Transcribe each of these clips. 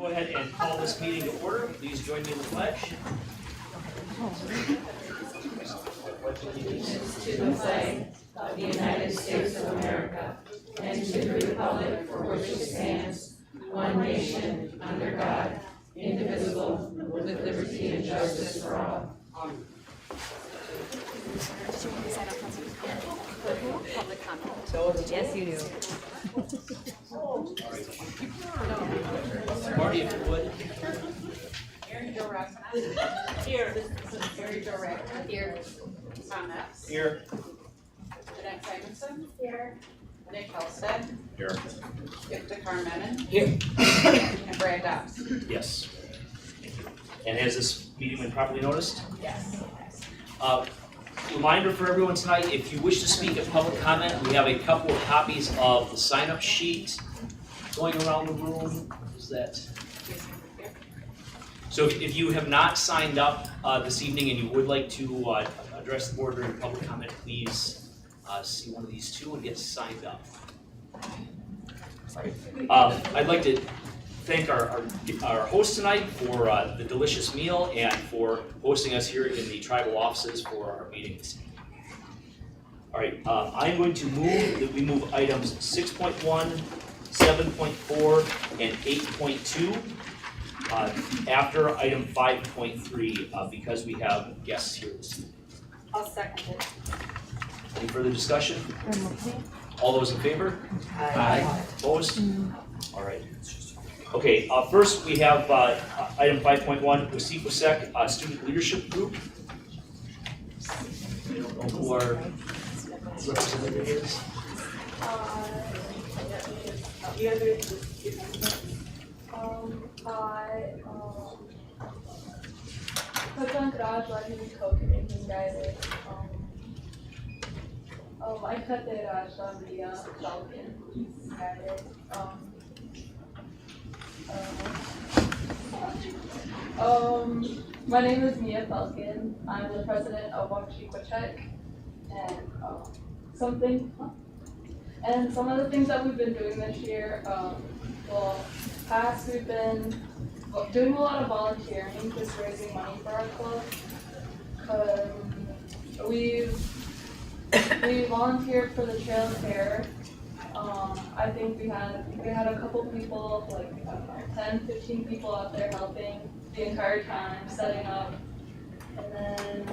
Go ahead and call this meeting to order. Please join me in the pledge. To the flag of the United States of America and to the republic for which it stands, one nation, under God, indivisible, with liberty and justice for all. Public comment. Yes, you do. Marty, if you would. Here. Gary Direct. Here. Tom Epps. Here. Jeanette Simonson. Here. Nick Halstead. Here. Victor Carmenin. Here. And Brad Dobbs. Yes. And has this meeting been properly noticed? Yes. Reminder for everyone tonight, if you wish to speak at public comment, we have a couple of copies of the sign-up sheet going around the room. Is that? So if you have not signed up this evening and you would like to address the board during public comment, please see one of these two and get signed up. I'd like to thank our host tonight for the delicious meal and for hosting us here in the tribal offices for our meetings. All right, I'm going to move that we move items 6.1, 7.4, and 8.2 after item 5.3 because we have guests here this evening. I'll second it. Any further discussion? All those in favor? Aye. Opposed? All right. Okay, first we have item 5.1, Wasik Wasek, Student Leadership Group. I don't know who our representative is. My name is Mia Falcon. I'm the president of Wasik Wasek, and some of the things that we've been doing this year. We've been doing a lot of volunteering, just raising money for our club. We volunteered for the Trail of Terror. I think we had a couple people, like 10, 15 people out there helping the entire time, setting up. And then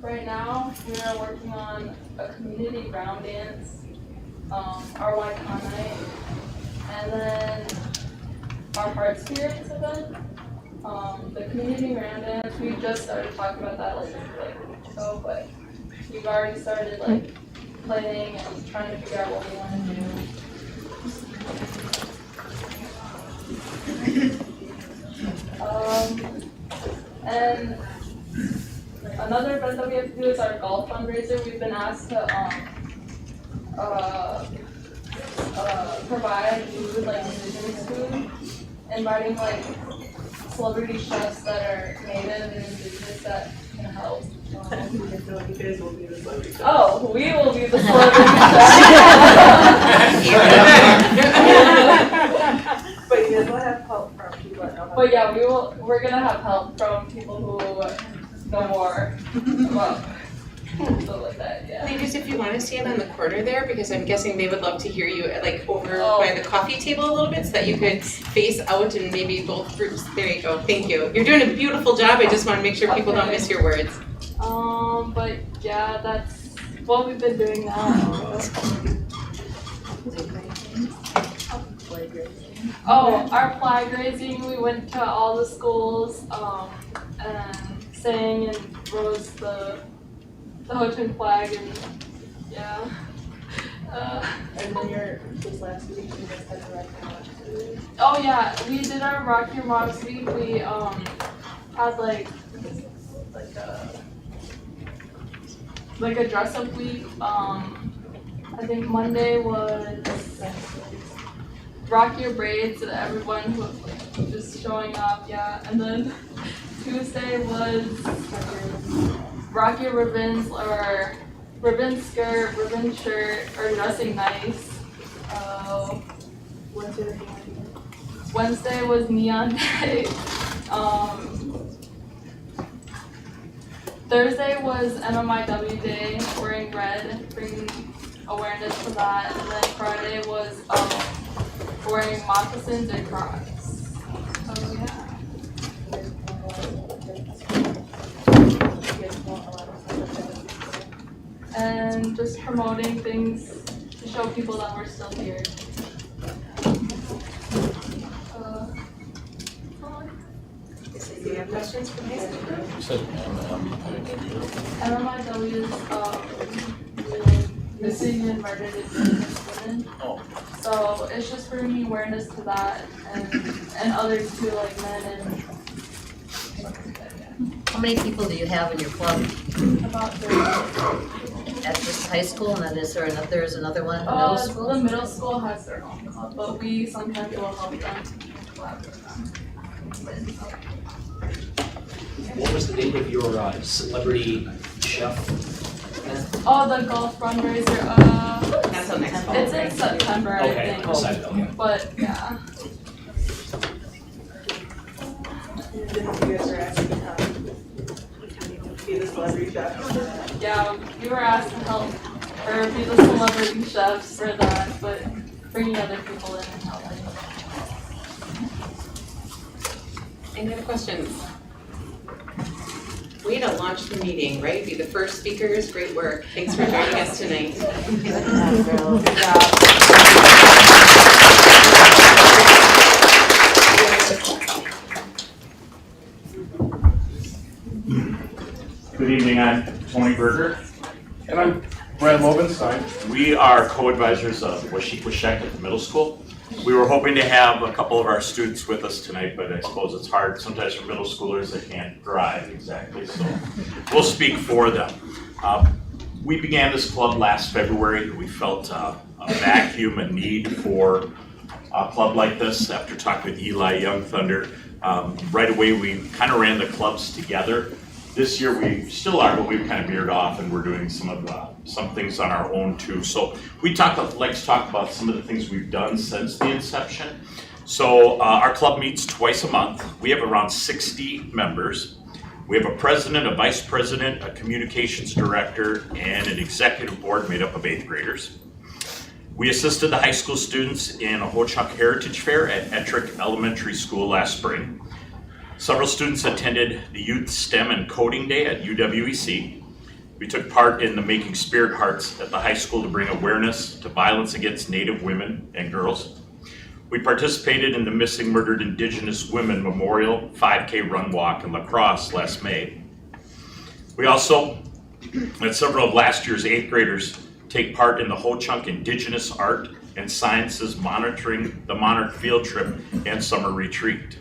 right now we are working on a community ground dance, our Waikon night, and then our Heart Spirits event. The community ground dance, we just started talking about that like a week ago, but we've already started planning and trying to figure out what we want to do. And another event that we have to do is our golf fundraiser. We've been asked to provide food, like indigenous food, inviting celebrity chefs that are native and indigenous that can help. You guys will be the celebrity. Oh, we will be the celebrity chefs. But you guys will have help from people that know how. But yeah, we're gonna have help from people who know more about stuff like that, yeah. Ladies, if you want to stand on the corner there, because I'm guessing they would love to hear you over by the coffee table a little bit so that you could face out and maybe both groups. There you go. Thank you. You're doing a beautiful job. I just want to make sure people don't miss your words. But yeah, that's what we've been doing now. Oh, our flag raising, we went to all the schools, and sang and rose the Houghton flag, and yeah. And then this last week, you guys had a Rock Your Moms week. Oh yeah, we did our Rock Your Moms week. We had like a dress up week. I think Monday was rock your braids, and everyone who was just showing up, yeah. And then Tuesday was rock your ribbons, or ribbon skirt, ribbon shirt, or dressing nice. What's the other thing? Wednesday was Neon Day. Thursday was MMIW Day, wearing red, bringing awareness to that. And then Friday was wearing moccasins and Crocs. So yeah. And just promoting things to show people that we're still here. Do you have questions for me? You said MMIW is missing and murdered indigenous women. Oh. So it's just bringing awareness to that and others too, like men and How many people do you have in your club? about 30. At just high school, and then there's another one at the middle school? The middle school has their own club, but we sometimes will help them collaborate with them. What was the name of your celebrity chef event? Oh, the golf fundraiser, That's on next fall. it's in September, I Okay, think, decided, okay. but yeah. You guys are asking to be the celebrity chef. Yeah, we were asked to help or be the celebrity chefs for that, but bringing other people in and helping. Any other questions? Way to launch the meeting, right? Be the first speakers, great work. Thanks for joining us tonight. Good evening, I'm Tony Berger. And I'm Brad Lobenstein. We are co-advisors of Wasik Wasek at the middle school. We were hoping to have a couple of our students with us tonight, but I suppose it's hard sometimes for middle schoolers that can't drive exactly, so we'll speak for them. We began this club last February. We felt a vacuum, a need for a club like this after talking with Eli Young Thunder. Right away, we kind of ran the clubs together. This year we still are, but we've kind of veered off and we're doing some things on our own too. So we like to talk about some of the things we've done since the inception. So our club meets twice a month. We have around 60 members. We have a president, a vice president, a communications director, and an executive board made up of 8th graders. We assisted the high school students in a Ho-Chunk Heritage Fair at Ettrick Elementary School last spring. Several students attended the Youth STEM and Coding Day at UWEC. We took part in the Making Spirit Hearts at the high school to bring awareness to violence against Native women and girls. We participated in the Missing Murdered Indigenous Women Memorial 5K Run Walk in La Crosse last May. We also had several of last year's 8th graders take part in the Ho-Chunk Indigenous Art and Sciences Monitoring the Monarch Field Trip and Summer Retreat.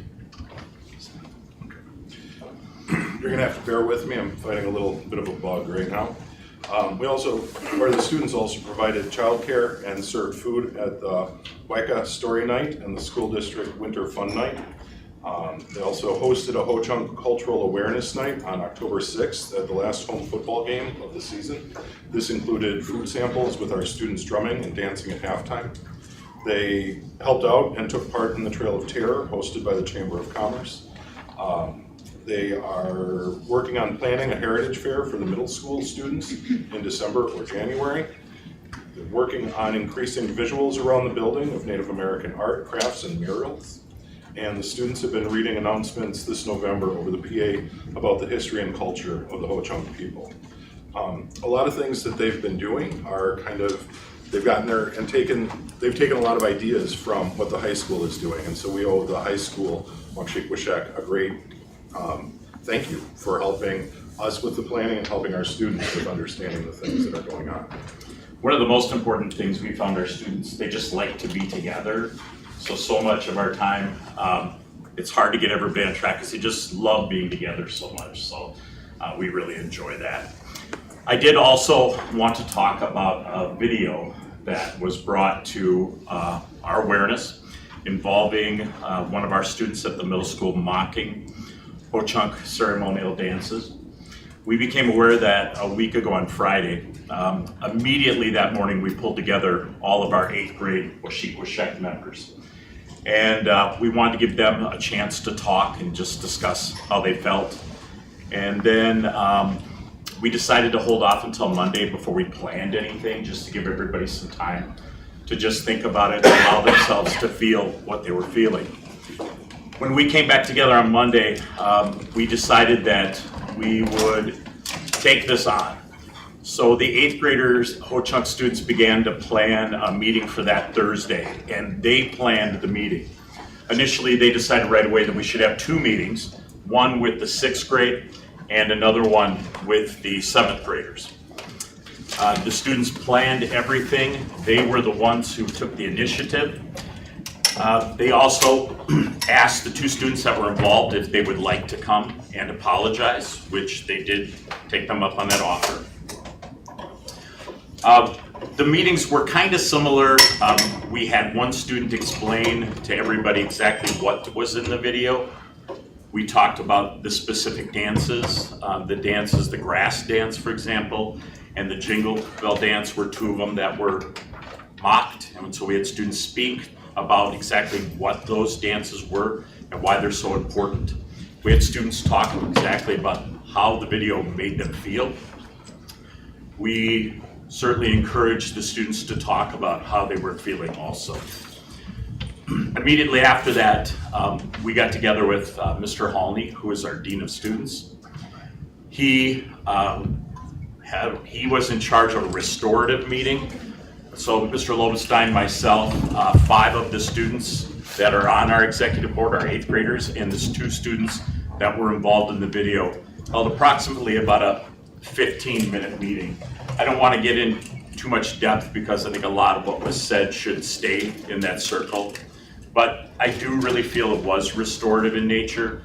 You're gonna have to bear with me, I'm fighting a little bit of a bug right now. The students also provided childcare and served food at the WICA Story Night and the School District Winter Fun Night. They also hosted a Ho-Chunk Cultural Awareness Night on October 6th at the last home football game of the season. This included food samples with our students drumming and dancing at halftime. They helped out and took part in the Trail of Terror hosted by the Chamber of Commerce. They are working on planning a heritage fair for the middle school students in December or January. They're working on increasing visuals around the building of Native American art, crafts, and murals. And the students have been reading announcements this November over the PA about the history and culture of the Ho-Chunk people. A lot of things that they've been doing are they've gotten there and they've taken a lot of ideas from what the high school is doing. And so we owe the high school, Wasik Wasek, a great thank you for helping us with the planning and helping our students with understanding the things that are going on. One of the most important things we found our students, they just like to be together. So much of our time, it's hard to get everybody on track because they just love being together so much. So we really enjoy that. I did also want to talk about a video that was brought to our awareness involving one of our students at the middle school mocking Ho-Chunk ceremonial dances. We became aware that a week ago on Friday. Immediately that morning we pulled together all of our 8th grade Wasik Wasek members. And we wanted to give them a chance to talk and just discuss how they felt. And then we decided to hold off until Monday before we planned anything, just to give everybody some time to just think about it and allow themselves to feel what they were feeling. When we came back together on Monday, we decided that we would take this on. So the 8th graders, Ho-Chunk students, began to plan a meeting for that Thursday, and they planned the meeting. Initially, they decided right away that we should have 2 meetings, one with the 6th grade and another one with the 7th graders. The students planned everything. They were the ones who took the initiative. They also asked the 2 students that were involved if they would like to come and apologize, which they did take them up on that offer. The meetings were kind of similar. We had one student explain to everybody exactly what was in the video. We talked about the specific dances. The grass dance, for example, and the jingle bell dance were 2 of them that were mocked. And so we had students speak about exactly what those dances were and why they're so important. We had students talk exactly about how the video made them feel. We certainly encouraged the students to talk about how they were feeling also. Immediately after that, we got together with Mr. Halney, who is our Dean of Students. He was in charge of a restorative meeting. So Mr. Lobenstein, myself, 5 of the students that are on our executive board are 8th graders, and there's 2 students that were involved in the video. Held approximately about a 15-minute meeting. I don't want to get in too much depth because I think a lot of what was said should stay in that circle. But I do really feel it was restorative in nature.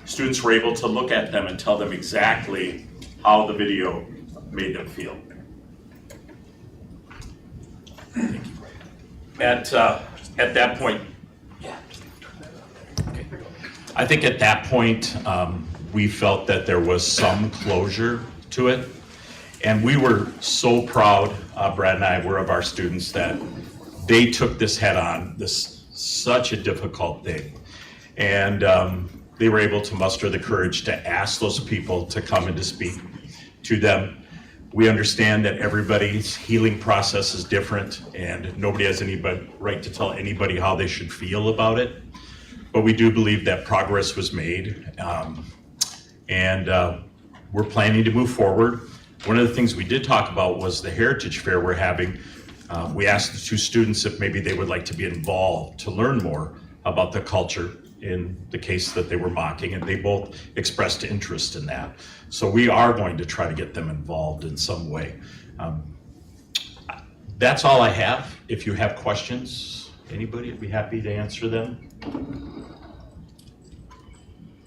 Students were able to look at them and tell them exactly how the video made them feel. At that point, I think at that point, we felt that there was some closure to it. And we were so proud, Brad and I were, of our students that they took this head on, such a difficult thing. And they were able to muster the courage to ask those people to come and to speak to them. We understand that everybody's healing process is different and nobody has any right to tell anybody how they should feel about it. But we do believe that progress was made, and we're planning to move forward. One of the things we did talk about was the Heritage Fair we're having. We asked the 2 students if maybe they would like to be involved to learn more about the culture in the case that they were mocking, and they both expressed interest in that. So we are going to try to get them involved in some way. That's all I have. If you have questions, anybody, I'd be happy to answer them.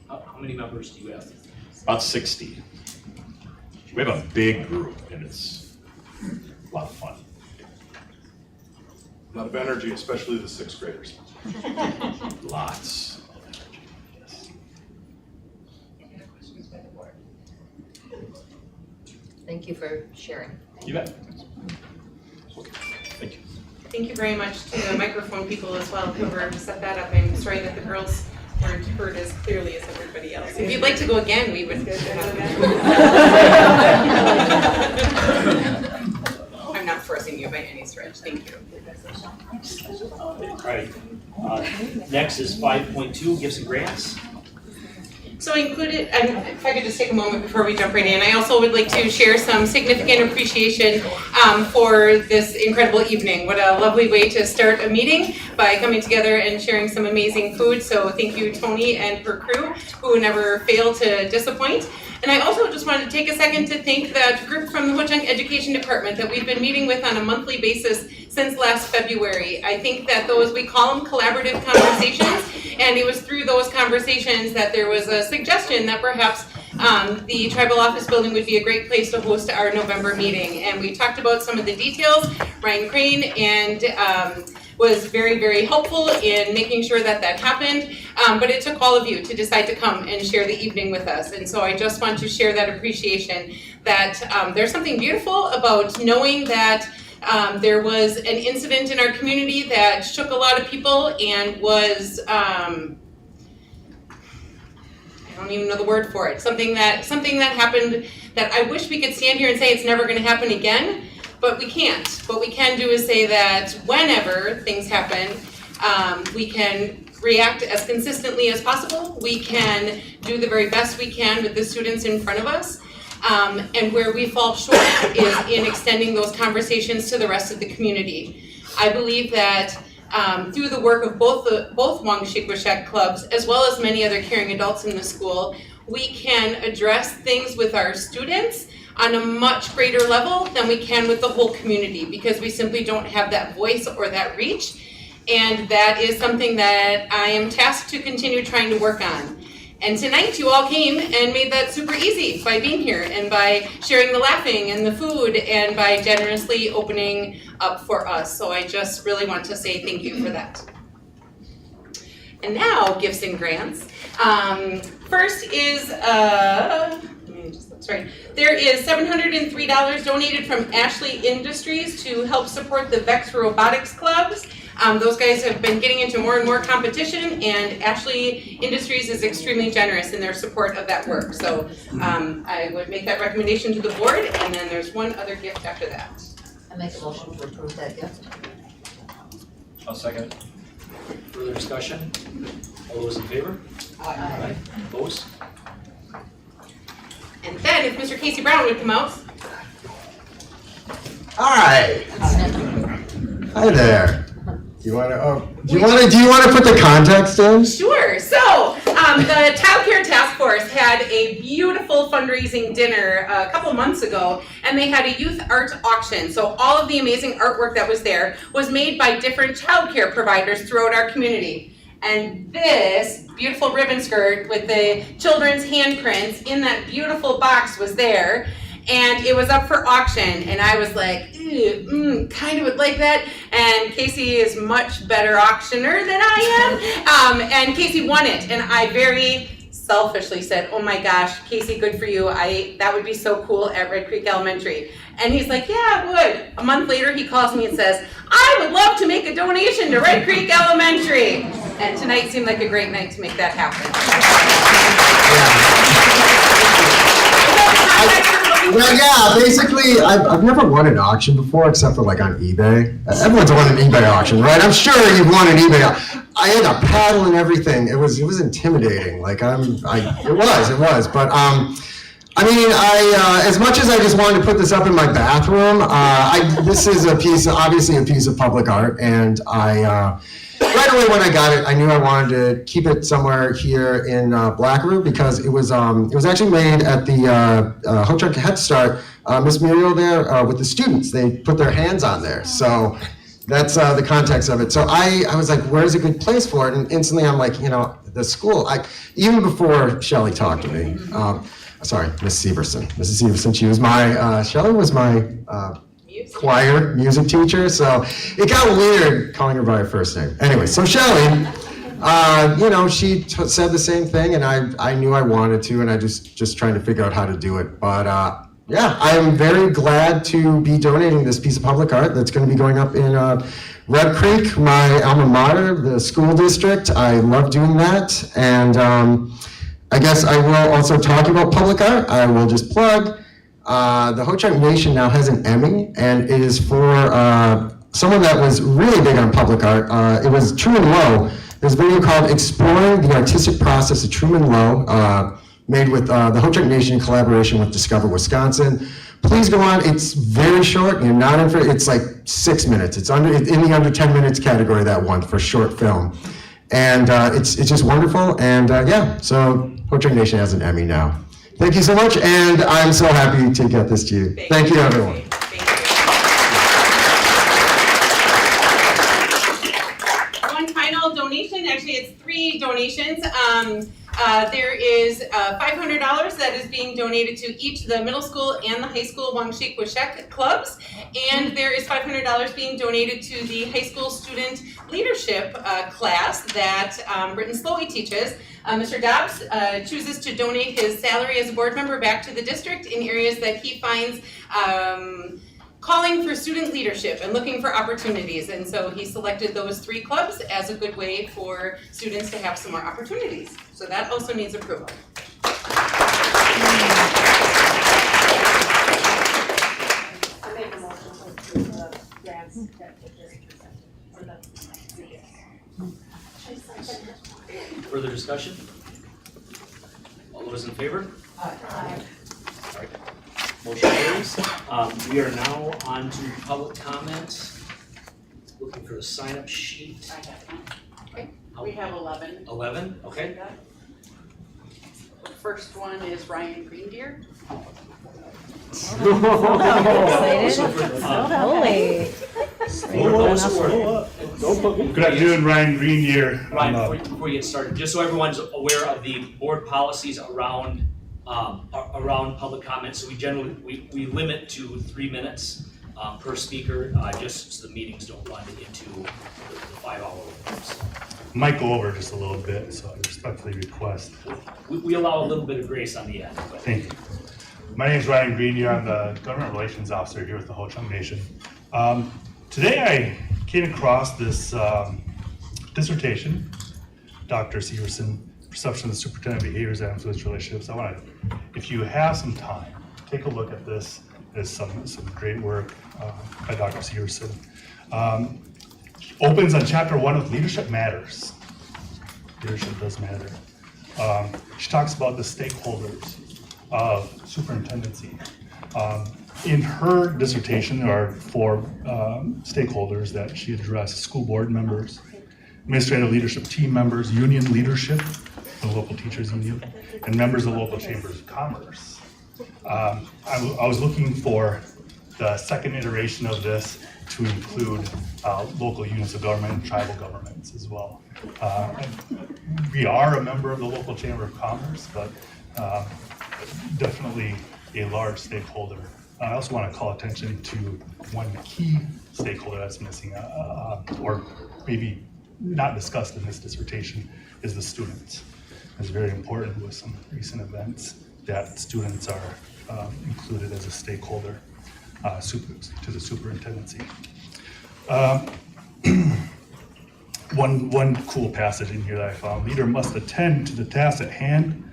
How many members do you have? About 60. We have a big group and it's a lot of fun. A lot of energy, especially the 6th graders. Lots. Thank you for sharing. You bet. Thank you. Thank you very much to the microphone people as well, whoever set that up. I'm sorry that the girls weren't heard as clearly as everybody else. If you'd like to go again, we would. I'm not forcing you by any stretch. Thank you. All right. Next is 5.2, gifts and grants. So I included, if I could just take a moment before we jump right in, I also would like to share some significant appreciation for this incredible evening. What a lovely way to start a meeting by coming together and sharing some amazing food. So thank you, Tony and her crew, who never fail to disappoint. And I also just wanted to take a second to thank that group from the Ho-Chunk Education Department that we've been meeting with on a monthly basis since last February. I think that those, we call them collaborative conversations, and it was through those conversations that there was a suggestion that perhaps the tribal office building would be a great place to host our November meeting. And we talked about some of the details. Ryan Crane and was very, very helpful in making sure that that happened. But it took all of you to decide to come and share the evening with us. And so I just want to share that appreciation that there's something beautiful about knowing that There was an incident in our community that shook a lot of people and was, I don't even know the word for it, something that happened that I wish we could stand here and say it's never gonna happen again, but we can't. What we can do is say that whenever things happen, we can react as consistently as possible. We can do the very best we can with the students in front of us. And where we fall short is in extending those conversations to the rest of the community. I believe that through the work of both Wasik Wasek clubs, as well as many other caring adults in the school, we can address things with our students on a much greater level than we can with the whole community, because we simply don't have that voice or that reach. And that is something that I am tasked to continue trying to work on. And tonight you all came and made that super easy by being here and by sharing the laughing and the food and by generously opening up for us. So I just really want to say thank you for that. And now, gifts and grants. First is, there is $703 donated from Ashley Industries to help support the VEX Robotics Clubs. Those guys have been getting into more and more competition, and Ashley Industries is extremely generous in their support of that work. So I would make that recommendation to the board, and then there's one other gift after that. I make a motion to approve that gift. I'll second it. Further discussion? All those in favor? Aye. Opposed? And then if Mr. Casey Brown would come out. All right. Hi there. Do you want to put the context in? Sure. So the Child Care Task Force had a beautiful fundraising dinner a couple months ago, and they had a youth art auction. So all of the amazing artwork that was there was made by different child care providers throughout our community. And this beautiful ribbon skirt with the children's handprints in that beautiful box was there. And it was up for auction, and I was like, kind of would like that. And Casey is much better auctioneer than I am. And Casey won it, and I very selfishly said, oh my gosh, Casey, good for you. That would be so cool at Red Creek Elementary. And he's like, yeah, it would. A month later, he calls me and says, I would love to make a donation to Red Creek Elementary. And tonight seemed like a great night to make that happen. Well, yeah, basically, I've never won an auction before, except for like on eBay. Everyone's won an eBay auction, right? I'm sure you've won an eBay auction. I had a paddle and everything. It was intimidating. Like it was. But I mean, as much as I just wanted to put this up in my bathroom, this is obviously a piece of public art, and right away when I got it, I knew I wanted to keep it somewhere here in Blackaroo, because it was actually made at the Ho-Chunk Head Start. Miss Muriel there with the students, they put their hands on there. So that's the context of it. So I was like, where's a good place for it? And instantly I'm like, the school. Even before Shelley talked to me, sorry, Miss Severson. Mrs. Severson, she was Shelley was my choir music teacher, so it got weird calling her by her first name. Anyway, so Shelley, she said the same thing, and I knew I wanted to, and I just trying to figure out how to do it. But yeah, I am very glad to be donating this piece of public art that's going to be going up in Red Creek, my alma mater, the school district. I love doing that, and I guess I will also talk about public art. I will just plug. The Ho-Chunk Nation now has an Emmy, and it is for someone that was really big on public art. It was Truman Lowe. There's a video called Exploring the Artistic Process of Truman Lowe, made with the Ho-Chunk Nation in collaboration with Discover Wisconsin. Please go on. It's very short. You're not in for it's like 6 minutes. It's in the under 10 minutes category, that one, for short film. And it's just wonderful. And yeah, so Ho-Chunk Nation has an Emmy now. Thank you so much, and I'm so happy to get this to you. Thank you, everyone. One final donation, actually it's 3 donations. There is $500 that is being donated to each of the middle school and the high school Wasik Wasek clubs, and there is $500 being donated to the high school student leadership class that Britton Slowey teaches. Mr. Dobbs chooses to donate his salary as a board member back to the district in areas that he finds calling for student leadership and looking for opportunities. And so he selected those 3 clubs as a good way for students to have some more opportunities. So that also needs approval. I make a motion to approve the grants that Jerry presented, or the, Further discussion? All those in favor? Aye. Motion carries. We are now on to public comment. Looking for the sign-up sheet. We have 11. 11, okay. The first one is Ryan Greendeer. Holy. Good afternoon, Ryan Greendeer. Ryan, before you get started, just so everyone's aware of the board policies around public comment, so we limit to 3 minutes per speaker, just so the meetings don't run into the 5-hour limits. Might go over just a little bit, so I respectfully request. We allow a little bit of grace on the end. But. Thank you. My name is Ryan Greendeer. I'm the Government Relations Officer here with the Ho Chunk Nation. Today I came across this dissertation, Dr. Severson, Perception of the Superintendent Behaviors and Influence Relationships. I want to, if you have some time, take a look at this. There's some great work by Dr. Severson. Opens on chapter 1 with Leadership Matters. Leadership does matter. She talks about the stakeholders of superintendency. In her dissertation, there are 4 stakeholders that she addressed: school board members, administrative leadership team members, union leadership, the local teachers union, and members of local chambers of commerce. I was looking for the second iteration of this to include local units of government and tribal governments as well. We are a member of the local chamber of commerce, but definitely a large stakeholder. I also want to call attention to one key stakeholder that's missing, or maybe not discussed in this dissertation, is the students. It's very important with some recent events that students are included as a stakeholder to the superintendency. One cool passage in here that I found: leader must attend to the tasks at hand,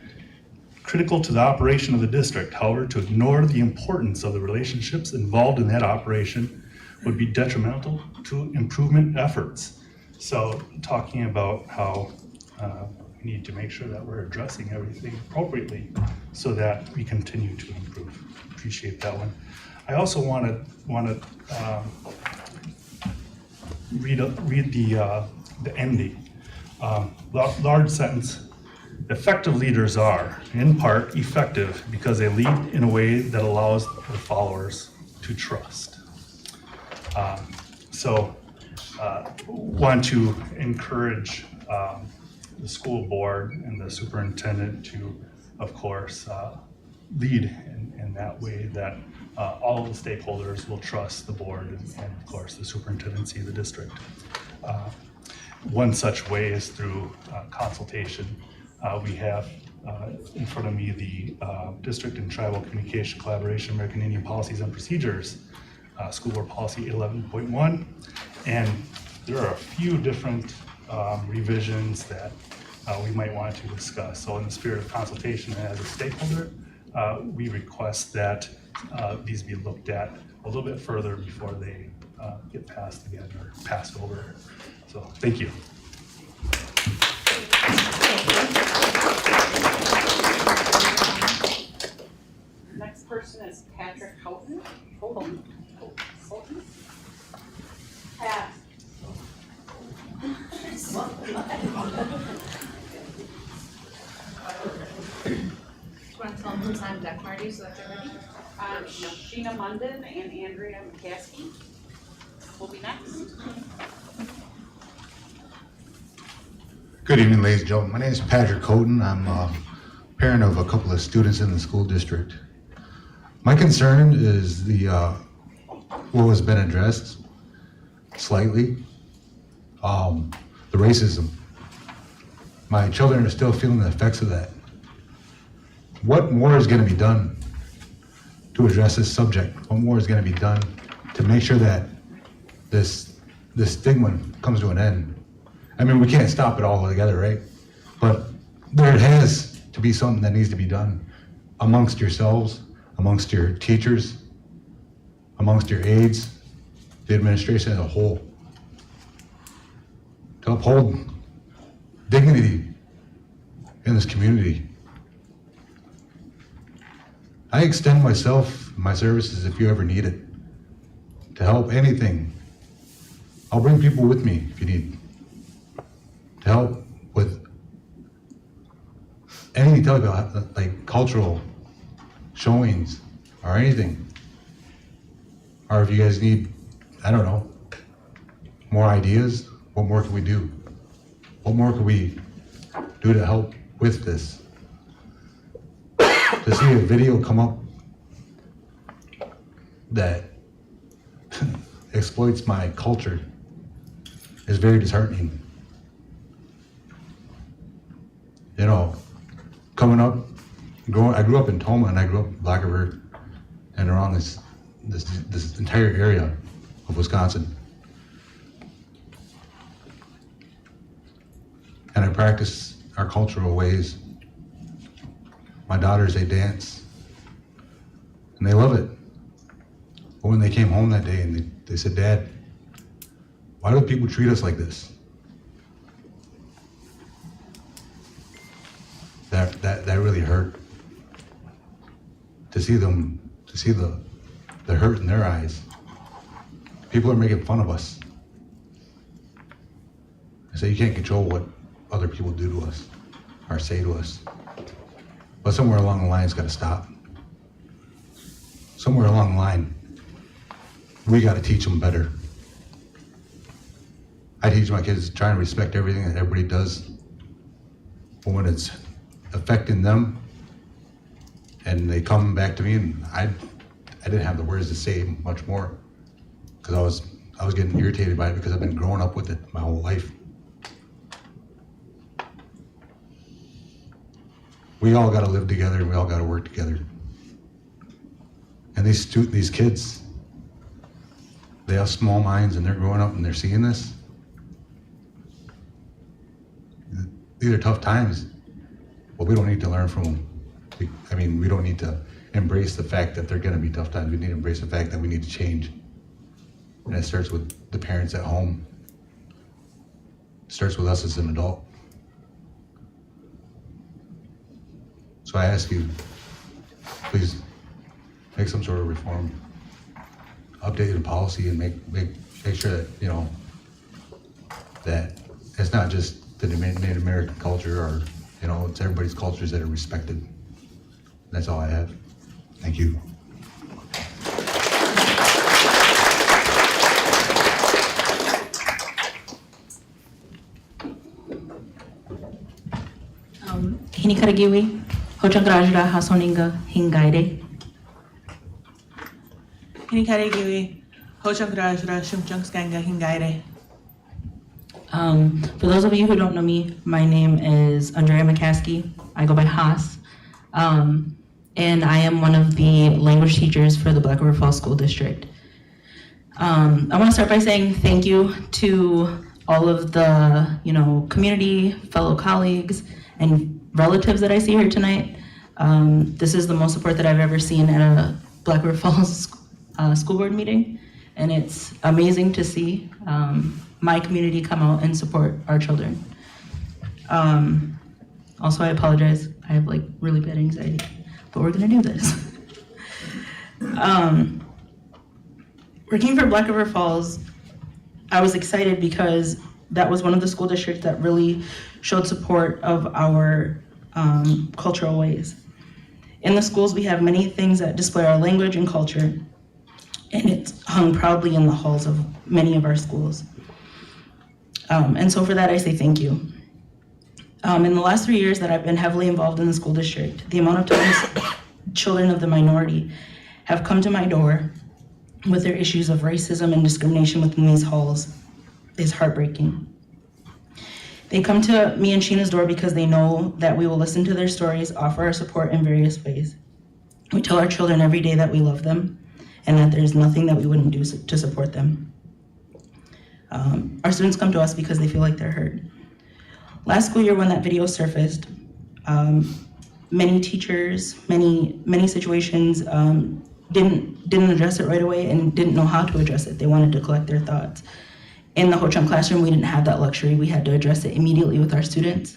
critical to the operation of the district. However, to ignore the importance of the relationships involved in that operation would be detrimental to improvement efforts. So talking about how we need to make sure that we're addressing everything appropriately so that we continue to improve. Appreciate that one. I also want to read the ending. Large sentence. Effective leaders are, in part, effective because they lead in a way that allows the followers to trust. Want to encourage the school board and the superintendent to, of course, lead in that way that all of the stakeholders will trust the board and of course, the superintendency of the district. One such way is through consultation. We have in front of me the District and Tribal Communication Collaboration American Indian Policies and Procedures, School Board Policy 11.1, and there are a few different revisions that we might want to discuss. So in the spirit of consultation and as a stakeholder, we request that these be looked at a little bit further before they get passed again or passed over. So thank you. Next person is Patrick Houghton. Pat. Do you want to tell them who's on deck, Marty, so that they're ready? Sheena Munden and Andrea Masi will be next. Good evening, ladies and gentlemen. My name is Patrick Houghton. I'm a parent of a couple of students in the school district. My concern is what has been addressed slightly, the racism. My children are still feeling the effects of that. What more is going to be done to address this subject? What more is going to be done to make sure that this stigma comes to an end. I mean, we can't stop it all together, right? But there has to be something that needs to be done amongst yourselves, amongst your teachers, amongst your aides, the administration as a whole, to uphold dignity in this community. I extend myself, my services, if you ever need it, to help anything. I'll bring people with me if you need, to help with any type of like cultural showings or anything. Or if you guys need, I don't know, more ideas, what more can we do? What more can we do to help with this? To see a video come up that exploits my culture is very disheartening. You know, coming up, I grew up in Toma and I grew up in Black River and around this entire area of Wisconsin. And I practice our cultural ways. My daughters, they dance and they love it. But when they came home that day and they said, "Dad, why do people treat us like this?" That really hurt. To see the hurt in their eyes. People are making fun of us. I say you can't control what other people do to us or say to us. But somewhere along the line it's gotta stop. Somewhere along the line, we gotta teach them better. I teach my kids to try and respect everything that everybody does. But when it's affecting them and they come back to me and I didn't have the words to say much more because I was getting irritated by it because I've been growing up with it my whole life. We all gotta live together and we all gotta work together. And these kids, they have small minds and they're growing up and they're seeing this. These are tough times, but we don't need to learn from them. We don't need to embrace the fact that they're gonna be tough times. We need to embrace the fact that we need to change. And it starts with the parents at home. It starts with us as an adult. So I ask you, please make some sort of reform, update the policy and make sure that, you know, that it's not just the Native American culture or, you know, it's everybody's cultures that are respected. That's all I have. Thank you. Hinikaragiwi, Hochangrajra Hasoninga Hingaide. Hinikaragiwi, Hochangrajra Shumchungskanga Hingaide. For those of you who don't know me, my name is Andrea Masi. I go by Haas. And I am one of the language teachers for the Black River Falls School District. I want to start by saying thank you to all of the, community, fellow colleagues, and relatives that I see here tonight. This is the most support that I've ever seen at a Black River Falls school board meeting, and it's amazing to see my community come out and support our children. Also, I apologize. I have really bad anxiety, but we're gonna do this. Working for Black River Falls, I was excited because that was one of the school districts that really showed support of our cultural ways. In the schools, we have many things that display our language and culture, and it's hung proudly in the halls of many of our schools. And so for that, I say thank you. In the last 3 years that I've been heavily involved in the school district, the amount of times children of the minority have come to my door with their issues of racism and discrimination within these halls is heartbreaking. They come to me and Sheena's door because they know that we will listen to their stories, offer our support in various ways. We tell our children every day that we love them, and that there's nothing that we wouldn't do to support them. Our students come to us because they feel like they're heard. Last school year when that video surfaced, many teachers, many situations didn't address it right away and didn't know how to address it. They wanted to collect their thoughts. In the Ho-Chunk classroom, we didn't have that luxury. We had to address it immediately with our students.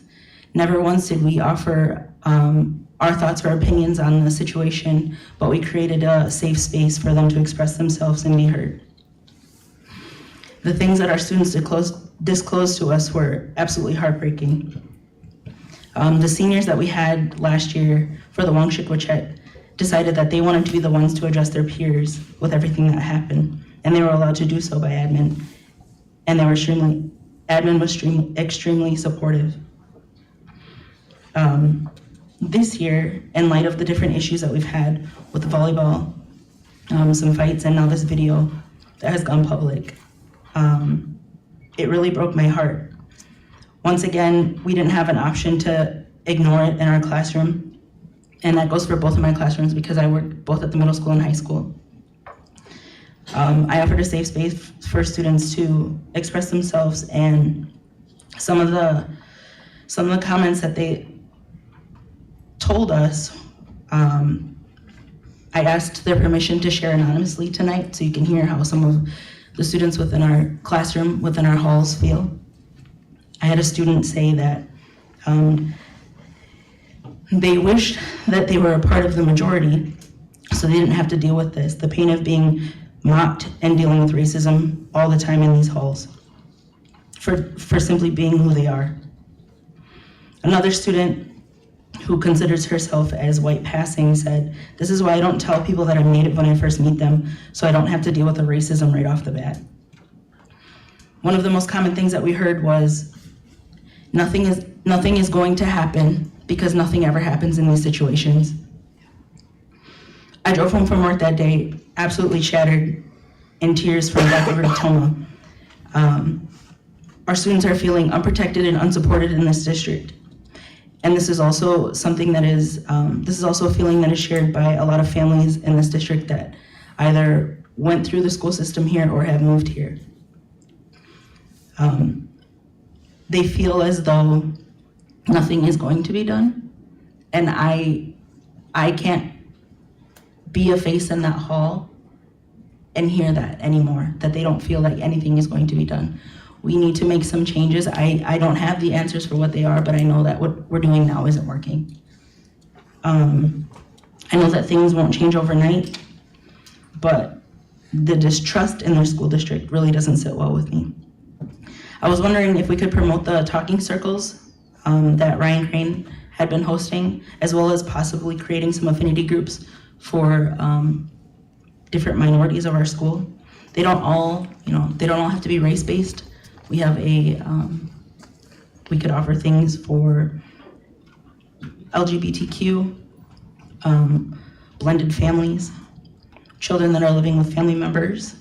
Never once did we offer our thoughts or opinions on the situation, but we created a safe space for them to express themselves and be heard. The things that our students disclosed to us were absolutely heartbreaking. The seniors that we had last year for the Wasik Wasek decided that they wanted to be the ones to address their peers with everything that happened, and they were allowed to do so by admin. And admin was extremely supportive. This year, in light of the different issues that we've had with the volleyball, some fights, and now this video that has gone public, it really broke my heart. Once again, we didn't have an option to ignore it in our classroom, and that goes for both of my classrooms because I work both at the middle school and high school. I offered a safe space for students to express themselves, and some of the comments that they told us, I asked their permission to share anonymously tonight, so you can hear how some of the students within our classroom, within our halls feel. I had a student say that they wished that they were a part of the majority, so they didn't have to deal with this, the pain of being mocked and dealing with racism all the time in these halls for simply being who they are. Another student who considers herself as white passing said, "This is why I don't tell people that I'm Native when I first meet them, so I don't have to deal with the racism right off the bat." One of the most common things that we heard was, nothing is going to happen because nothing ever happens in these situations. I drove home from work that day absolutely shattered, in tears from Black River to Toma. Our students are feeling unprotected and unsupported in this district. And this is also something that is, this is also a feeling that is shared by a lot of families in this district that either went through the school system here or have moved here. They feel as though nothing is going to be done. And I can't be a face in that hall and hear that anymore, that they don't feel like anything is going to be done. We need to make some changes. I don't have the answers for what they are, but I know that what we're doing now isn't working. I know that things won't change overnight, but the distrust in their school district really doesn't sit well with me. I was wondering if we could promote the talking circles that Ryan Crane had been hosting, as well as possibly creating some affinity groups for different minorities of our school. They don't all, they don't all have to be race-based. We have we could offer things for LGBTQ, blended families, children that are living with family members.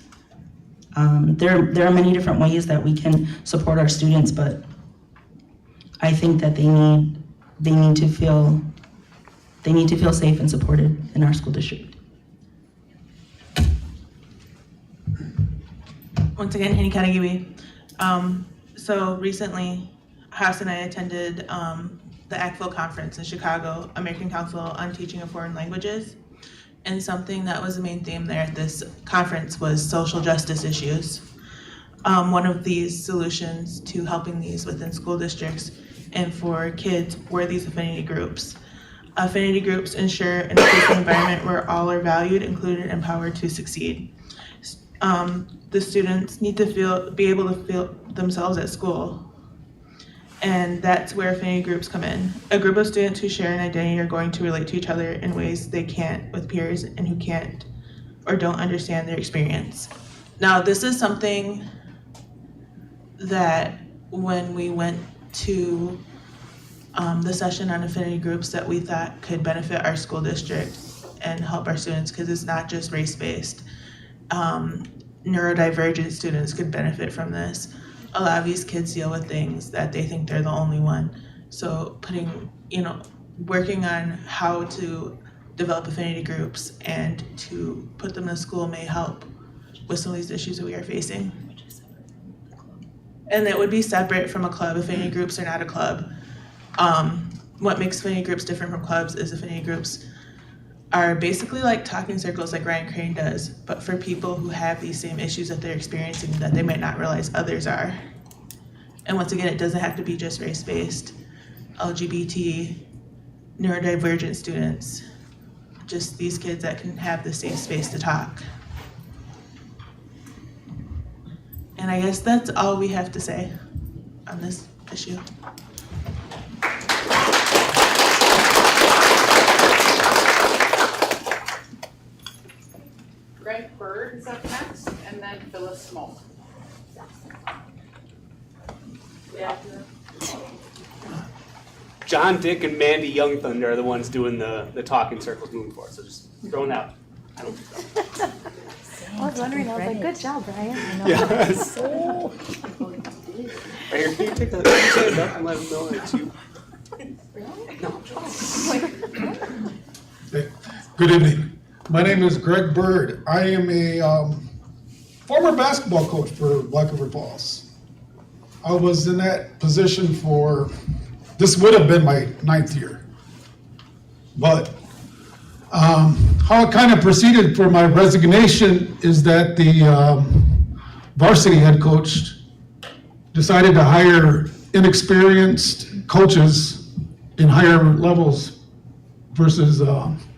There are many different ways that we can support our students, but I think that they need to feel safe and supported in our school district. Once again, Henny Katagiwi. So recently, Haas and I attended the ACFO conference in Chicago, American Council on Teaching of Foreign Languages. And something that was the main theme there at this conference was social justice issues. One of these solutions to helping these within school districts and for kids were these affinity groups. Affinity groups ensure an inclusive environment where all are valued, included, and empowered to succeed. The students need to be able to feel themselves at school. And that's where affinity groups come in. A group of students who share an identity are going to relate to each other in ways they can't with peers and who can't or don't understand their experience. Now, this is something that when we went to the session on affinity groups that we thought could benefit our school district and help our students, because it's not just race-based. Neurodivergent students could benefit from this. A lot of these kids deal with things that they think they're the only one. So working on how to develop affinity groups and to put them in school may help with some of these issues that we are facing. And it would be separate from a club. Affinity groups are not a club. What makes affinity groups different from clubs is affinity groups are basically like talking circles like Ryan Crane does, but for people who have these same issues that they're experiencing that they might not realize others are. And once again, it doesn't have to be just race-based, LGBT, neurodivergent students, just these kids that can have the safe space to talk. And I guess that's all we have to say on this issue. Greg Bird is up next, and then Phyllis Smoke. John, Dick, and Mandy Young Thunder are the ones doing the talking circles moving forward. So just throwing that. I don't know. I was wondering, I was like, good job, Brian. Yes. Right here, can you take the stand up and let them know it's you? Hey, good evening. My name is Greg Bird. I am a former basketball coach for Black River Falls. I was in that position for, this would have been my 9th year. But how it kind of proceeded for my resignation is that the varsity head coach decided to hire inexperienced coaches in higher levels versus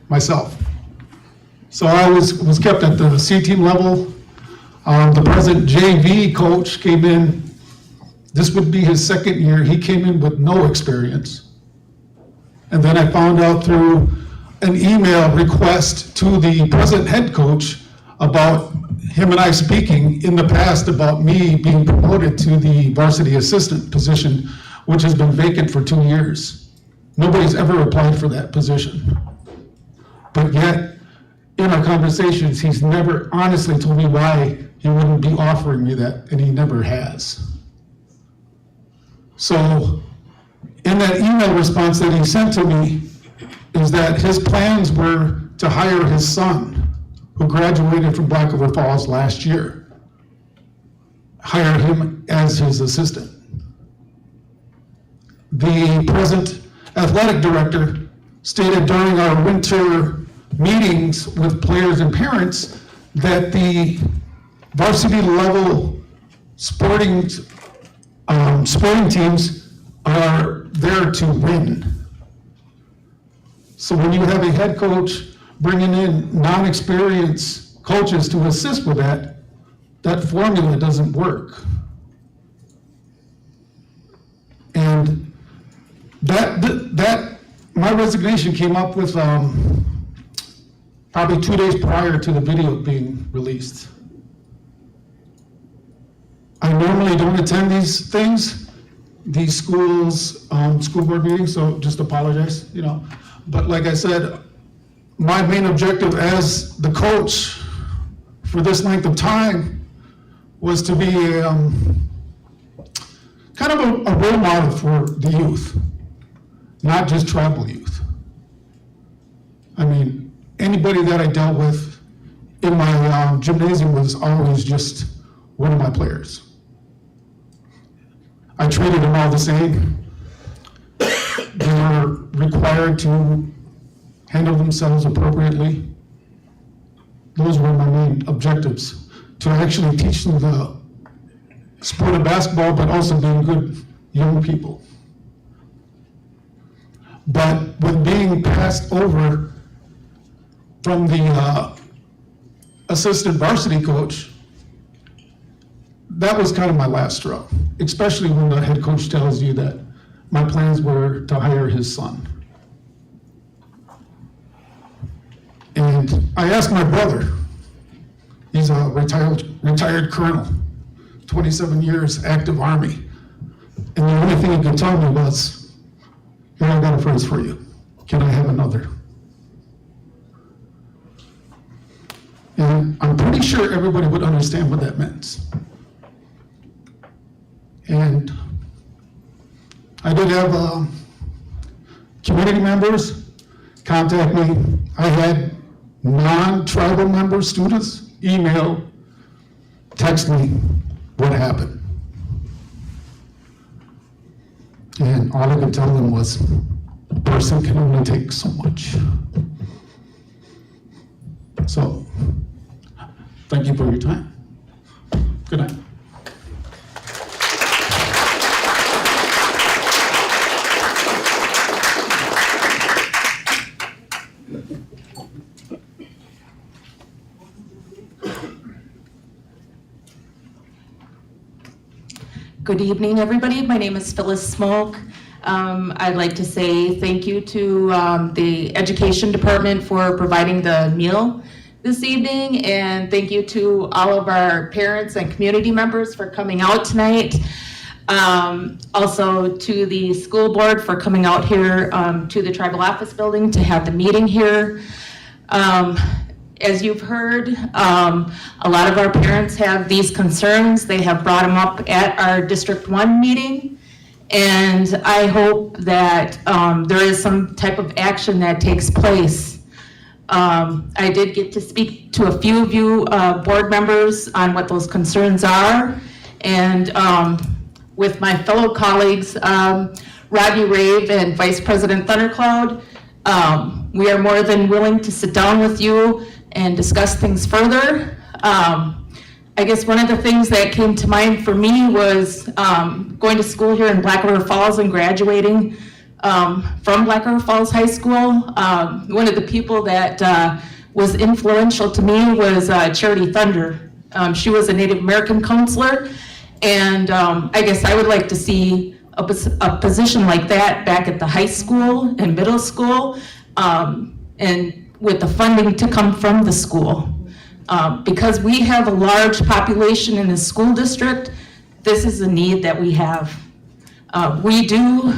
myself. So I was kept at the C team level. The present JV coach came in, this would be his 2nd year, he came in with no experience. And then I found out through an email request to the present head coach about him and I speaking in the past about me being promoted to the varsity assistant position, which has been vacant for 2 years. Nobody's ever applied for that position. But yet, in our conversations, he's never honestly told me why he wouldn't be offering me that, and he never has. So, in that email response that he sent to me, is that his plans were to hire his son, who graduated from Black River Falls last year, hire him as his assistant. The present athletic director stated during our winter meetings with players and parents that the varsity level sporting teams are there to win. So when you have a head coach bringing in non-experienced coaches to assist with that, that formula doesn't work. And that my resignation came up with probably 2 days prior to the video being released. I normally don't attend these things, these schools, school board meetings, so just apologize, But like I said, my main objective as the coach for this length of time was to be kind of a role model for the youth, not just tribal youth. I mean, anybody that I dealt with in my gymnasium was always just one of my players. I treated them all the same. They were required to handle themselves appropriately. Those were my main objectives, to actually teach them the sport of basketball, but also being good young people. But with being passed over from the assistant varsity coach, that was kind of my last straw, especially when the head coach tells you that my plans were to hire his son. And I asked my brother, he's a retired colonel, 27 years active Army. And the only thing he could tell me was, here, I got a phrase for you. Can I have another? And I'm pretty sure everybody would understand what that meant. And I did have community members contact me. I had non-tribal member students email, text me what happened. And all I could tell them was, a person can only take so much. So, thank you for your time. Good night. Good evening, everybody. My name is Phyllis Smoke. I'd like to say thank you to the Education Department for providing the meal this evening, and thank you to all of our parents and community members for coming out tonight. Also to the school board for coming out here to the tribal office building to have the meeting here. As you've heard, a lot of our parents have these concerns. They have brought them up at our District 1 meeting. And I hope that there is some type of action that takes place. I did get to speak to a few of you board members on what those concerns are. And with my fellow colleagues, Rodney Rave and Vice President Thundercloud, we are more than willing to sit down with you and discuss things further. I guess one of the things that came to mind for me was going to school here in Black River Falls and graduating from Black River Falls High School. One of the people that was influential to me was Charity Thunder. She was a Native American counselor, and I guess I would like to see a position like that back at the high school and middle school, and with the funding to come from the school. Because we have a large population in the school district, this is a need that we have. We do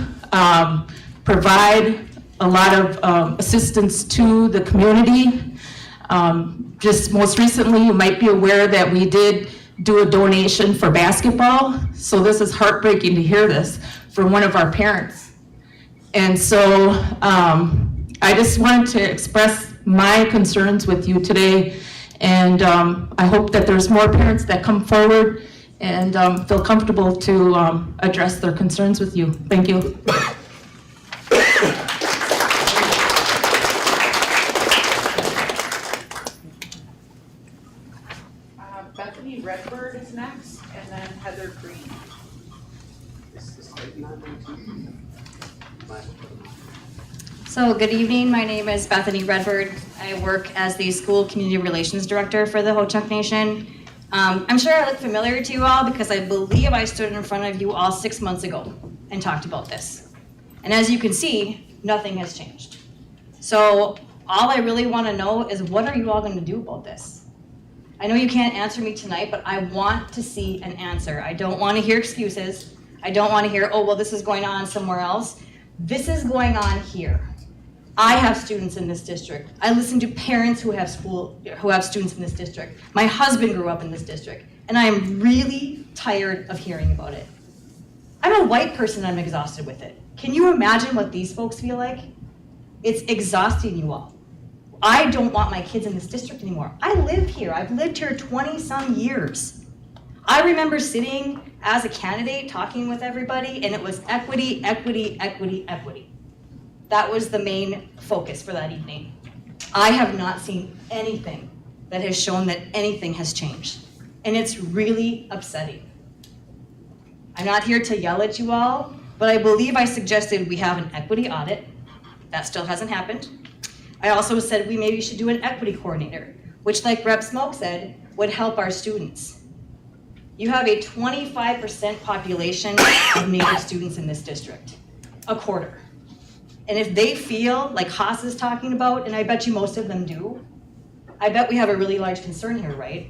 provide a lot of assistance to the community. Just most recently, you might be aware that we did do a donation for basketball. So this is heartbreaking to hear this from one of our parents. And so I just wanted to express my concerns with you today. And I hope that there's more parents that come forward and feel comfortable to address their concerns with you. Thank you. Bethany Redford is next, and then Heather Green. So good evening, my name is Bethany Redford. I work as the School Community Relations Director for the Ho-Chunk Nation. I'm sure I look familiar to you all because I believe I stood in front of you all 6 months ago and talked about this. And as you can see, nothing has changed. So all I really want to know is, what are you all going to do about this? I know you can't answer me tonight, but I want to see an answer. I don't want to hear excuses. I don't want to hear, oh, well, this is going on somewhere else. This is going on here. I have students in this district. I listen to parents who have students in this district. My husband grew up in this district, and I am really tired of hearing about it. I'm a white person, I'm exhausted with it. Can you imagine what these folks feel like? It's exhausting, you all. I don't want my kids in this district anymore. I live here. I've lived here 20-some years. I remember sitting as a candidate talking with everybody, and it was equity, equity, equity, equity. That was the main focus for that evening. I have not seen anything that has shown that anything has changed, and it's really upsetting. I'm not here to yell at you all, but I believe I suggested we have an equity audit. That still hasn't happened. I also said we maybe should do an equity coordinator, which, like Rep. Smoke said, would help our students. You have a 25% population of Native students in this district, a quarter. And if they feel like Haas is talking about, and I bet you most of them do, I bet we have a really large concern here, right?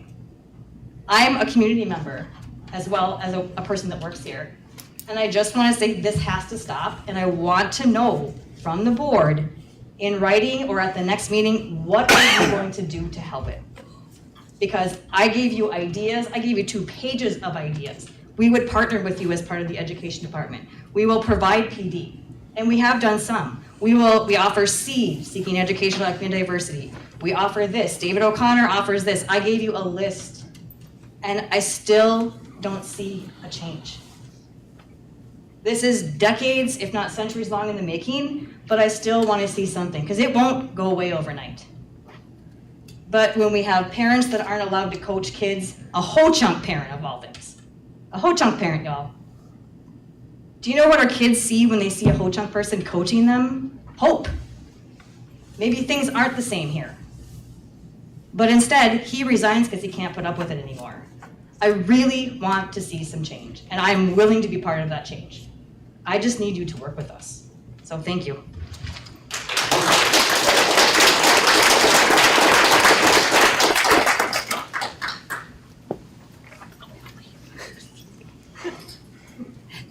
I'm a community member as well as a person that works here. And I just want to say this has to stop, and I want to know from the board in writing or at the next meeting, what are you going to do to help it? Because I gave you ideas, I gave you 2 pages of ideas. We would partner with you as part of the education department. We will provide PD, and we have done some. We offer C, Seeking Educational Equity and Diversity. We offer this. David O'Connor offers this. I gave you a list, and I still don't see a change. This is decades, if not centuries long in the making, but I still want to see something, because it won't go away overnight. But when we have parents that aren't allowed to coach kids, a ho-chunk parent of all things, a ho-chunk parent, y'all. Do you know what our kids see when they see a ho-chunk person coaching them? Hope. Maybe things aren't the same here. But instead, he resigns because he can't put up with it anymore. I really want to see some change, and I'm willing to be part of that change. I just need you to work with us. So thank you.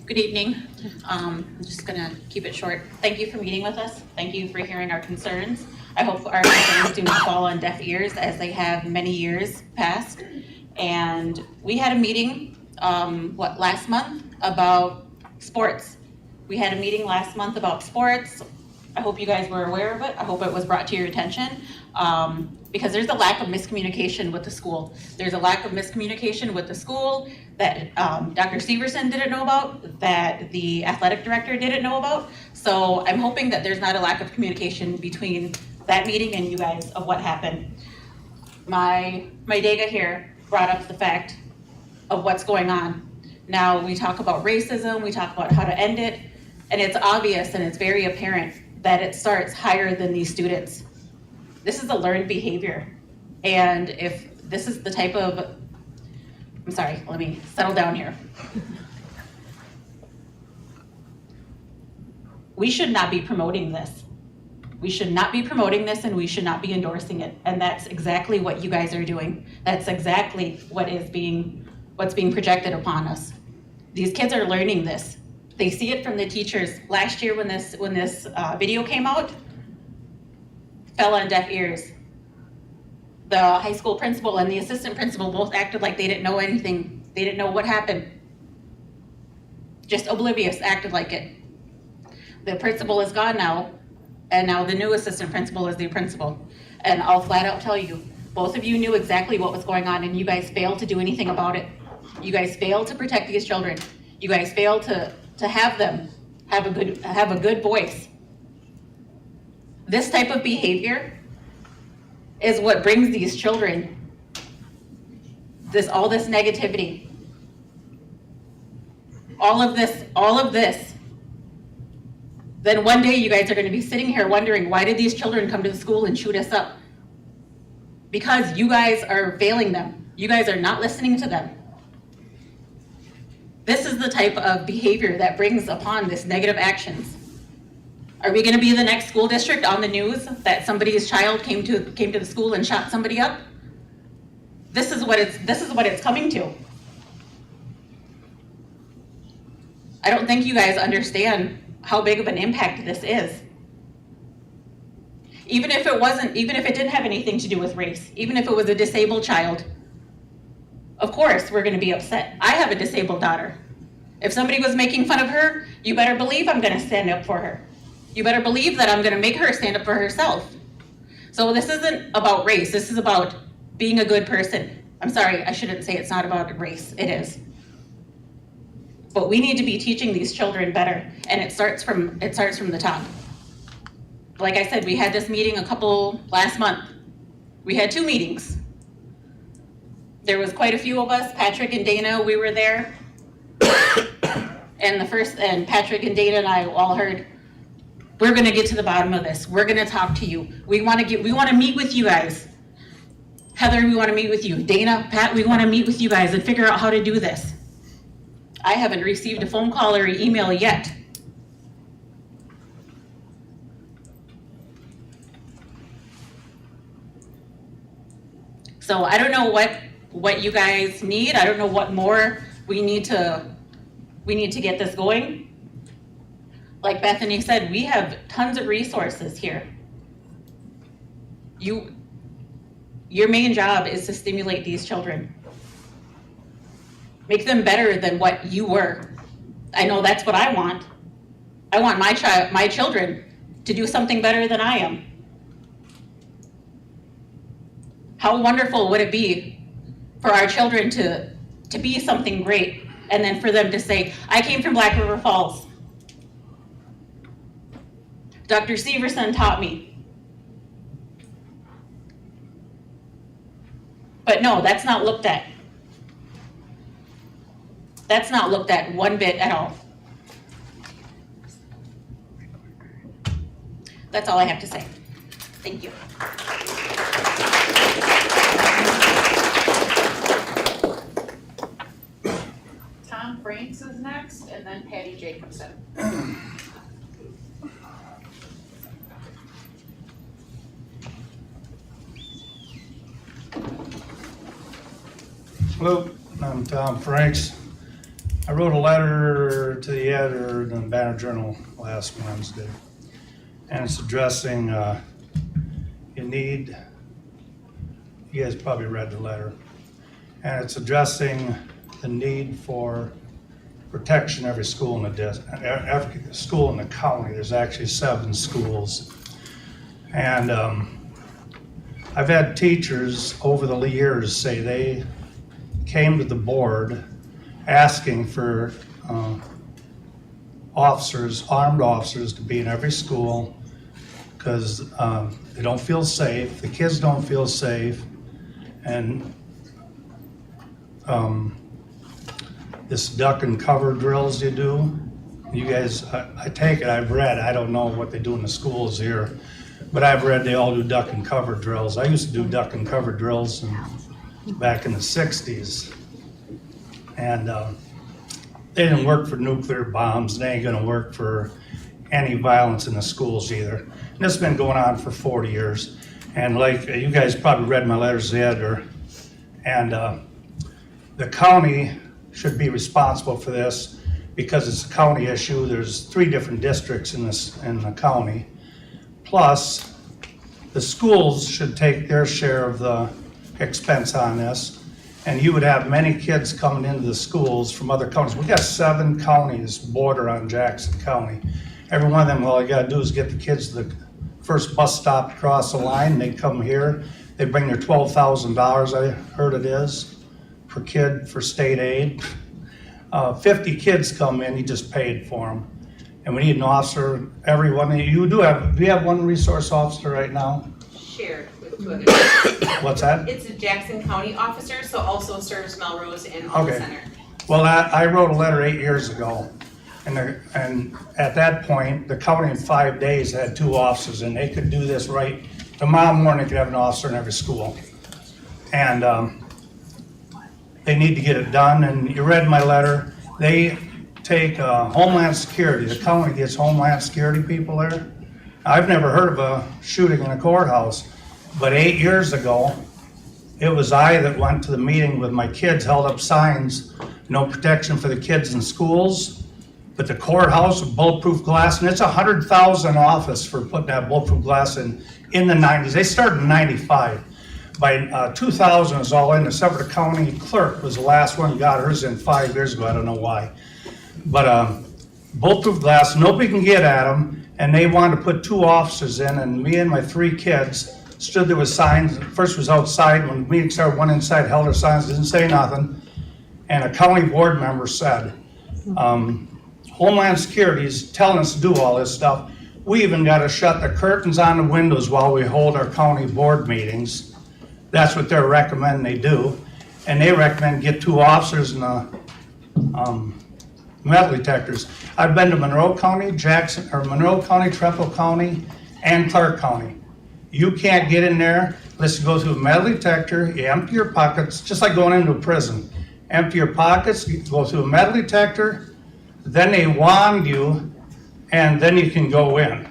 Good evening. I'm just gonna keep it short. Thank you for meeting with us. Thank you for hearing our concerns. I hope our concerns do not fall on deaf ears as they have many years past. And we had a meeting, last month about sports. We had a meeting last month about sports. I hope you guys were aware of it. I hope it was brought to your attention. Because there's a lack of miscommunication with the school. There's a lack of miscommunication with the school that Dr. Severson didn't know about, that the athletic director didn't know about. So I'm hoping that there's not a lack of communication between that meeting and you guys of what happened. My Dega here brought up the fact of what's going on. Now we talk about racism, we talk about how to end it, and it's obvious and it's very apparent that it starts higher than these students. This is a learned behavior. And if this is the type of, I'm sorry, let me settle down here. We should not be promoting this. We should not be promoting this and we should not be endorsing it. And that's exactly what you guys are doing. That's exactly what's being projected upon us. These kids are learning this. They see it from the teachers. Last year when this video came out, fell on deaf ears. The high school principal and the assistant principal both acted like they didn't know anything. They didn't know what happened. Just oblivious, acted like it. The principal is gone now, and now the new assistant principal is the principal. And I'll flat out tell you, both of you knew exactly what was going on and you guys failed to do anything about it. You guys failed to protect these children. You guys failed to have them have a good voice. This type of behavior is what brings these children all this negativity. All of this. Then one day you guys are going to be sitting here wondering, why did these children come to the school and shoot us up? Because you guys are failing them. You guys are not listening to them. This is the type of behavior that brings upon this negative actions. Are we going to be the next school district on the news that somebody's child came to the school and shot somebody up? This is what it's coming to. I don't think you guys understand how big of an impact this is. Even if it didn't have anything to do with race, even if it was a disabled child, of course we're going to be upset. I have a disabled daughter. If somebody was making fun of her, you better believe I'm going to stand up for her. You better believe that I'm going to make her stand up for herself. So this isn't about race. This is about being a good person. I'm sorry, I shouldn't say it's not about race. It is. But we need to be teaching these children better, and it starts from the top. Like I said, we had this meeting last month. We had 2 meetings. There was quite a few of us. Patrick and Dana, we were there. And Patrick and Dana and I all heard, we're going to get to the bottom of this. We're going to talk to you. We want to meet with you guys. Heather, we want to meet with you. Dana, Pat, we want to meet with you guys and figure out how to do this. I haven't received a phone call or email yet. So I don't know what you guys need. I don't know what more we need to get this going. Like Bethany said, we have tons of resources here. Your main job is to stimulate these children. Make them better than what you were. I know that's what I want. I want my children to do something better than I am? How wonderful would it be for our children to be something great, and then for them to say, I came from Black River Falls. Dr. Severson taught me. But no, that's not looked at. That's not looked at one bit at all. That's all I have to say. Thank you. Tom Franks is next, and then Patty Jacobson. Hello, I'm Tom Franks. I wrote a letter to the editor in the Banner Journal last Wednesday, and it's addressing you guys probably read the letter, and it's addressing the need for protection every school in every school in the county. There's actually 7 schools, and I've had teachers over the years say they came to the board asking for armed officers to be in every school because they don't feel safe, the kids don't feel safe, and this duck and cover drills you do, you guys, I take it, I've read, I don't know what they do in the schools here, but I've read they all do duck and cover drills. I used to do duck and cover drills back in the 60s. And they didn't work for nuclear bombs. They ain't gonna work for any violence in the schools either. And this has been going on for 40 years. And like you guys probably read my letters to the editor, and the county should be responsible for this because it's a county issue. There's 3 different districts in the county. Plus, the schools should take their share of the expense on this. And you would have many kids coming into the schools from other counties. We got 7 counties border on Jackson County. Every one of them, all you gotta do is get the kids to the first bus stop across the line. They come here, they bring their $12,000, I heard it is, per kid for state aid. 50 kids come in, you just paid for them. And we need an officer, everyone. Do you have one resource officer right now? Shared with 2 others. What's that? It's a Jackson County officer, so also serves Melrose and Home Okay. Center. Well, I wrote a letter 8 years ago, and at that point, the county in 5 days had 2 officers, and they could do this right. Tomorrow morning, they could have an officer in every school. And they need to get it done, and you read my letter. They take Homeland Security. The county gets Homeland Security people there. I've never heard of a shooting in a courthouse, but 8 years ago, it was I that went to the meeting with my kids, held up signs, no protection for the kids in schools, but the courthouse with bulletproof glass, and it's $100,000 office for putting that bulletproof glass in the 90s. They started in 95. By 2000, it was all in, except for the county clerk was the last one who got hers in 5 years ago. I don't know why. But bulletproof glass, nobody can get at them. And they wanted to put 2 officers in, and me and my 3 kids stood there with signs. First was outside. When the meeting started, one inside held their signs, didn't say nothing. And a county board member said, Homeland Security is telling us to do all this stuff. We even got to shut the curtains on the windows while we hold our county board meetings. That's what they're recommending they do. And they recommend get 2 officers and metal detectors. I've been to Monroe County, Monroe County, Trumbull County, and Clark County. You can't get in there unless you go through a metal detector, you empty your pockets, just like going into a prison. Empty your pockets, you go through a metal detector, then they wand you, and then you can go in.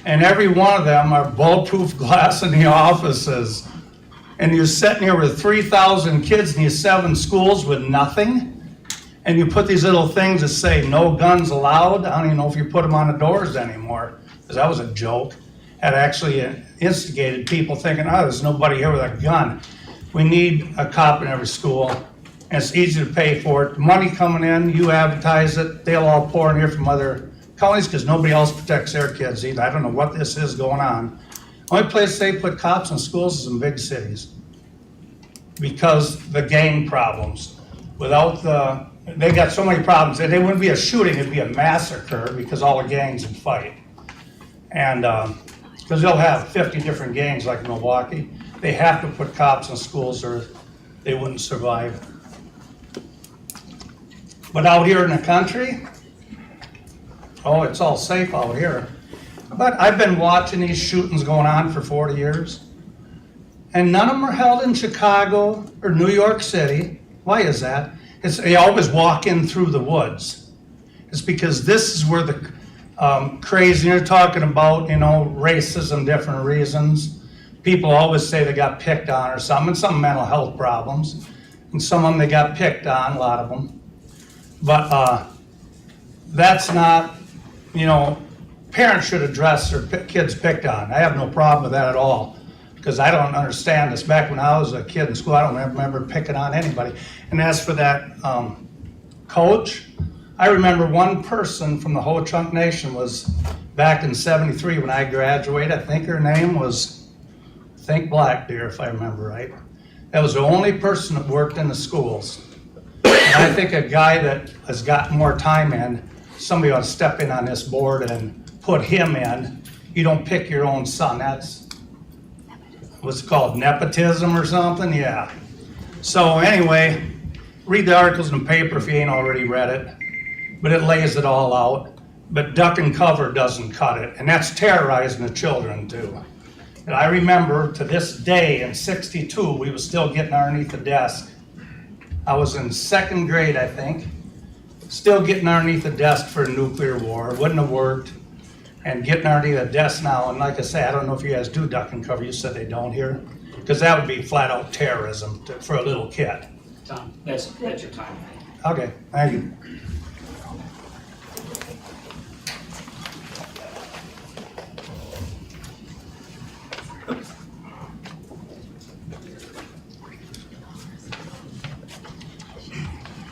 And every one of them are bulletproof glass in the offices. And you're sitting here with 3,000 kids in these 7 schools with nothing. And you put these little things that say no guns allowed. I don't even know if you put them on the doors anymore, because that was a joke. Had actually instigated people thinking, oh, there's nobody here with a gun. We need a cop in every school, and it's easy to pay for it. The money coming in, you advertise it, they'll all pour in here from other counties because nobody else protects their kids either. I don't know what this is going on. Only place they put cops in schools is in big cities because the gang problems. Without they got so many problems. It wouldn't be a shooting, it'd be a massacre because all the gangs would fight. And because they'll have 50 different gangs like Milwaukee. They have to put cops in schools or they wouldn't survive. But out here in the country, oh, it's all safe out here. But I've been watching these shootings going on for 40 years. And none of them are held in Chicago or New York City. Why is that? They always walk in through the woods. It's because this is where the crazy, you're talking about, racism, different reasons. People always say they got picked on or something, and some mental health problems. And some of them they got picked on, a lot of them. But that's not, parents should address their kids picked on. I have no problem with that at all. Because I don't understand this. Back when I was a kid in school, I don't remember picking on anybody. And as for that coach, I remember one person from the Ho Chunk Nation was back in '73 when I graduated. I think her name was, Black Deer, if I remember right. That was the only person that worked in the schools. And I think a guy that has got more time in, somebody ought to step in on this board and put him in. You don't pick your own son. That's what's it called, nepotism or something? Yeah. So anyway, read the articles in the paper if you ain't already read it. But it lays it all out. But duck and cover doesn't cut it. And that's terrorizing the children too. And I remember to this day in '62, we were still getting underneath the desk. I was in second grade, I think. Still getting underneath the desk for a nuclear war. It wouldn't have worked. And getting underneath the desk now, and like I say, I don't know if you guys do duck and cover. You said they don't here. Because that would be flat out terrorism for a little kid. Tom, that's your time. Okay, thank you.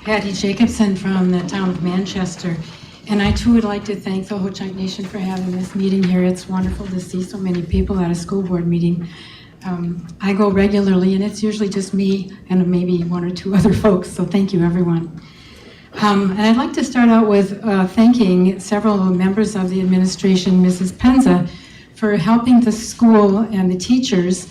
Patty Jacobson from the town of Manchester. And I too would like to thank the Ho Chunk Nation for having this meeting here. It's wonderful to see so many people at a school board meeting. I go regularly and it's usually just me and maybe one or two other folks, so thank you everyone. And I'd like to start out with thanking several members of the administration, Mrs. Penza, for helping the school and the teachers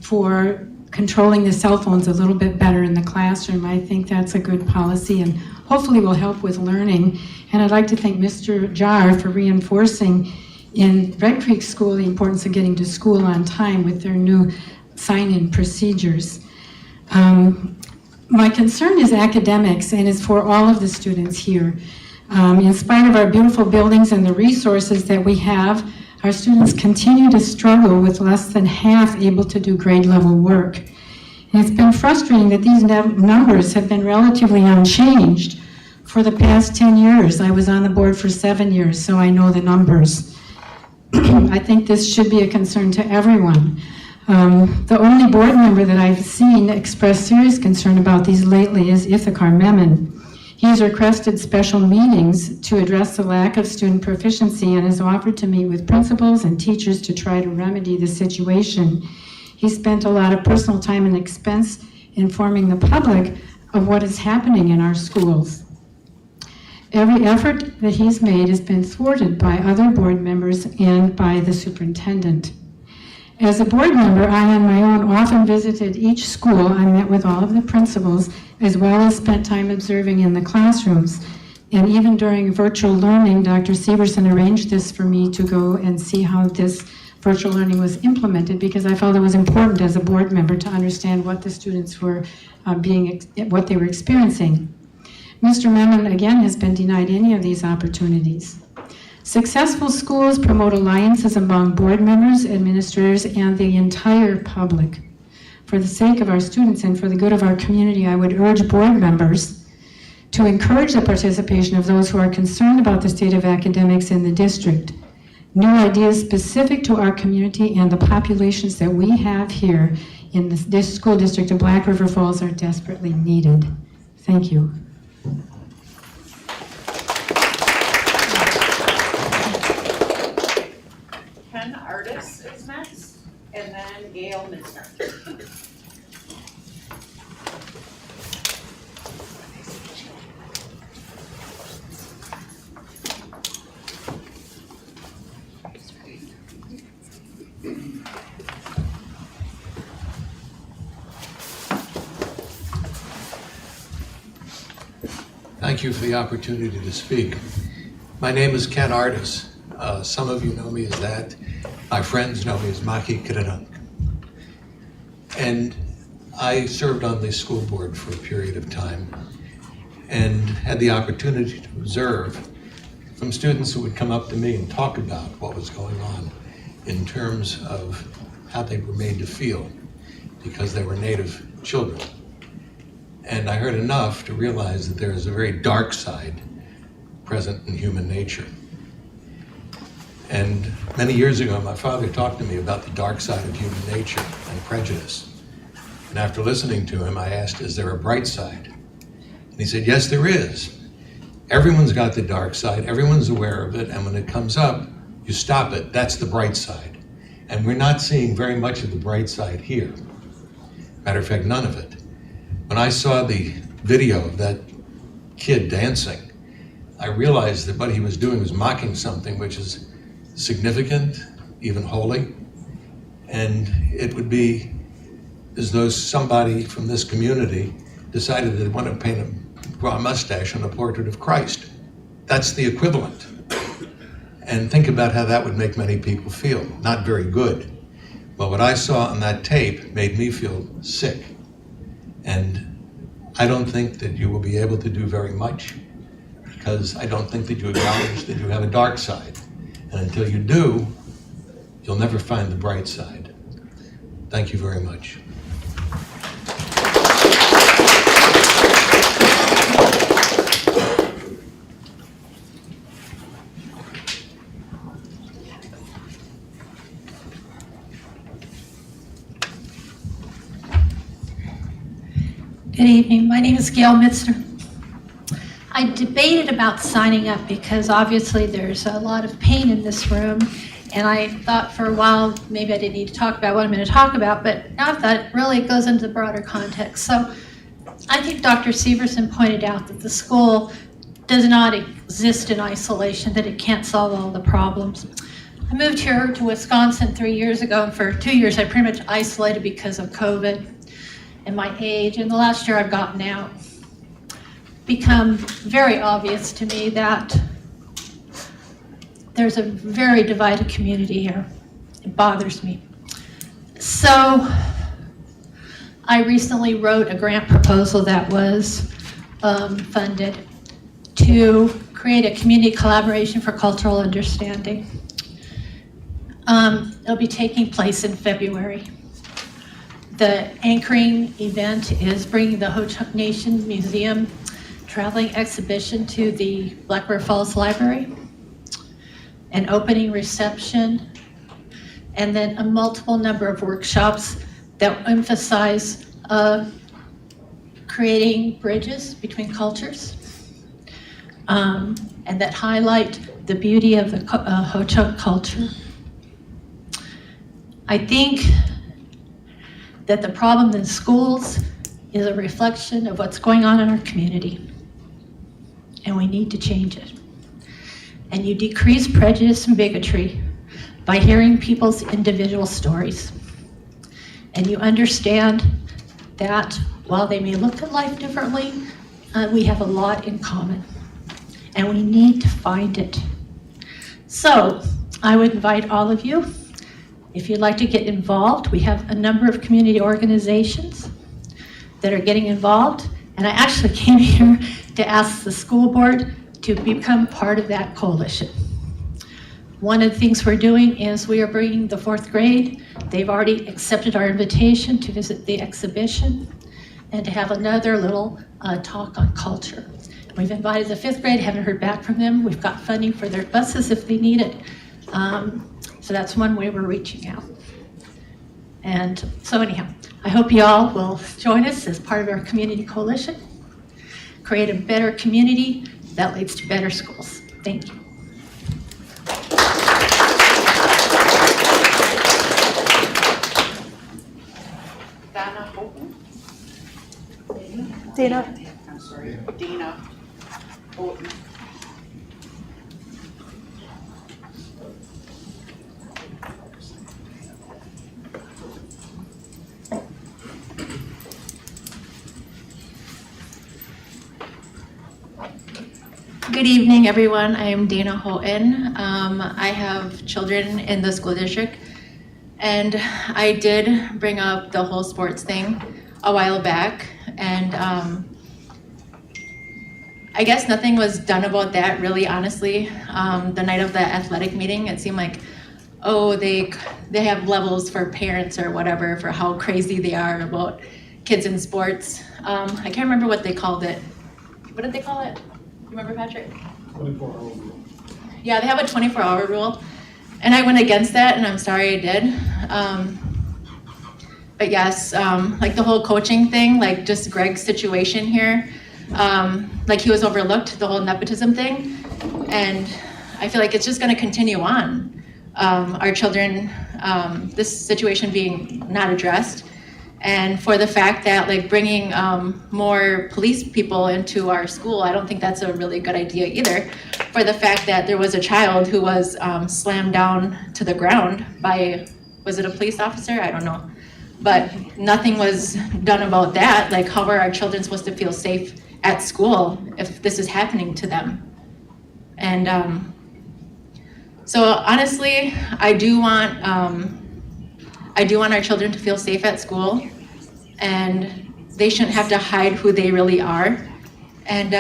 for controlling the cell phones a little bit better in the classroom. I think that's a good policy and hopefully will help with learning. And I'd like to thank Mr. Jar for reinforcing in Red Creek School the importance of getting to school on time with their new sign-in procedures. My concern is academics and is for all of the students here. In spite of our beautiful buildings and the resources that we have, our students continue to struggle with less than half able to do grade level work. And it's been frustrating that these numbers have been relatively unchanged for the past 10 years. I was on the board for 7 years, so I know the numbers. I think this should be a concern to everyone. The only board member that I've seen express serious concern about these lately is Ithakar Memon. He's requested special meetings to address the lack of student proficiency and has offered to meet with principals and teachers to try to remedy the situation. He spent a lot of personal time and expense informing the public of what is happening in our schools. Every effort that he's made has been thwarted by other board members and by the superintendent. As a board member, I on my own often visited each school. I met with all of the principals, as well as spent time observing in the classrooms. And even during virtual learning, Dr. Severson arranged this for me to go and see how this virtual learning was implemented, because I felt it was important as a board member to understand what the students were what they were experiencing. Mr. Memon, again, has been denied any of these opportunities. Successful schools promote alliances among board members, administrators, and the entire public. For the sake of our students and for the good of our community, I would urge board members to encourage the participation of those who are concerned about the state of academics in the district. New ideas specific to our community and the populations that we have here in this school district of Black River Falls are desperately needed. Thank you. Gail Mitzner. Thank you for the opportunity to speak. My name is Ken Artis. Some of you know me as that. My friends know me as Maki Kiranang. And I served on the school board for a period of time and had the opportunity to observe from students who would come up to me and talk about what was going on in terms of how they were made to feel because they were Native children. And I heard enough to realize that there is a very dark side present in human nature. And many years ago, my father talked to me about the dark side of human nature and prejudice. And after listening to him, I asked, is there a bright side? And he said, yes, there is. Everyone's got the dark side, everyone's aware of it, and when it comes up, you stop it. That's the bright side. And we're not seeing very much of the bright side here. Matter of fact, none of it. When I saw the video of that kid dancing, I realized that what he was doing was mocking something which is significant, even holy, and it would be as though somebody from this community decided they want to draw a mustache on a portrait of Christ. That's the equivalent. And think about how that would make many people feel. Not very good. But what I saw on that tape made me feel sick. And I don't think that you will be able to do very much because I don't think that you acknowledge that you have a dark side. And until you do, you'll never find the bright side. Thank you very much. Good evening. My name is Gail Mitzner. I debated about signing up because obviously there's a lot of pain in this room, and I thought for a while maybe I didn't need to talk about what I'm going to talk about, but now I thought it really goes into the broader context. So I think Dr. Severson pointed out that the school does not exist in isolation, that it can't solve all the problems. I moved here to Wisconsin 3 years ago, and for 2 years I pretty much isolated because of COVID and my age, and the last year I've gotten out. Become very obvious to me that there's a very divided community here. It bothers me. So I recently wrote a grant proposal that was funded to create a community collaboration for cultural understanding. It'll be taking place in February. The anchoring event is bringing the Ho-Chunk Nation Museum traveling exhibition to the Black River Falls Library, an opening reception, and then a multiple number of workshops that emphasize creating bridges between cultures and that highlight the beauty of the Ho-Chunk culture. I think that the problem in schools is a reflection of what's going on in our community, and we need to change it. And you decrease prejudice and bigotry by hearing people's individual stories. And you understand that while they may look at life differently, we have a lot in common, and we need to find it. So I would invite all of you, if you'd like to get involved, we have a number of community organizations that are getting involved. And I actually came here to ask the school board to become part of that coalition. One of the things we're doing is we are bringing the 4th grade. They've already accepted our invitation to visit the exhibition and to have another little talk on culture. We've invited the 5th grade, haven't heard back from them. We've got funding for their buses if they need it. So that's one way we're reaching out. And so anyhow, I hope you all will join us as part of our community coalition, create a better community that leads to better schools. Thank you. Dana? I'm sorry, Dana Holton. Good evening, everyone. I am Dana Houghton. I have children in the school district, and I did bring up the whole sports thing a while back, and I guess nothing was done about that, really, honestly. The night of the athletic meeting, it seemed like, oh, they have levels for parents or whatever for how crazy they are about kids in sports. I can't remember what they called it. What did they call it? Remember, Patrick? 24-hour rule. Yeah, they have a 24-hour rule, and I went against that, and I'm sorry I did. But yes, like the whole coaching thing, like just Greg's situation here, like he was overlooked, the whole nepotism thing, and I feel like it's just going to continue on. Our children, this situation being not addressed, and for the fact that like bringing more police people into our school, I don't think that's a really good idea either. For the fact that there was a child who was slammed down to the ground by, was it a police officer? I don't know. But nothing was done about that. Like, how are our children supposed to feel safe at school if this is happening to them? And so honestly, I do want our children to feel safe at school, and they shouldn't have to hide who they really are. And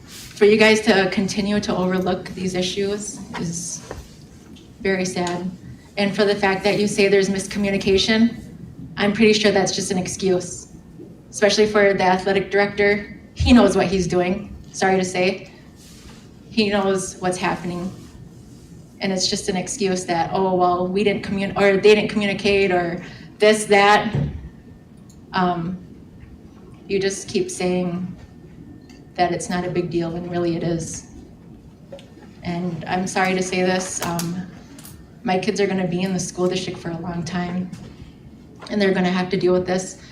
for you guys to continue to overlook these issues is very sad. And for the fact that you say there's miscommunication, I'm pretty sure that's just an excuse, especially for the athletic director. He knows what he's doing, sorry to say. He knows what's happening. And it's just an excuse that, oh, well, we didn't or they didn't communicate, or this, that. You just keep saying that it's not a big deal when really it is. And I'm sorry to say this, my kids are gonna be in the school district for a long time, and they're gonna have to deal with this.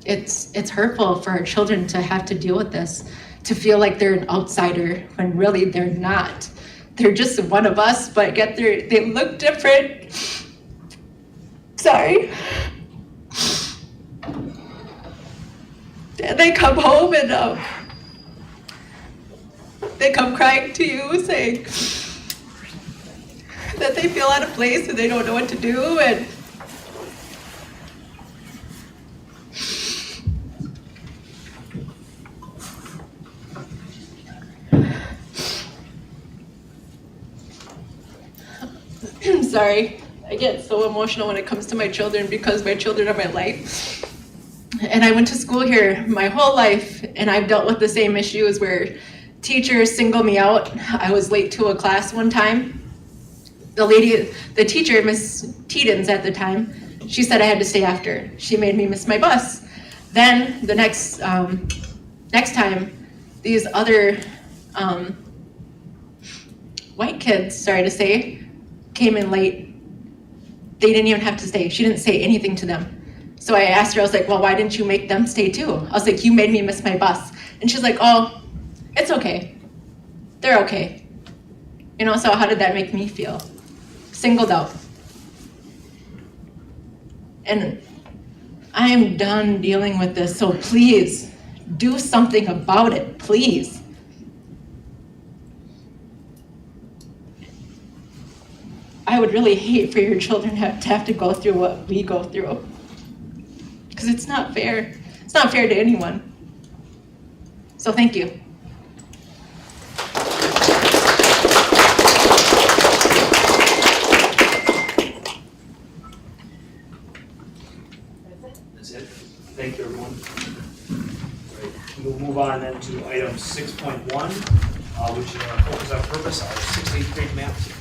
It's hurtful for our children to have to deal with this, to feel like they're an outsider when really they're not. They're just one of us, but yet they look different. Sorry. And they come home and they come crying to you saying that they feel out of place and they don't know what to do. And I'm sorry, I get so emotional when it comes to my children because my children are my life. And I went to school here my whole life, and I've dealt with the same issues where teachers single me out. I was late to a class one time. The teacher, Miss Teedens at the time, she said I had to stay after. She made me miss my bus. Then the next time, these other white kids, sorry to say, came in late. They didn't even have to stay. She didn't say anything to them. So I asked her, I was like, well, why didn't you make them stay too? I was like, you made me miss my bus. And she's like, oh, it's okay. They're okay. You know, so how did that make me feel? Singled out. And I am done dealing with this, so please do something about it, please. I would really hate for your children to have to go through what we go through. Because it's not fair. It's not fair to anyone. So thank you. That's it. Thank you, everyone. All right, we'll move on then to item 6.1, which is our focus on purpose, our 6th, 8th grade math team.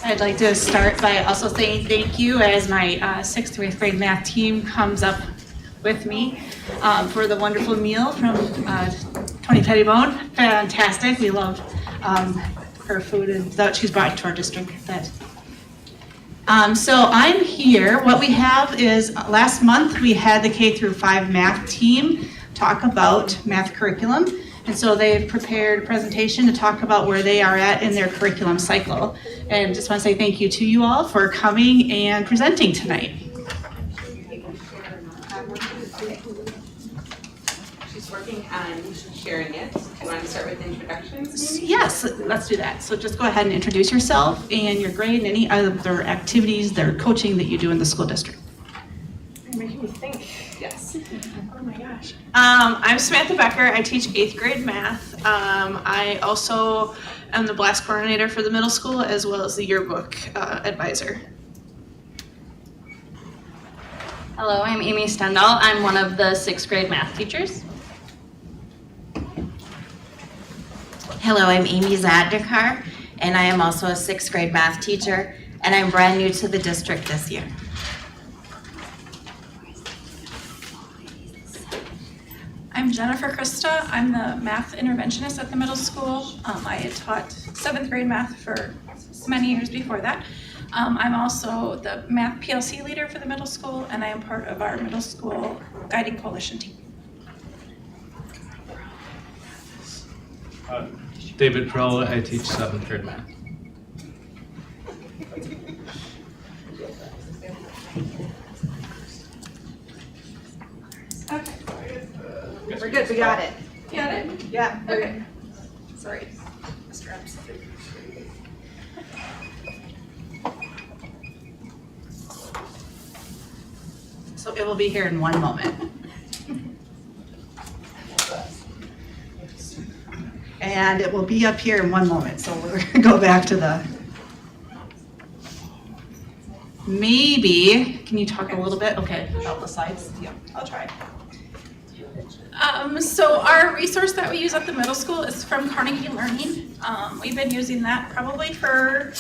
I'd like to start by also saying thank you as my 6th to 8th grade math team comes up with me for the wonderful meal from Tony Pettibone. Fantastic. We love her food and that she's brought to our district. So I'm here. What we have is last month we had the K through 5 math team talk about math curriculum. And so they've prepared a presentation to talk about where they are at in their curriculum cycle. And just want to say thank you to you all for coming and presenting tonight. She's working on sharing it. Do you want to start with introductions maybe? Yes, let's do that. So just go ahead and introduce yourself and your grade and any other activities, their coaching that you do in the school district. You're making me think. Yes. Oh my gosh. I'm Samantha Becker. I teach 8th grade math. I also am the blast coordinator for the middle school as well as the yearbook advisor. Hello, I'm Amy Stendal. I'm one of the 6th grade math teachers. Hello, I'm Amy Zadnikar, and I am also a 6th grade math teacher, and I'm brand new to the district this year. I'm Jennifer Krista. I'm the math interventionist at the middle school. I had taught 7th grade math for many years before that. I'm also the math PLC leader for the middle school, and I am part of our middle school guiding coalition team. David Crowell, I teach 7th grade math. Okay. We're good, we got it. Got it? Yeah, Okay. Sorry, Mr. Epps. So it will be here in one moment. And it will be up here in one moment. So we're gonna go back to the, maybe, can you talk a little bit? Okay, about the sides? Yeah, I'll try. So our resource that we use at the middle school is from Carnegie Learning. We've been using that probably for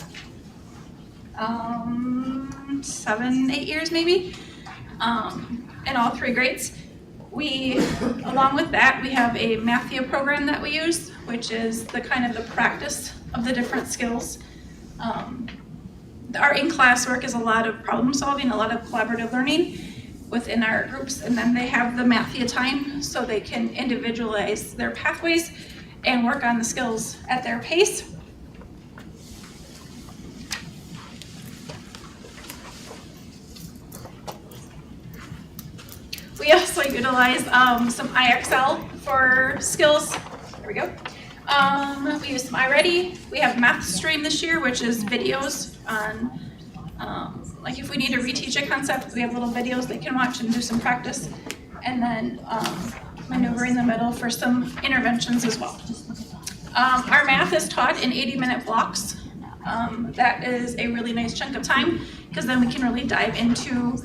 7, 8 years maybe, in all 3 grades. We, along with that, we have a Mathia program that we use, which is the kind of the practice of the different skills. Our in-class work is a lot of problem solving, a lot of collaborative learning within our groups, and then they have the Mathia time so they can individualize their pathways and work on the skills at their pace. We also utilize some IXL for skills. There we go. We use some iReady. We have MathStream this year, which is videos on, like if we need to reteach a concept, we have little videos they can watch and do some practice. And then Maneuver in the Middle for some interventions as well. Our math is taught in 80-minute blocks. That is a really nice chunk of time because then we can really dive into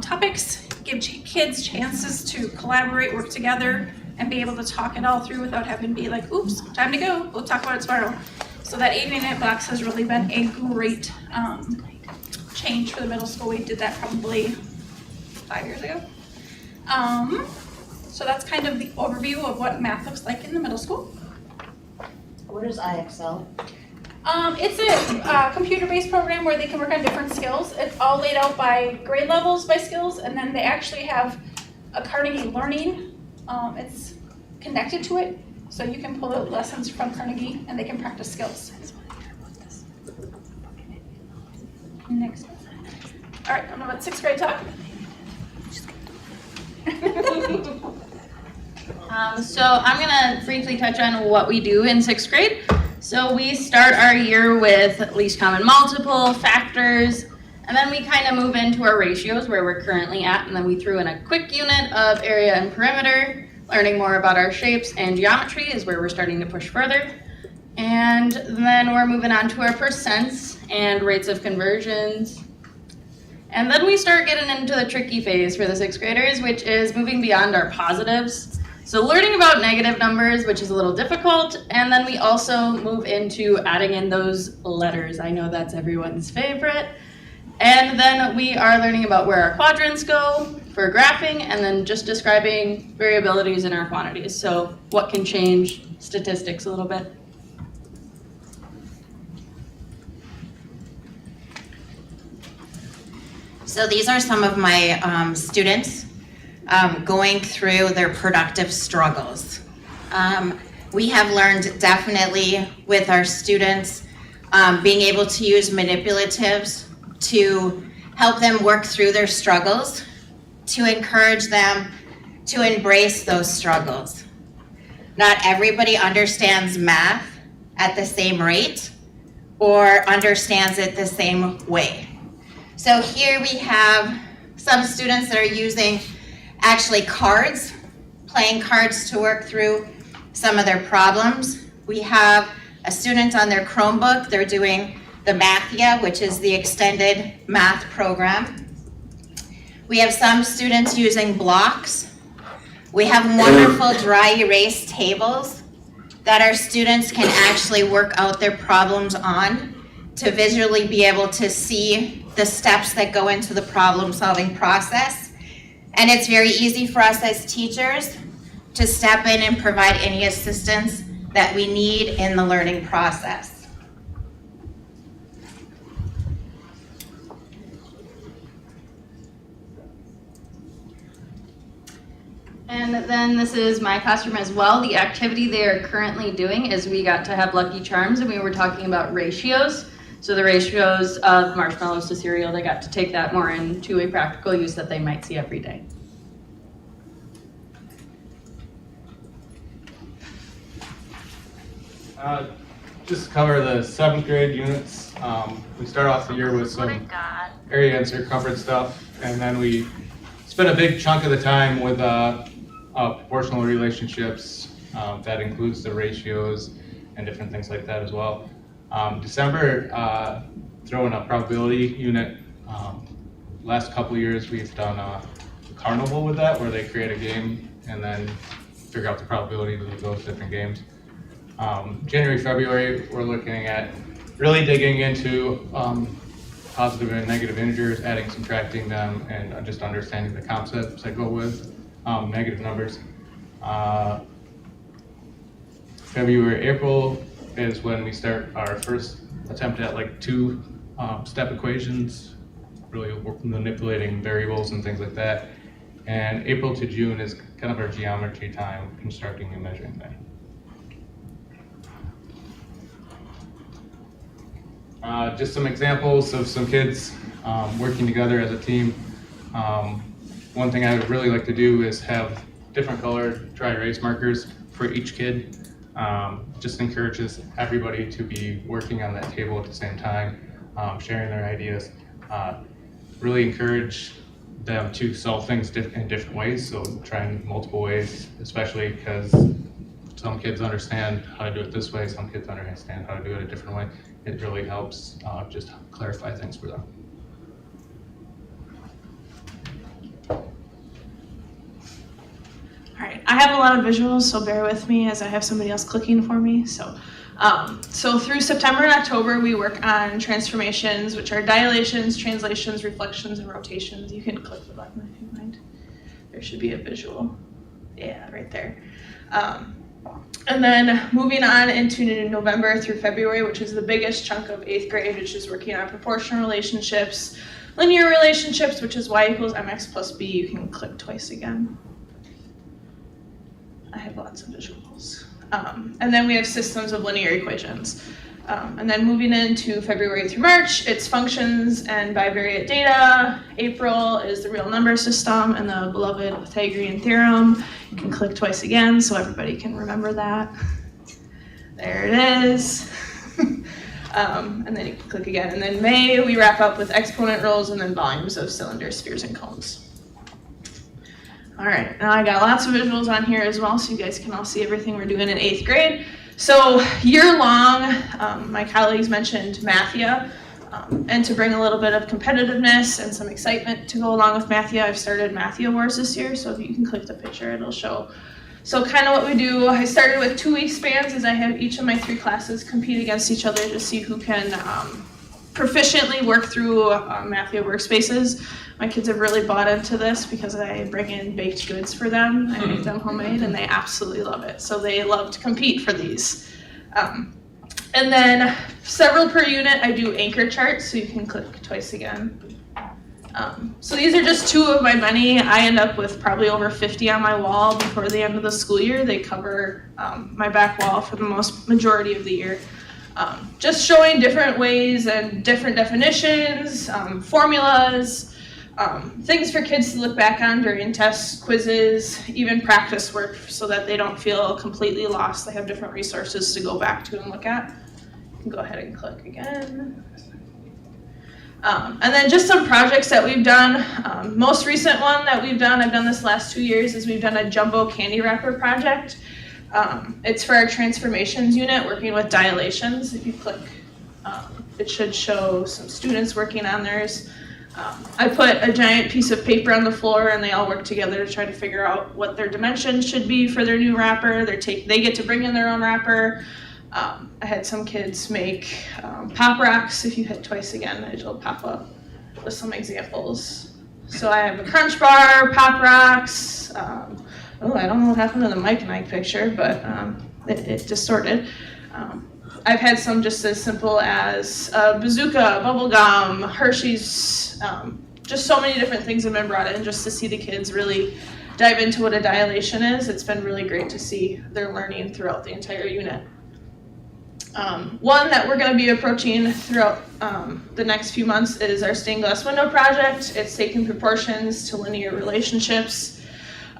topics, give kids chances to collaborate, work together, and be able to talk it all through without having to be like, oops, time to go, we'll talk about it tomorrow. So that 80-minute blocks has really been a great change for the middle school. We did that probably 5 years ago. So that's kind of the overview of what math looks like in the middle school. What is IXL? It's a computer-based program where they can work on different skills. It's all laid out by grade levels, by skills, and then they actually have a Carnegie Learning. It's connected to it, so you can pull out lessons from Carnegie and they can practice skills. Next. All right, I'm about 6th grade talk. So I'm gonna briefly touch on what we do in 6th grade. So we start our year with least common multiple, factors, and then we kind of move into our ratios where we're currently at, and then we threw in a quick unit of area and perimeter. Learning more about our shapes and geometry is where we're starting to push further. And then we're moving on to our percents and rates of conversions. And then we start getting into the tricky phase for the 6th graders, which is moving beyond our positives. So learning about negative numbers, which is a little difficult, and then we also move into adding in those letters. I know that's everyone's favorite. And then we are learning about where our quadrants go for graphing, and then just describing variabilities in our quantities. So what can change statistics a little bit. So these are some of my students going through their productive struggles. We have learned definitely with our students being able to use manipulatives to help them work through their struggles, to encourage them to embrace those struggles. Not everybody understands math at the same rate or understands it the same way. So here we have some students that are using actually cards, playing cards to work through some of their problems. We have a student on their Chromebook, they're doing the Mathia, which is the extended math program. We have some students using blocks. We have wonderful dry erase tables that our students can actually work out their problems on to visually be able to see the steps that go into the problem-solving process. And it's very easy for us as teachers to step in and provide any assistance that we need in the learning process. And then this is my classroom as well. The activity they are currently doing is we got to have Lucky Charms and we were talking about ratios. So the ratios of marshmallows to cereal, they got to take that more into a practical use that they might see every day. Just to cover the 7th grade units, we start off the year with some area and circumference stuff, and then we spend a big chunk of the time with proportional relationships. That includes the ratios and different things like that as well. December, throw in a probability unit. Last couple years we've done a carnival with that, where they create a game and then figure out the probability of those different games. January, February, we're looking at really digging into positive and negative integers, adding, subtracting them, and just understanding the concepts that go with negative numbers. February, April is when we start our first attempt at like 2-step equations, really manipulating variables and things like that. And April to June is kind of our geometry time, constructing and measuring thing. Just some examples of some kids working together as a team. One thing I would really like to do is have different colored dry erase markers for each kid. Just encourages everybody to be working on that table at the same time, sharing their ideas. Really encourage them to solve things in different ways, so trying multiple ways, especially because some kids understand how to do it this way, some kids understand how to do it a different way. It really helps just clarify things for them. All right, I have a lot of visuals, so bear with me as I have somebody else clicking for me. So through September and October, we work on transformations, which are dilations, translations, reflections, and rotations. You can click the button if you mind. There should be a visual. Yeah, right there. And then moving on into November through February, which is the biggest chunk of 8th grade, which is working on proportional relationships, linear relationships, which is y equals mx plus b. You can click twice again. I have lots of visuals. And then we have systems of linear equations. And then moving into February through March, it's functions and bivariate data. April is the real number system and the beloved Pythagorean theorem. You can click twice again so everybody can remember that. There it is. And then you can click again. And then May, we wrap up with exponent rules and then volumes of cylinders, spheres, and cones. All right, now I got lots of visuals on here as well, so you guys can all see everything we're doing in 8th grade. So year-long, my colleagues mentioned Mathia, and to bring a little bit of competitiveness and some excitement to go along with Mathia, I've started Mathia Wars this year, so if you can click the picture, it'll show. So kind of what we do, I started with 2-week spans, as I have each of my 3 classes compete against each other to see who can proficiently work through Mathia workspaces. My kids have really bought into this because I bring in baked goods for them. I make them homemade and they absolutely love it. So they love to compete for these. And then several per unit, I do anchor charts, so you can click twice again. So these are just 2 of my many. I end up with probably over 50 on my wall before the end of the school year. They cover my back wall for the majority of the year. Just showing different ways and different definitions, formulas, things for kids to look back on during tests, quizzes, even practice work so that they don't feel completely lost. They have different resources to go back to and look at. You can go ahead and click again. And then just some projects that we've done. Most recent one that we've done, I've done this last 2 years, is we've done a jumbo candy wrapper project. It's for our transformations unit working with dilations. If you click, it should show some students working on theirs. I put a giant piece of paper on the floor and they all work together to try to figure out what their dimensions should be for their new wrapper. They get to bring in their own wrapper. I had some kids make pop rocks. If you hit twice again, it'll pop up with some examples. So I have a crunch bar, pop rocks. I don't know what happened to the Mike and Ike picture, but it distorted. I've had some just as simple as bazooka, bubble gum, Hershey's, just so many different things have been brought in just to see the kids really dive into what a dilation is. It's been really great to see their learning throughout the entire unit. One that we're going to be approaching throughout the next few months is our stained glass window project. It's taking proportions to linear relationships,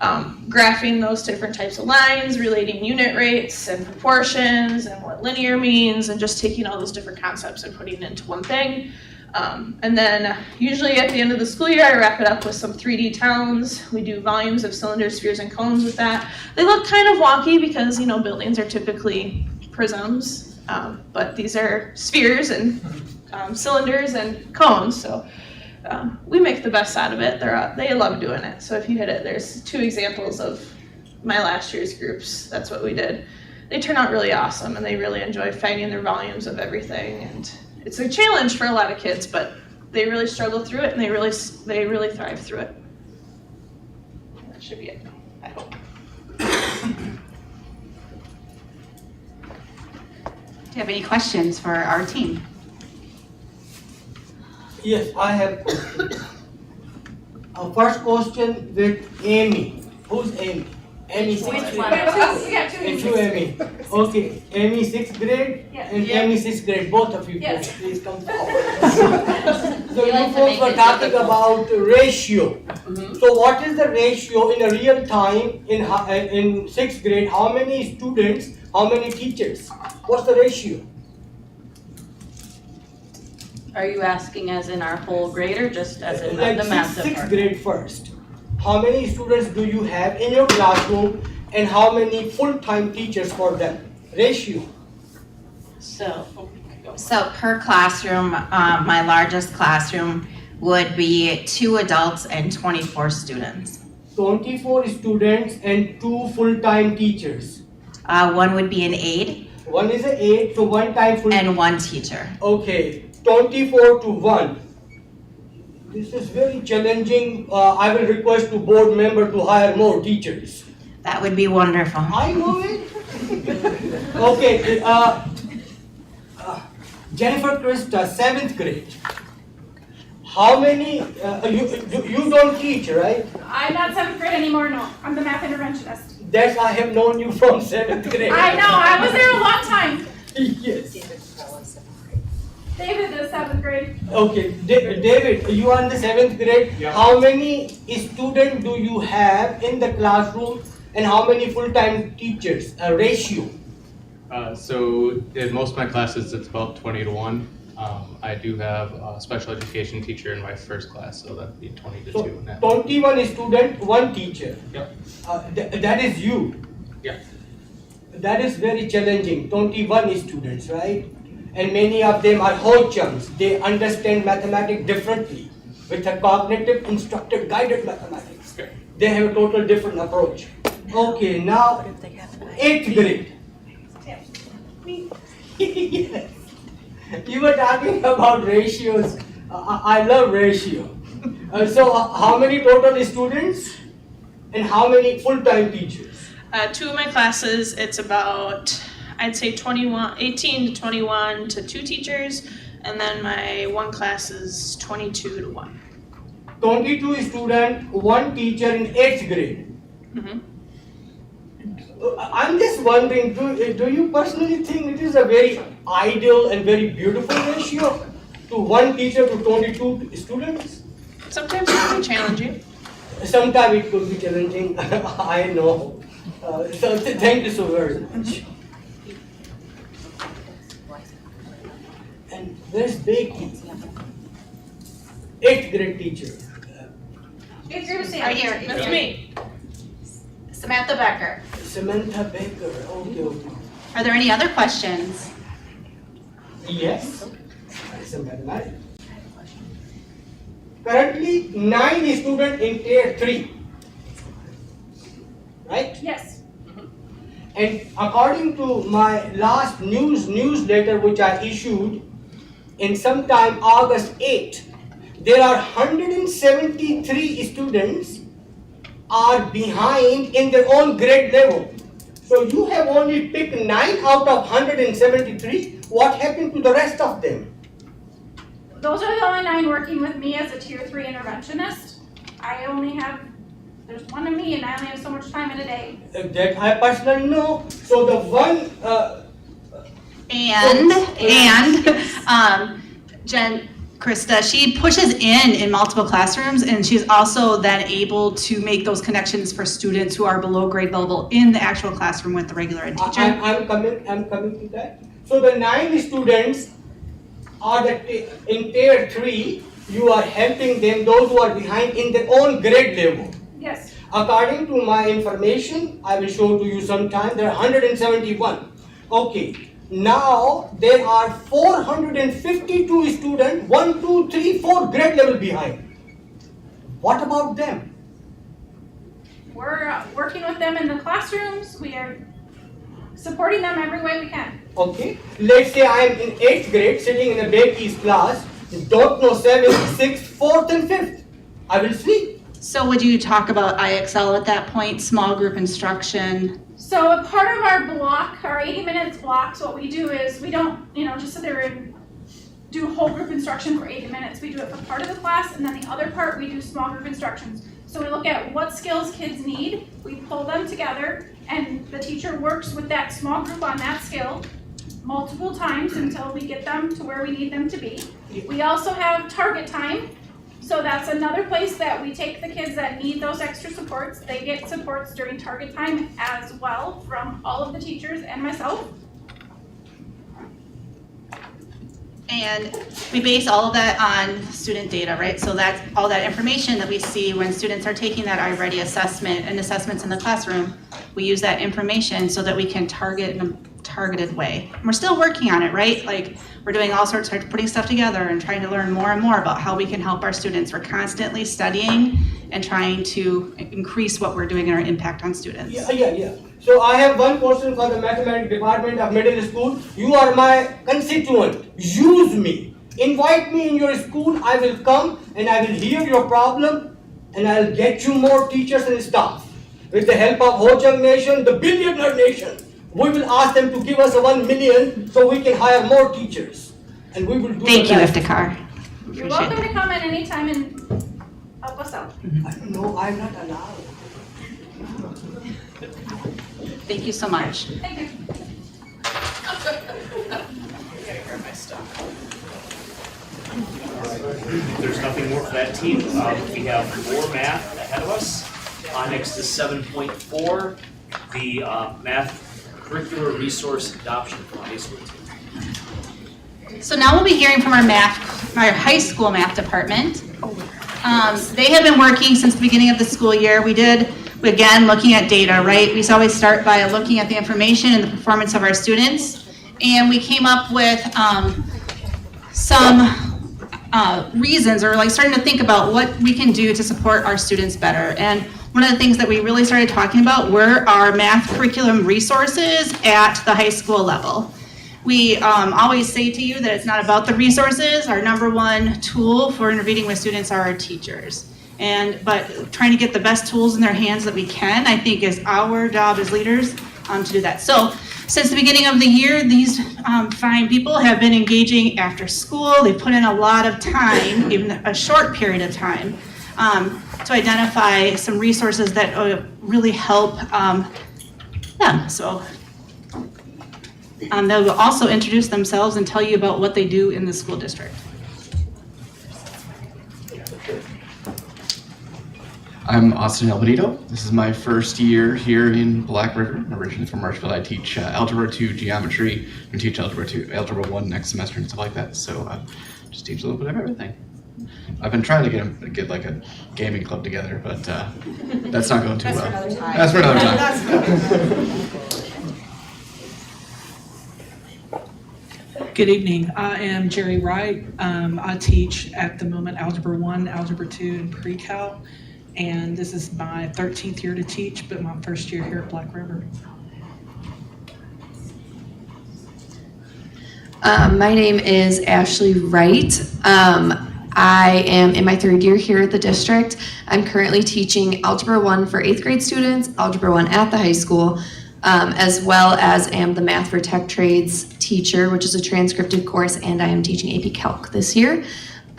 graphing those different types of lines, relating unit rates and proportions and what linear means, and just taking all those different concepts and putting it into one thing. And then usually at the end of the school year, I wrap it up with some 3D towns. We do volumes of cylinders, spheres, and cones with that. They look kind of wonky because, buildings are typically prisms. But these are spheres and cylinders and cones, so we make the best out of it. They love doing it. So if you hit it, there's 2 examples of my last year's groups. That's what we did. They turn out really awesome, and they really enjoy finding their volumes of everything. And it's a challenge for a lot of kids, but they really struggle through it, and they really thrive through it. That should be it, I hope. Do you have any questions for our team? Yes, I have. Our first question with Amy. Who's Amy? Amy 6th grade. Two Amy. Okay, Amy 6th grade and Amy 6th grade. Both of you, please come forward. So you folks were talking about ratio. So what is the ratio in a real time in 6th grade? How many students? How many teachers? What's the ratio? Are you asking as in our whole grade or just as in like the math department? 6th grade first. How many students do you have in your classroom and how many full-time teachers for them? Ratio. So per classroom, my largest classroom would be 2 adults and 24 students. 24 students and 2 full-time teachers. One would be an aide. One is an aide, so 1 time full. And 1 teacher. Okay, 24 to 1. This is very challenging. I will request the board member to hire more teachers. That would be wonderful. I know it. Okay, Jennifer Krista, 7th grade. How many, you don't teach, right? I'm not 7th grade anymore, no. I'm the math interventionist. That's, I have known you from 7th grade. I know, I was there a long time. Yes. David is 7th grade. Okay, David, you are in the 7th grade. Yeah. How many students do you have in the classroom and how many full-time teachers? A ratio. So in most of my classes, it's about 20 to 1. I do have a special education teacher in my first class, so that'd be 20 to 2. Now. 21 student, 1 teacher. Yep. That is you. Yeah. That is very challenging. 21 students, right? And many of them are whole chunks. They understand mathematics differently with a cognitive instructor guided mathematics. Okay. They have a total different approach. Okay, now 8th grade. Yes. You were talking about ratios. I love ratio. So how many total students and how many full-time teachers? 2 of my classes, it's about, I'd say 18 to 21 to 2 teachers, and then my 1 class is 22 to 1. 22 students, 1 teacher in 8th grade. I'm just wondering, do you personally think it is a very ideal and very beautiful ratio to 1 teacher to 22 students? Sometimes it can be challenging. Sometimes it could be challenging, I know. So thank you so very much. And where's Becky? 8th grade teacher. If you're Right here. That's me. Samantha Becker. Samantha Baker, okay. Are there any other questions? Yes. It's a mathematics. Currently, 9 students in tier 3. Right? Yes. And according to my last newsletter which I issued in sometime August 8, there are 173 students are behind in their own grade level. So you have only picked 9 out of 173. What happened to the rest of them? Those are the only 9 working with me as a tier 3 interventionist. There's 1 of me and I only have so much time in a day. That I personally know. So the one Jen, Krista, she pushes in multiple classrooms, and she's also then able to make those connections for students who are below grade level in the actual classroom with the regular ed teacher. I'm coming to that. So the 9 students are in tier 3. You are helping them, those who are behind in their own grade level. Yes. According to my information, I will show to you sometime, there are 171. Okay. Now there are 452 students, 1, 2, 3, 4 grade level behind. What about them? We're working with them in the classrooms. We are supporting them every way we can. Okay. Let's say I am in 8th grade, sitting in a Becky's class, don't know 7th, 6th, 4th, and 5th. I will sleep. So would you talk about IXL at that point, small group instruction? So a part of our block, our 80 minutes blocks, what we do is we don't, just sit there and do whole group instruction for 80 minutes. We do it for part of the class, and then the other part we do small group instructions. So we look at what skills kids need, we pull them together, and the teacher works with that small group on that skill multiple times until we get them to where we need them to be. We also have target time. So that's another place that we take the kids that need those extra supports. They get supports during target time as well from all of the teachers and myself. And we base all of that on student data, right? So that's all that information that we see when students are taking that iReady assessment and assessments in the classroom. We use that information so that we can target in a targeted way. And we're still working on it, right? Like we're doing all sorts of putting stuff together and trying to learn more and more about how we can help our students. We're constantly studying and trying to increase what we're doing and our impact on students. Yeah. So I have one question for the mathematics department of middle school. You are my constituent. Use me. Invite me in your school. I will come and I will hear your problem and I'll get you more teachers and staff. With the help of Ho Chunk Nation, the billionaire nation, we will ask them to give us 1 million so we can hire more teachers. And we will do Thank you, Iftikhar. You're welcome to come at any time and help us out. No, I'm not allowed. Thank you so much. Thank you. There's nothing more for that team. We have more math ahead of us. Next is 7.4, the math curricular resource adoption for high school team. So now we'll be hearing from our high school math department. They have been working since the beginning of the school year. We again, looking at data, right? We always start by looking at the information and the performance of our students. And we came up with some reasons, or like starting to think about what we can do to support our students better. And one of the things that we really started talking about were our math curriculum resources at the high school level. We always say to you that it's not about the resources. Our number one tool for intervening with students are our teachers. But trying to get the best tools in their hands that we can, I think, is our job as leaders to do that. So since the beginning of the year, these fine people have been engaging after school. They put in a lot of time, even a short period of time, to identify some resources that really help them. So they will also introduce themselves and tell you about what they do in the school district. I'm Austin Albenito. This is my first year here in Black River. I'm originally from Marshville. I teach Algebra 2 geometry and teach Algebra 1 next semester and stuff like that. So just teach a little bit of everything. I've been trying to get like a gaming club together, but that's not going too well. That's for another time. Good evening. I am Jerry Wright. I teach at the moment Algebra 1, Algebra 2, and Pre-Cal. And this is my 13th year to teach, but my first year here at Black River. My name is Ashley Wright. I am in my 3rd year here at the district. I'm currently teaching Algebra 1 for 8th grade students, Algebra 1 at the high school, as well as am the Math for Tech Trades teacher, which is a transcripted course, and I am teaching AP Calc this year.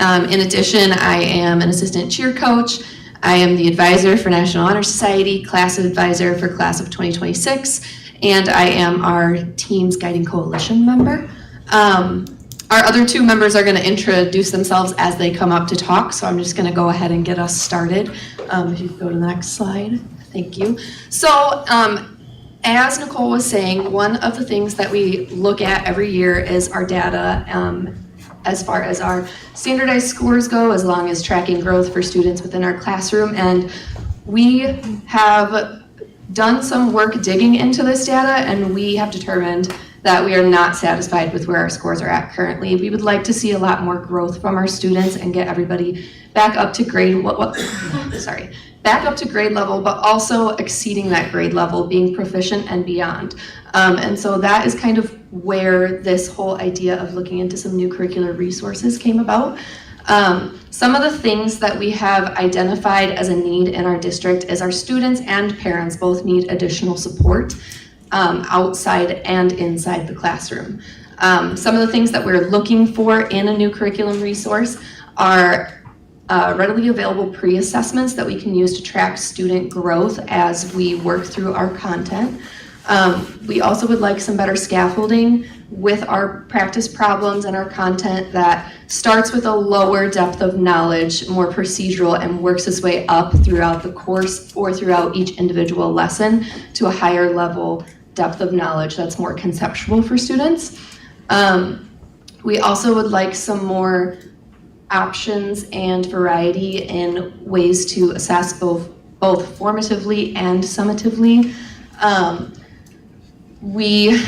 In addition, I am an assistant cheer coach. I am the advisor for National Honor Society, class advisor for class of 2026, and I am our team's guiding coalition member. Our other 2 members are going to introduce themselves as they come up to talk, so I'm just going to go ahead and get us started. If you go to the next slide. Thank you. So, as Nicole was saying, one of the things that we look at every year is our data as far as our standardized scores go, as long as tracking growth for students within our classroom. And we have done some work digging into this data, and we have determined that we are not satisfied with where our scores are at currently. We would like to see a lot more growth from our students and get everybody back up to grade back up to grade level, but also exceeding that grade level, being proficient and beyond. And so that is kind of where this whole idea of looking into some new curricular resources came about. Some of the things that we have identified as a need in our district is our students and parents both need additional support outside and inside the classroom. Some of the things that we're looking for in a new curriculum resource are readily available pre-assessments that we can use to track student growth as we work through our content. We also would like some better scaffolding with our practice problems and our content that starts with a lower depth of knowledge, more procedural, and works its way up throughout the course or throughout each individual lesson to a higher level depth of knowledge that's more conceptual for students. We also would like some more options and variety in ways to assess both formatively and summatively. We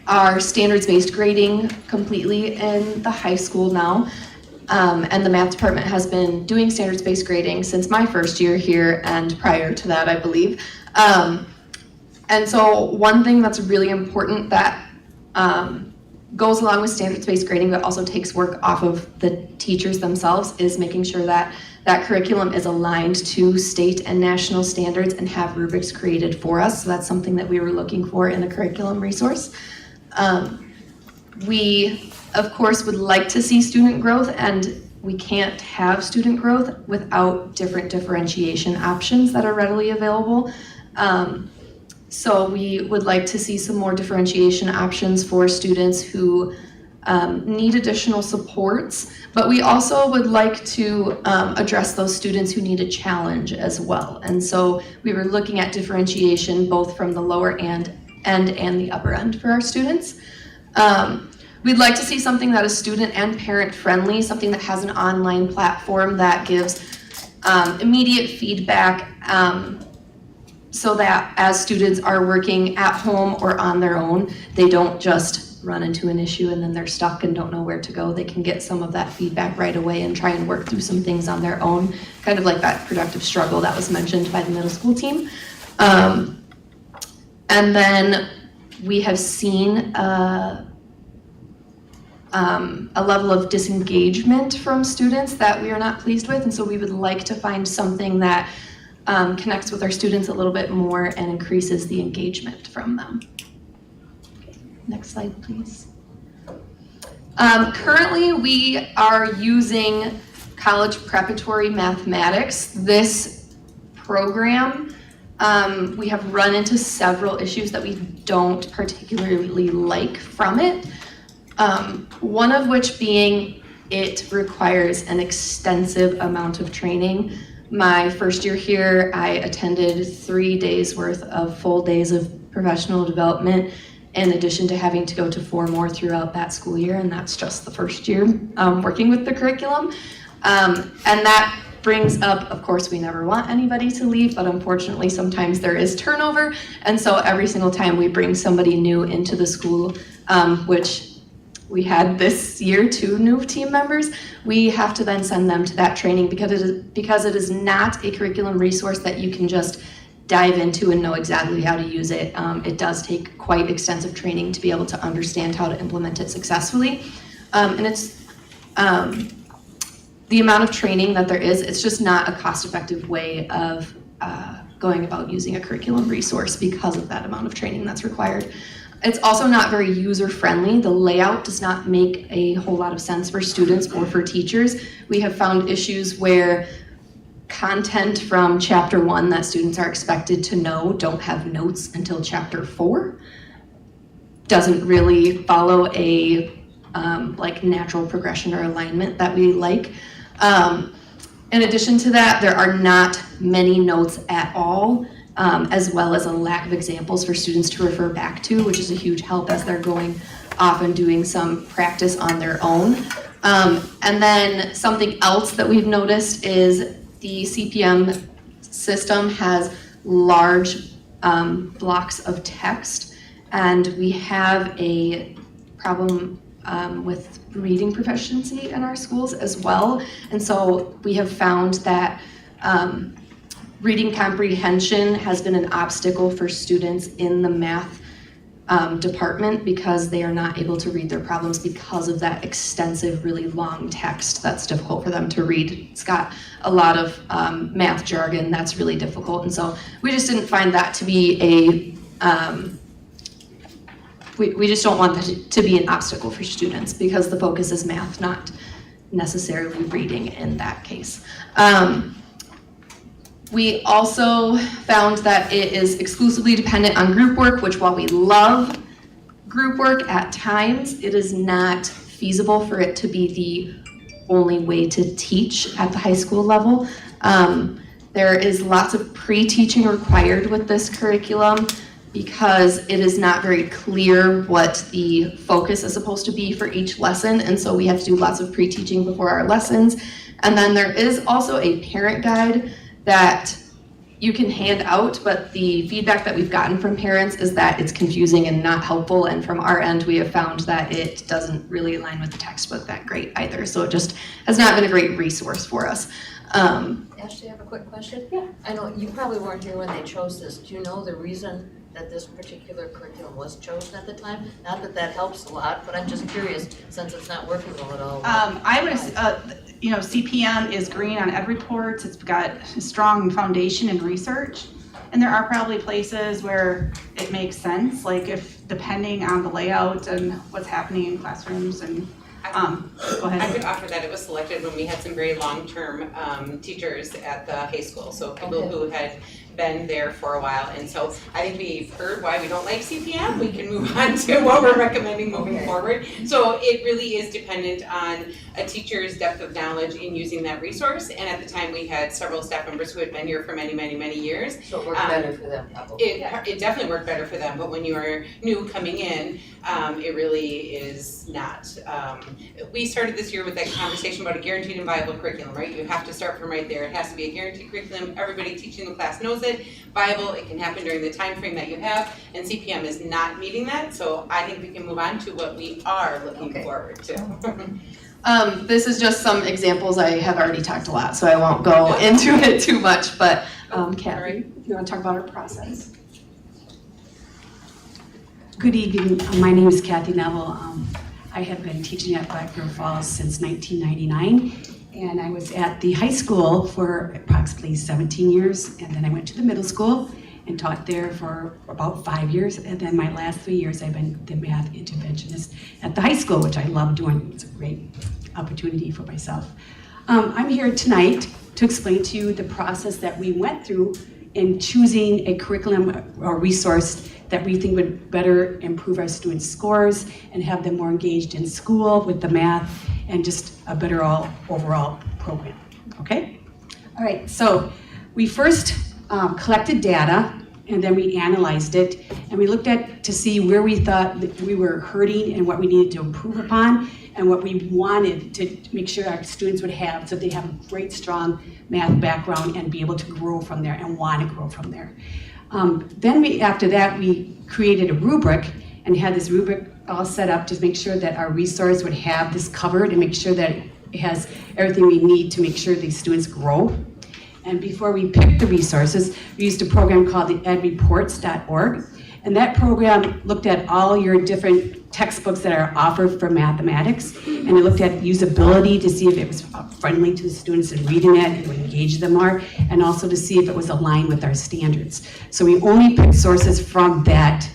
are standards-based grading completely in the high school now, and the math department has been doing standards-based grading since my first year here and prior to that, I believe. And so one thing that's really important that goes along with standards-based grading but also takes work off of the teachers themselves is making sure that that curriculum is aligned to state and national standards and have rubrics created for us. So that's something that we were looking for in a curriculum resource. We, of course, would like to see student growth, and we can't have student growth without different differentiation options that are readily available. So we would like to see some more differentiation options for students who need additional supports, but we also would like to address those students who need a challenge as well. And so we were looking at differentiation both from the lower end and the upper end for our students. We'd like to see something that is student and parent friendly, something that has an online platform that gives immediate feedback so that as students are working at home or on their own, they don't just run into an issue and then they're stuck and don't know where to go. They can get some of that feedback right away and try and work through some things on their own, kind of like that productive struggle that was mentioned by the middle school team. And then we have seen a level of disengagement from students that we are not pleased with, and so we would like to find something that connects with our students a little bit more and increases the engagement from them. Okay, next slide, please. Currently, we are using college preparatory mathematics. This program, we have run into several issues that we don't particularly like from it. One of which being it requires an extensive amount of training. My first year here, I attended 3 days worth of full days of professional development, in addition to having to go to 4 more throughout that school year, and that's just the first year working with the curriculum. And that brings up, of course, we never want anybody to leave, but unfortunately sometimes there is turnover, and so every single time we bring somebody new into the school, which we had this year 2 new team members, we have to then send them to that training because it is not a curriculum resource that you can just dive into and know exactly how to use it. It does take quite extensive training to be able to understand how to implement it successfully. And it's the amount of training that there is, it's just not a cost-effective way of going about using a curriculum resource because of that amount of training that's required. It's also not very user-friendly. The layout does not make a whole lot of sense for students or for teachers. We have found issues where content from chapter 1 that students are expected to know don't have notes until chapter 4. Doesn't really follow a like natural progression or alignment that we like. In addition to that, there are not many notes at all, as well as a lack of examples for students to refer back to, which is a huge help as they're going off and doing some practice on their own. And then something else that we've noticed is the CPM system has large blocks of text, and we have a problem with reading proficiency in our schools as well. And so we have found that reading comprehension has been an obstacle for students in the math department because they are not able to read their problems because of that extensive, really long text that's difficult for them to read. It's got a lot of math jargon that's really difficult. And so we just didn't find that to be we just don't want that to be an obstacle for students because the focus is math, not necessarily reading in that case. We also found that it is exclusively dependent on group work, which while we love group work at times, it is not feasible for it to be the only way to teach at the high school level. There is lots of pre-teaching required with this curriculum because it is not very clear what the focus is supposed to be for each lesson, and so we have to do lots of pre-teaching before our lessons. And then there is also a parent guide that you can hand out, but the feedback that we've gotten from parents is that it's confusing and not helpful, and from our end we have found that it doesn't really align with the textbook that great either, so it just has not been a great resource for us. Ashley, I have a quick question. Yeah. I know you probably weren't here when they chose this. Do you know the reason that this particular curriculum was chosen at the time? Not that that helps a lot, but I'm just curious since it's not working well at all. I would, CPM is green on ed reports. It's got a strong foundation in research. And there are probably places where it makes sense, like if depending on the layout and what's happening in classrooms and go ahead. I would offer that it was selected when we had some very long-term teachers at the high school, so people who had been there for a while, and so I think we've heard why we don't like CPM. We can move on to what we're recommending moving forward. So it really is dependent on a teacher's depth of knowledge in using that resource, and at the time we had several staff members who had been here for many, many, many years. So it worked better for them probably. It definitely worked better for them, but when you are new coming in, it really is not. We started this year with that conversation about a guaranteed and viable curriculum, right? You have to start from right there. It has to be a guaranteed curriculum. Everybody teaching the class knows it. Viable, it can happen during the time frame that you have, and CPM is not meeting that, so I think we can move on to what we are looking forward to. This is just some examples. I have already talked a lot, so I won't go into it too much, but Kathy, if you want to talk about our process. Good evening. My name is Kathy Neville. I have been teaching at Black River Falls since 1999. And I was at the high school for approximately 17 years, and then I went to the middle school and taught there for about 5 years, and then my last 3 years I've been the math interventionist at the high school, which I love doing. It's a great opportunity for myself. I'm here tonight to explain to you the process that we went through in choosing a curriculum or resource that we think would better improve our students' scores and have them more engaged in school with the math and just a better overall program, okay? All right, so we first collected data and then we analyzed it and we looked at to see where we thought that we were hurting and what we needed to improve upon and what we wanted to make sure our students would have so they have a great, strong math background and be able to grow from there and want to grow from there. Then after that, we created a rubric and had this rubric all set up to make sure that our resource would have this covered and make sure that it has everything we need to make sure these students grow. And before we picked the resources, we used a program called the edreports.org. And that program looked at all your different textbooks that are offered for mathematics. And it looked at usability to see if it was friendly to the students in reading it and would engage them more, and also to see if it was aligned with our standards. So we only picked sources from that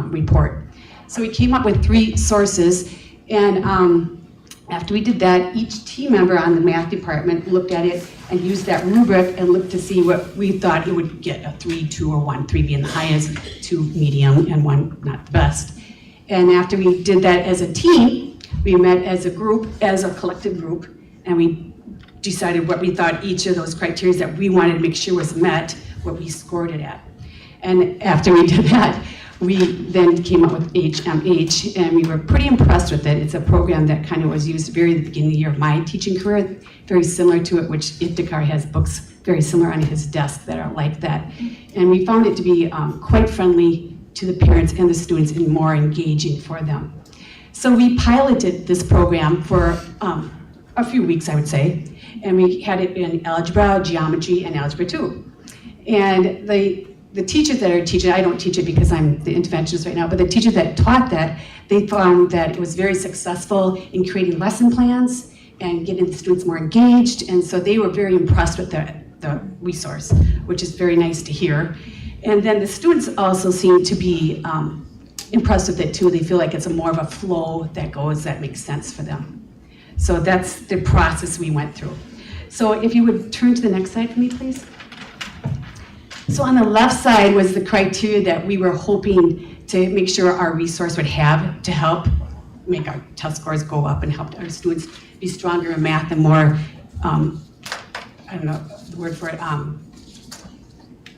report. So we came up with 3 sources, and after we did that, each team member on the math department looked at it and used that rubric and looked to see what we thought it would get, a 3, 2, or 1, 3 being the highest, 2 medium, and 1 not the best. And after we did that as a team, we met as a group, as a collective group, and we decided what we thought each of those criteria that we wanted to make sure was met, what we scored it at. And after we did that, we then came up with HMH, and we were pretty impressed with it. It's a program that kind of was used very at the beginning of the year of my teaching career, very similar to it, which Iftikhar has books very similar on his desk that are like that. And we found it to be quite friendly to the parents and the students and more engaging for them. So we piloted this program for a few weeks, I would say, and we had it in algebra, geometry, and algebra 2. And the teachers that are teaching, I don't teach it because I'm the interventionist right now, but the teachers that taught that, they found that it was very successful in creating lesson plans and getting the students more engaged, and so they were very impressed with the resource, which is very nice to hear. And then the students also seem to be impressed with it too. They feel like it's more of a flow that makes sense for them. So that's the process we went through. So if you would turn to the next slide for me, please. So on the left side was the criteria that we were hoping to make sure our resource would have to help make our test scores go up and help our students be stronger in math and more, I don't know the word for it,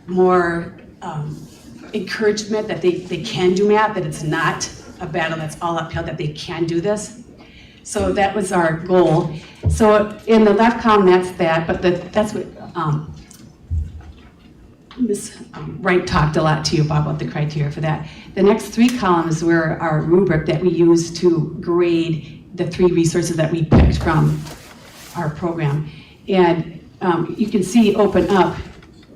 more encouragement that they can do math, that it's not a battle that's all uphill, that they can do this. So that was our goal. So in the left column, that's that, but that's what Ms. Wright talked a lot to you about the criteria for that. The next 3 columns were our rubric that we used to grade the 3 resources that we picked from our program. And you can see Open Up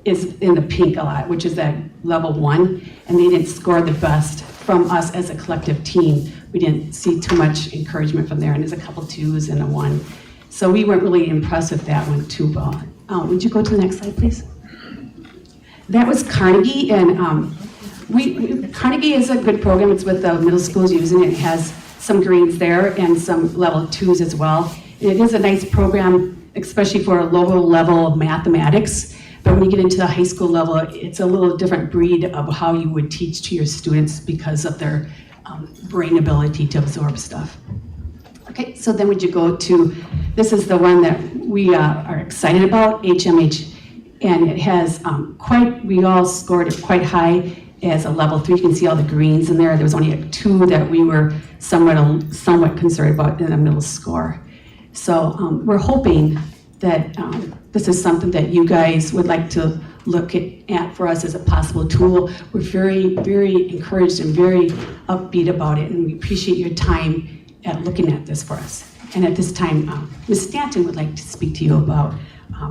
is in the pink a lot, which is at level 1, and they didn't score the best from us as a collective team. We didn't see too much encouragement from there, and there's a couple 2s and a 1. So we weren't really impressed with that one too well. Would you go to the next slide, please? That was Carnegie, and Carnegie is a good program. It's with the middle schools using it. It has some greens there and some level 2s as well. And it is a nice program, especially for a lower level of mathematics. But when you get into the high school level, it's a little different breed of how you would teach to your students because of their brain ability to absorb stuff. Okay, so then would you go to, this is the one that we are excited about, HMH. And it has we all scored it quite high as a level 3. You can see all the greens in there. There was only 2 that we were somewhat concerned about in the middle score. So we're hoping that this is something that you guys would like to look at for us as a possible tool. We're very, very encouraged and very upbeat about it, and we appreciate your time at looking at this for us. And at this time, Ms. Stanton would like to speak to you about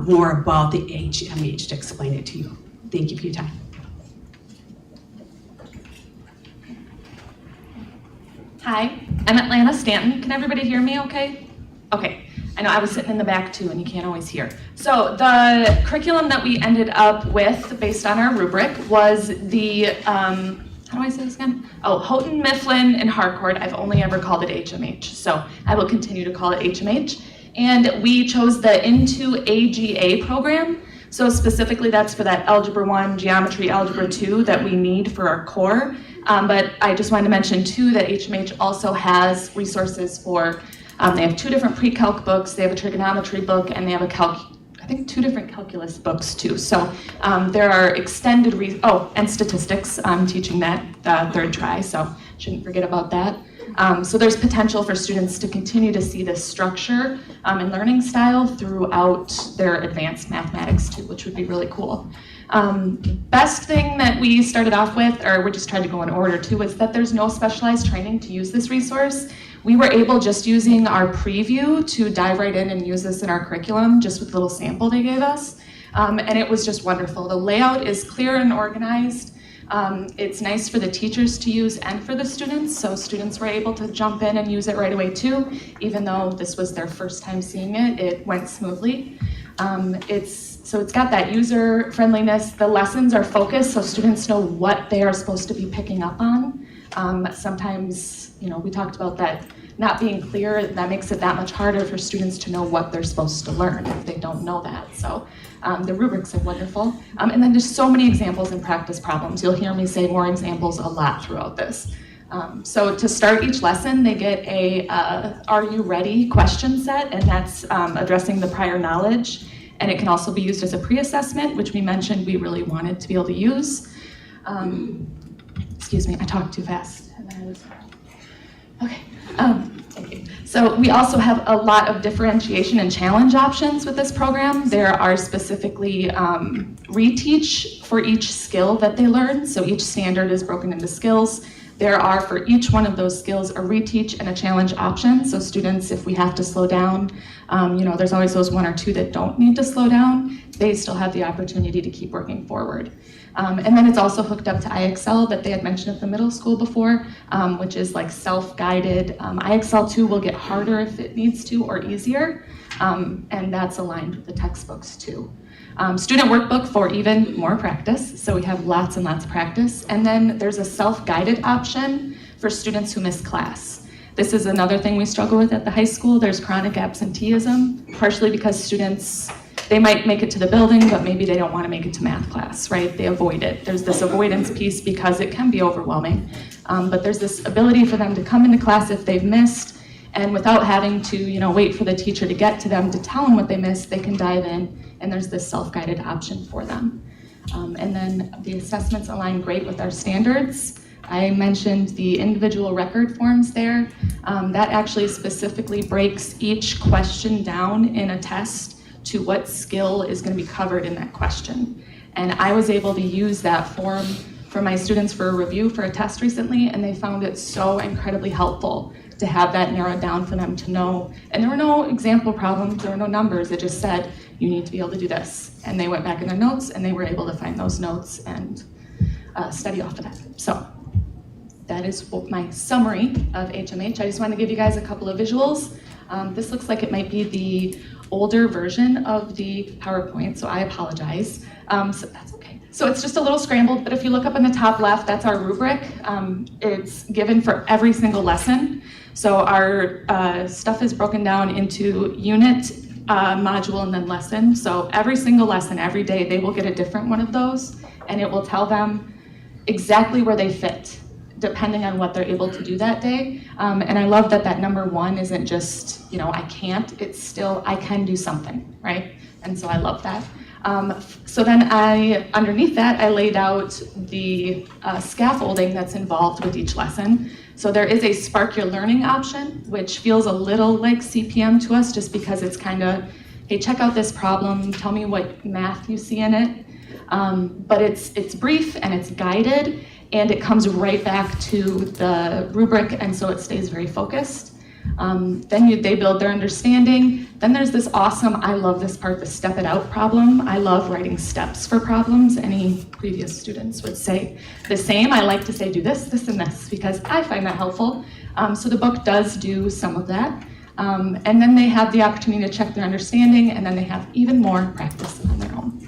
more about the HMH to explain it to you. Thank you for your time. Hi, I'm Atlanta Stanton. Can everybody hear me okay? Okay. I know I was sitting in the back too, and you can't always hear. So the curriculum that we ended up with, based on our rubric, was the, how do I say this again? Oh, Houghton, Mifflin, and Harcourt. I've only ever called it HMH, so I will continue to call it HMH. And we chose the Into AGA program. So specifically that's for that Algebra 1, Geometry, Algebra 2 that we need for our core. But I just wanted to mention too that HMH also has resources for, they have 2 different pre-calc books, they have a trigonometry book, and they have I think 2 different calculus books too. So there are extended, and statistics, I'm teaching that third try, so shouldn't forget about that. So there's potential for students to continue to see this structure and learning style throughout their advanced mathematics too, which would be really cool. Best thing that we started off with, or we just tried to go in order too, is that there's no specialized training to use this resource. We were able, just using our preview, to dive right in and use this in our curriculum, just with a little sample they gave us. And it was just wonderful. The layout is clear and organized. It's nice for the teachers to use and for the students, so students were able to jump in and use it right away too. Even though this was their first time seeing it, it went smoothly. So it's got that user friendliness. The lessons are focused, so students know what they are supposed to be picking up on. Sometimes, we talked about that not being clear, that makes it that much harder for students to know what they're supposed to learn if they don't know that. So the rubrics are wonderful. And then there's so many examples and practice problems. You'll hear me say more examples a lot throughout this. So to start each lesson, they get a Are You Ready question set, and that's addressing the prior knowledge. And it can also be used as a pre-assessment, which we mentioned we really wanted to be able to use. Excuse me, I talked too fast. Okay, thank you. So we also have a lot of differentiation and challenge options with this program. There are specifically reteach for each skill that they learn. So each standard is broken into skills. There are, for each one of those skills, a reteach and a challenge option. So students, if we have to slow down, there's always those 1 or 2 that don't need to slow down. They still have the opportunity to keep working forward. And then it's also hooked up to IXL that they had mentioned at the middle school before, which is like self-guided. IXL 2 will get harder if it needs to, or easier, and that's aligned with the textbooks too. Student workbook for even more practice, so we have lots and lots of practice. And then there's a self-guided option for students who miss class. This is another thing we struggle with at the high school. There's chronic absenteeism, partially because students, they might make it to the building, but maybe they don't want to make it to math class, right? They avoid it. There's this avoidance piece because it can be overwhelming. But there's this ability for them to come into class if they've missed, and without having to, wait for the teacher to get to them to tell them what they missed, they can dive in, and there's this self-guided option for them. And then the assessments align great with our standards. I mentioned the individual record forms there. That actually specifically breaks each question down in a test to what skill is going to be covered in that question. And I was able to use that form for my students for a review for a test recently, and they found it so incredibly helpful to have that narrowed down for them to know. And there were no example problems, there were no numbers, it just said, you need to be able to do this. And they went back in their notes and they were able to find those notes and study off of that. So that is my summary of HMH. I just want to give you guys a couple of visuals. This looks like it might be the older version of the PowerPoint, so I apologize. So that's okay. So it's just a little scrambled, but if you look up in the top left, that's our rubric. It's given for every single lesson. So our stuff is broken down into unit, module, and then lesson. So every single lesson, every day, they will get a different one of those, and it will tell them exactly where they fit, depending on what they're able to do that day. And I love that that number 1 isn't just, I can't, it's still, I can do something, right? And so I love that. So then underneath that, I laid out the scaffolding that's involved with each lesson. So there is a Spark Your Learning option, which feels a little like CPM to us, just because it's kind of, hey, check out this problem, tell me what math you see in it. But it's brief and it's guided, and it comes right back to the rubric, and so it stays very focused. Then they build their understanding. Then there's this awesome, I love this part, the step it out problem. I love writing steps for problems. Any previous students would say the same. I like to say do this, this, and this, because I find that helpful. So the book does do some of that. And then they have the opportunity to check their understanding, and then they have even more practice on their own.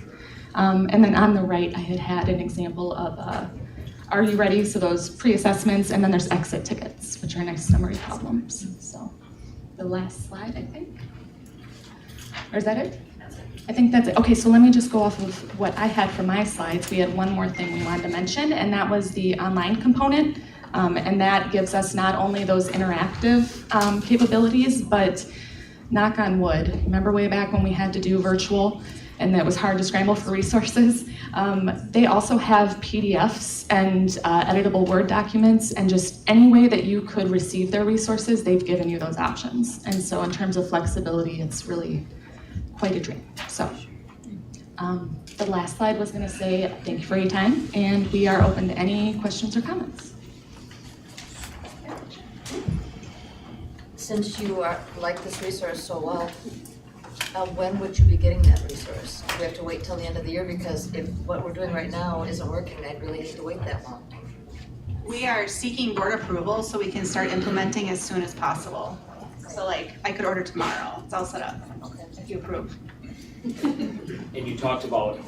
And then on the right, I had an example of Are You Ready? So those pre-assessments, and then there's exit tickets, which are nice summary problems. So the last slide, I think. Or is that it? I think that's it. Okay, so let me just go off of what I had for my slides. We had one more thing we wanted to mention, and that was the online component. And that gives us not only those interactive capabilities, but knock on wood, remember way back when we had to do virtual and it was hard to scramble for resources? They also have PDFs and editable Word documents, and just any way that you could receive their resources, they've given you those options. And so in terms of flexibility, it's really quite a dream. So the last slide was going to say thank you for your time, and we are open to any questions or comments. Since you like this resource so well, when would you be getting that resource? Do we have to wait till the end of the year? Because if what we're doing right now isn't working, I'd really hate to wait that long. We are seeking board approval so we can start implementing as soon as possible. So like, I could order tomorrow. It's all set up, if you approve. And you talked about,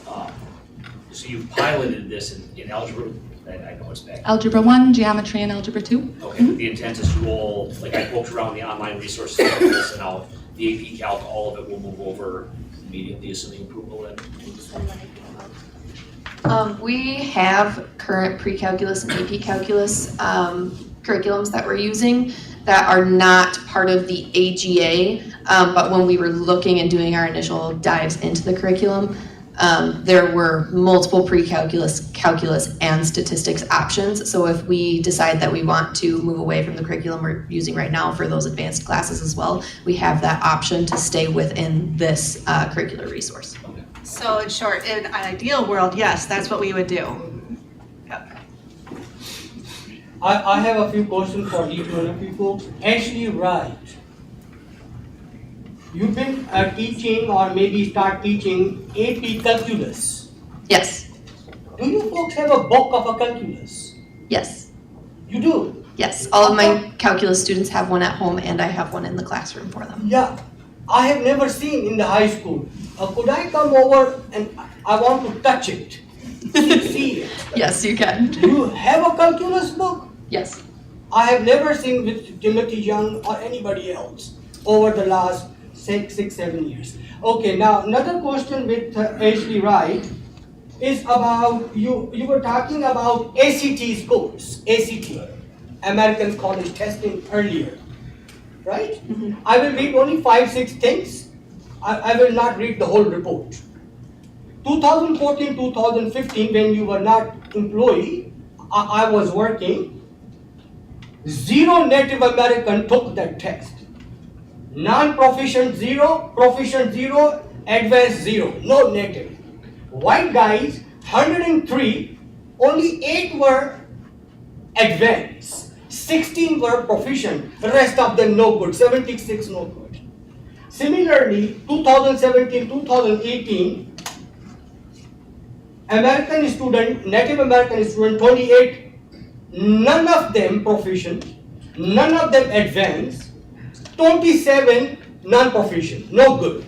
so you piloted this in algebra, I know it's back. Algebra 1, geometry, and algebra 2. Okay, but the intent is to roll, like I poked around the online resources like this, and now the AP Calc, all of it will move over immediately, assuming approval then. We have current pre-calculus and AP calculus curriculums that we're using that are not part of the AGA, but when we were looking and doing our initial dives into the curriculum, there were multiple pre-calculus, calculus, and statistics options. So if we decide that we want to move away from the curriculum we're using right now for those advanced classes as well, we have that option to stay within this curricular resource. So in short, in an ideal world, yes, that's what we would do. I have a few questions for each one of you folks. Ashley Wright, you've been teaching or maybe start teaching AP calculus. Yes. Do you folks have a book of a calculus? Yes. You do? Yes, all of my calculus students have one at home and I have one in the classroom for them. Yeah, I have never seen in the high school. Could I come over and I want to touch it? See it? Yes, you can. Do you have a calculus book? Yes. I have never seen with Timothy Young or anybody else over the last 6, 7 years. Okay, now another question with Ashley Wright is about, you were talking about ACT scores, ACT, American College Testing earlier, right? Mm-hmm. I will read only 5, 6 things. I will not read the whole report. 2014, 2015, when you were not employee, I was working, 0 Native American took that test. Non-proficient 0, proficient 0, advanced 0, no native. White guys, 103, only 8 were advanced, 16 were proficient, the rest of them no good, 76 no good. Similarly, 2017, 2018, American student, Native American student, 28, none of them proficient, none of them advanced, 27 non-proficient, no good.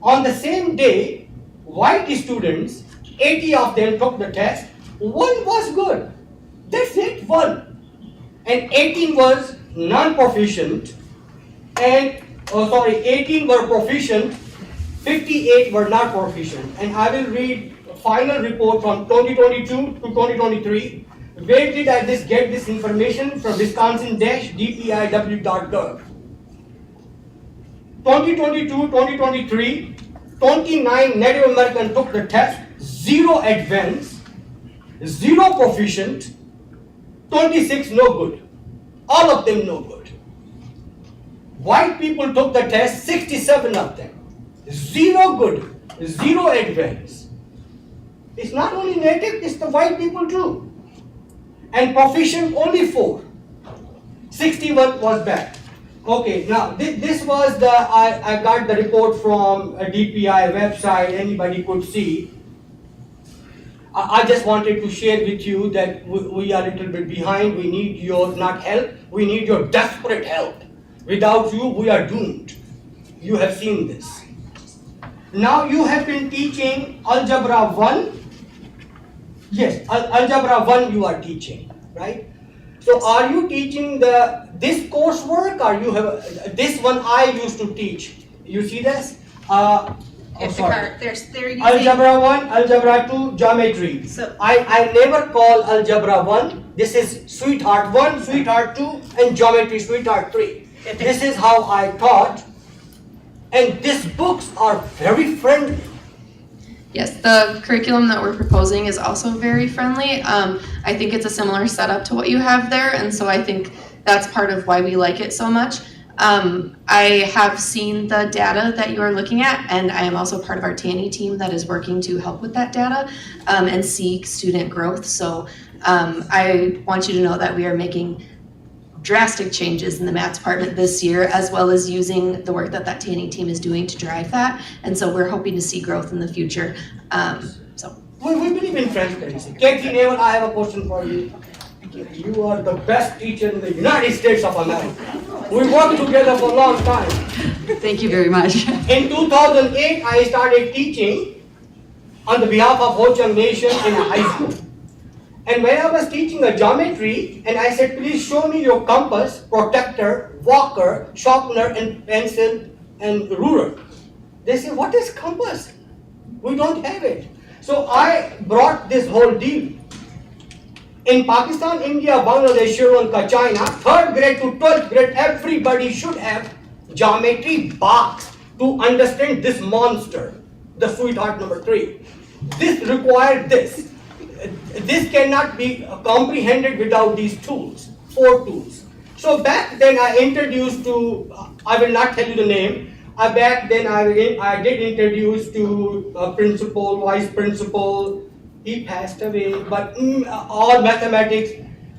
On the same day, white students, 80 of them took the test, 1 was good. That's it, 1. And 18 was non-proficient, and 18 were proficient, 58 were not proficient. And I will read the final report from 2022 to 2023. Where did I get this information? From Wisconsin-dpiw.gov. 2022-2023, 29 Native American took the test, 0 advanced, 0 proficient, 26 no good. All of them no good. White people took the test, 67 of them, 0 good, 0 advanced. It's not only native, it's the white people too. And proficient only 4. 61 was bad. Okay, now this was I got the report from a DPI website, anybody could see. I just wanted to share with you that we are a little bit behind. We need your, not help, we need your desperate help. Without you, we are doomed. You have seen this. Now you have been teaching Algebra 1. Yes, Algebra 1 you are teaching, right? So are you teaching this coursework, or you have, this one I used to teach. You see this? Sorry. They're using. Algebra 1, Algebra 2, Geometry. So I never call Algebra 1. This is Sweetheart 1, Sweetheart 2, and Geometry Sweetheart 3. This is how I taught. And these books are very friendly. Yes, the curriculum that we're proposing is also very friendly. I think it's a similar setup to what you have there, and so I think that's part of why we like it so much. I have seen the data that you are looking at, and I am also part of our TANI team that is working to help with that data and see student growth. So I want you to know that we are making drastic changes in the math department this year, as well as using the work that TANI team is doing to drive that. And so we're hoping to see growth in the future. We believe in transparency. Katie Naval, I have a question for you. You are the best teacher in the United States of America. We worked together for a long time. Thank you very much. In 2008, I started teaching on the behalf of Ho Chunk Nation in a high school. And when I was teaching a geometry, and I said, please show me your compass, protector, walker, sharpener, and pencil, and ruler. They said, what is compass? We don't have it. So I brought this whole deal. In Pakistan, India, Bangladesh, Sri Lanka, China, 3rd grade to 12th grade, everybody should have geometry box to understand this monster, the Sweetheart number 3. This required this. This cannot be comprehended without these tools, 4 tools. So back then I introduced to, I will not tell you the name, back then I did introduce to principal, vice principal. He passed away, but all mathematics,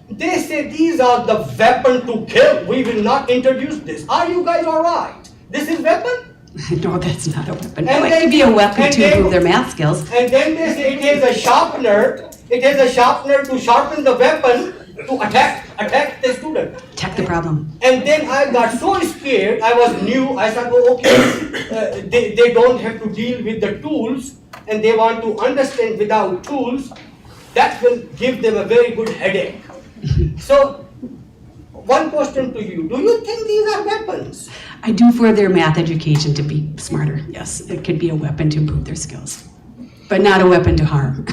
they say these are the weapon to kill. We will not introduce this. Are you guys all right? This is weapon? No, that's not a weapon. No, it could be a weapon to improve their math skills. And then they say it is a sharpener. It is a sharpener to sharpen the weapon to attack the student. Attack the problem. And then I got so scared. I was new. I said, oh, okay, they don't have to deal with the tools, and they want to understand without tools. That will give them a very good headache. So, one question to you. Do you think these are weapons? I do for their math education to be smarter. Yes, it could be a weapon to improve their skills, but not a weapon to harm.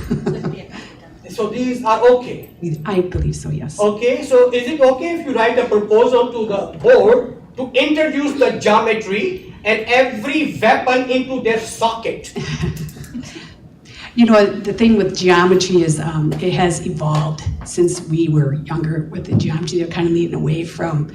So these are okay? I believe so, yes. Okay, so is it okay if you write a proposal to the board to introduce the geometry and every weapon into their socket? You know, the thing with geometry is it has evolved since we were younger with the geometry. They're kind of leading away from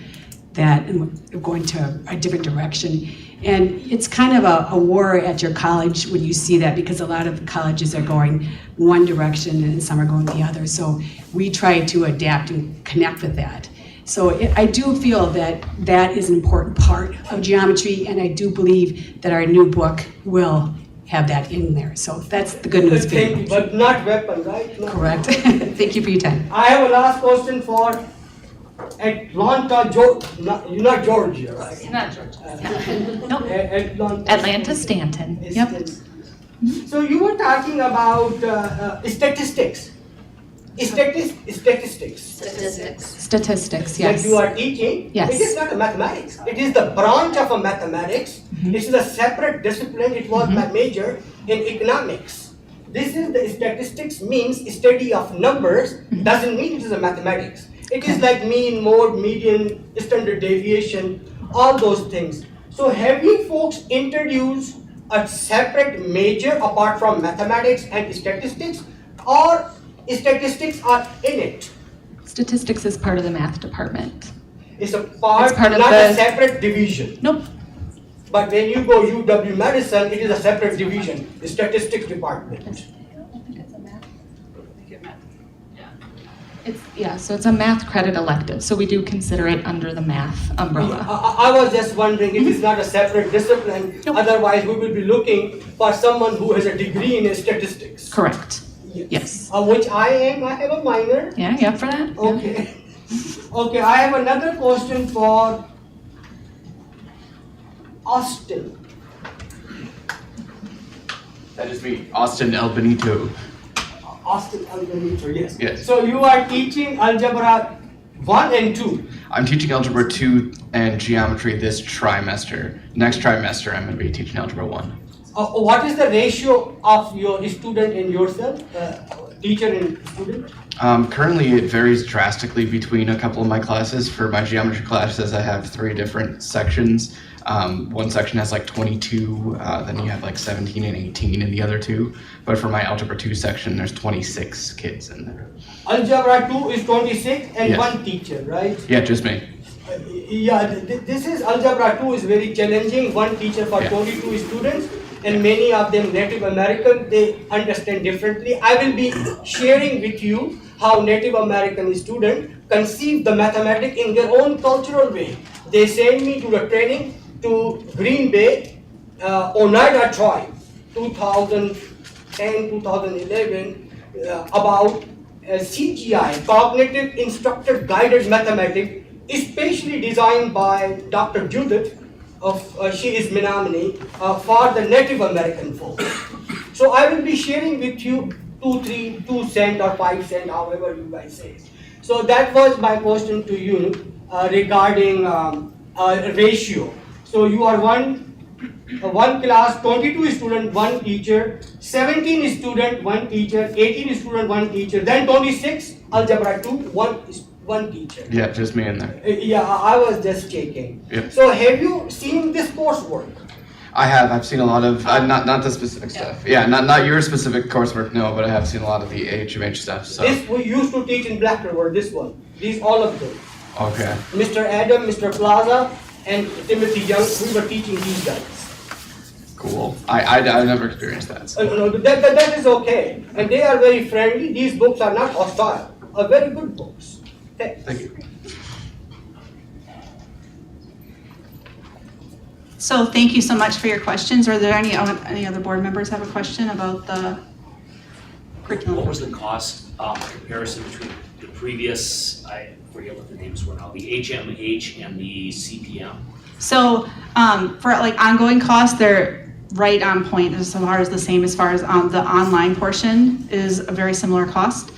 that and going to a different direction. And it's kind of a war at your college when you see that, because a lot of colleges are going one direction and some are going the other. So we try to adapt and connect with that. So I do feel that that is an important part of geometry, and I do believe that our new book will have that in there. So that's the good news. But not weapon, right? No. Correct. Thank you for your time. I have a last question for Atlanta, Georgia. You're not Georgia, right? Not Georgia. Nope. Atlanta, Stanton. Yep. So you were talking about statistics. Statistics. Statistics, yes. That you are teaching. Yes. It is not a mathematics. It is the branch of a mathematics. This is a separate discipline. It was my major in economics. This is the statistics, means study of numbers. Doesn't mean it is a mathematics. It is like mean, mode, median, standard deviation, all those things. So have you folks introduced a separate major apart from mathematics and statistics, or statistics are in it? Statistics is part of the math department. It's a part of not a separate division. Nope. But when you go UW Medicine, it is a separate division, the statistics department. So it's a math credit elective, so we do consider it under the math umbrella. I was just wondering if it's not a separate discipline, otherwise we will be looking for someone who has a degree in statistics. Correct. Yes. Which I am, I have a minor. Yeah, you up for that? Okay. Okay, I have another question for Austin. That is me, Austin El Benito. Austin El Benito, yes. Yes. So you are teaching algebra 1 and 2. I'm teaching Algebra 2 and Geometry this trimester. Next trimester, I'm going to be teaching Algebra 1. What is the ratio of your student and yourself, teacher and student? Currently, it varies drastically between a couple of my classes. For my geometry classes, I have 3 different sections. One section has like 22, then you have like 17 and 18 in the other 2. But for my Algebra 2 section, there's 26 kids in there. Algebra 2 is 26 and Yes. 1 teacher, right? Yeah, just me. This is Algebra 2 is very challenging. 1 teacher for 22 students, and many of them Native American, they understand differently. I will be sharing with you how Native American students conceive the mathematics in their own cultural way. They send me to the training to Green Bay, Oneida tribe, 2010, 2011, about CGI, Cognitive Instructor Guided Mathematics, especially designed by Dr. Judith, she is Menominee, for the Native American folks. So I will be sharing with you 2 cent or 5 cent, however you guys say. So that was my question to you regarding ratio. So you are one class, 22 student, 1 teacher, 17 student, 1 teacher, 18 student, 1 teacher, then 26, Algebra 2, 1 teacher. Yeah, just me in there. Yeah, I was just checking. Yep. So have you seen this coursework? I have. I've seen a lot of not the specific stuff. Yeah, not your specific coursework, no, but I have seen a lot of the HMH stuff. So. This we used to teach in Black River. This one, these all of them. Okay. Mr. Adam, Mr. Plaza, and Timothy Young. We were teaching these guys. Cool. I never experienced that. So. No, that is okay, and they are very friendly. These books are not hostile. Are very good books. Thank you. So thank you so much for your questions. Are there any other board members have a question about the curriculum? What was the cost comparison between the previous, I forget what the names were now, the HMH and the CPM? So for like ongoing costs, they're right on point as far as the same as far as the online portion is a very similar cost.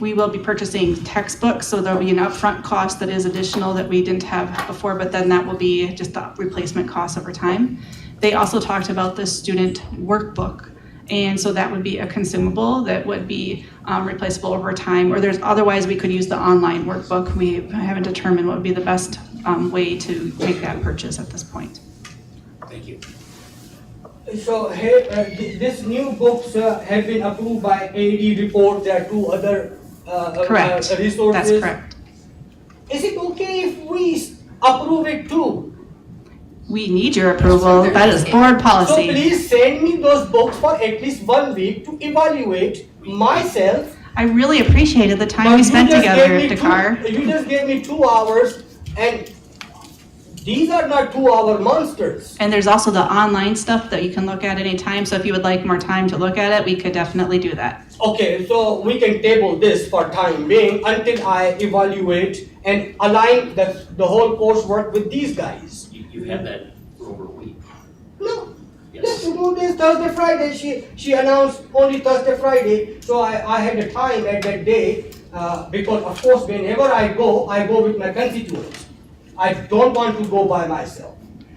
We will be purchasing textbooks, so there'll be an upfront cost that is additional that we didn't have before, but then that will be just the replacement cost over time. They also talked about the student workbook, and so that would be a consumable that would be replaceable over time, or otherwise we could use the online workbook. We haven't determined what would be the best way to make that purchase at this point. Thank you. So this new books have been approved by AD report. There are 2 other Correct. Resources. That's correct. Is it okay if we approve it too? We need your approval. That is board policy. So please send me those books for at least 1 week to evaluate myself. I really appreciated the time we spent together, Dakar. You just gave me 2 hours, and these are not 2-hour monsters. And there's also the online stuff that you can look at any time. So if you would like more time to look at it, we could definitely do that. Okay, so we can table this for time being until I evaluate and align the whole coursework with these guys. You had that for over a week. No. Yes. Let's do this Thursday, Friday. She announced only Thursday, Friday. So I had the time at that day because of course whenever I go with my constituents. I don't want to go by myself.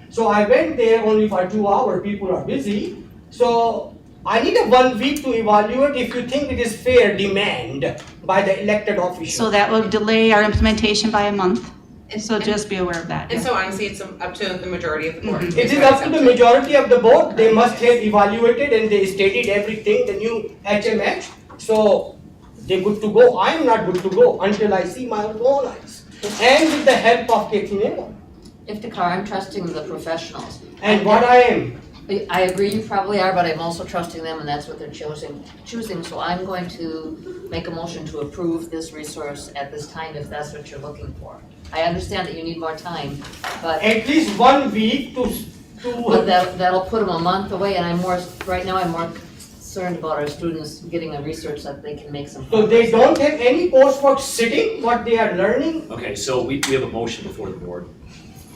So I went there only for 2 hours. People are busy. So I need a 1 week to evaluate if you think it is fair demand by the elected officials. So that will delay our implementation by a month. So just be aware of that. And so honestly, it's up to the majority of the board. It is up to the majority of the board. They must have evaluated and they stated everything, the new HMH. So they're good to go. I am not good to go until I see my own eyes. And with the help of Ketineva. Iftikhar, I'm trusting the professionals. And what I am. I agree you probably are, but I'm also trusting them and that's what they're choosing. So I'm going to make a motion to approve this resource at this time if that's what you're looking for. I understand that you need more time, but. At least 1 week to. But that'll put them a month away and right now I'm more concerned about our students getting a research that they can make some. So they don't have any coursework sitting, what they are learning? Okay, so we have a motion before the board.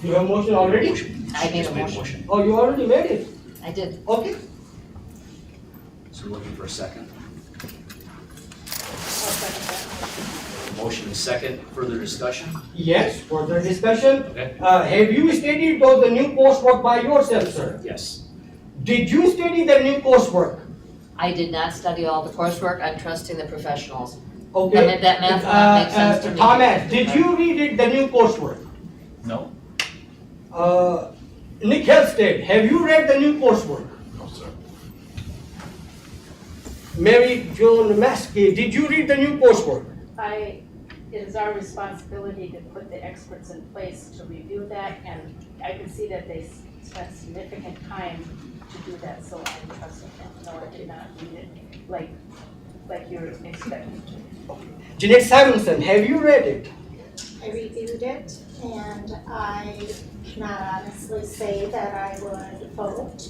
You have a motion already? I made a motion. Oh, you already made it? I did. Okay. So we're looking for a second. Motion is second. Further discussion? Yes, further discussion. Okay. Have you studied the new coursework by yourself, sir? Yes. Did you study the new coursework? I did not study all the coursework, I'm trusting the professionals. Okay. That math one makes sense to me. Thomas, did you read it, the new coursework? No. Nick Helsted, have you read the new coursework? No, sir. Mary Joan Maskey, did you read the new coursework? It is our responsibility to put the experts in place to review that, and I can see that they spent significant time to do that, so I'm trusting them. No, I did not read it like you're expecting to. Jeanette Simonson, have you read it? I reviewed it, and I cannot honestly say that I would vote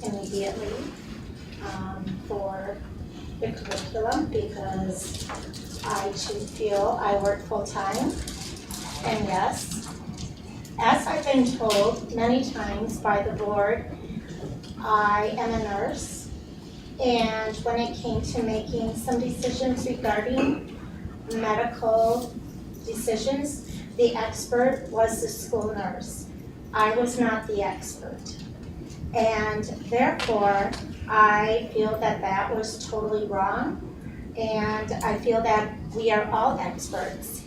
immediately for the curriculum because I too feel I work full-time. And yes, as I've been told many times by the board, I am a nurse. And when it came to making some decisions regarding medical decisions, the expert was the school nurse. I was not the expert. And therefore, I feel that that was totally wrong. And I feel that we are all experts.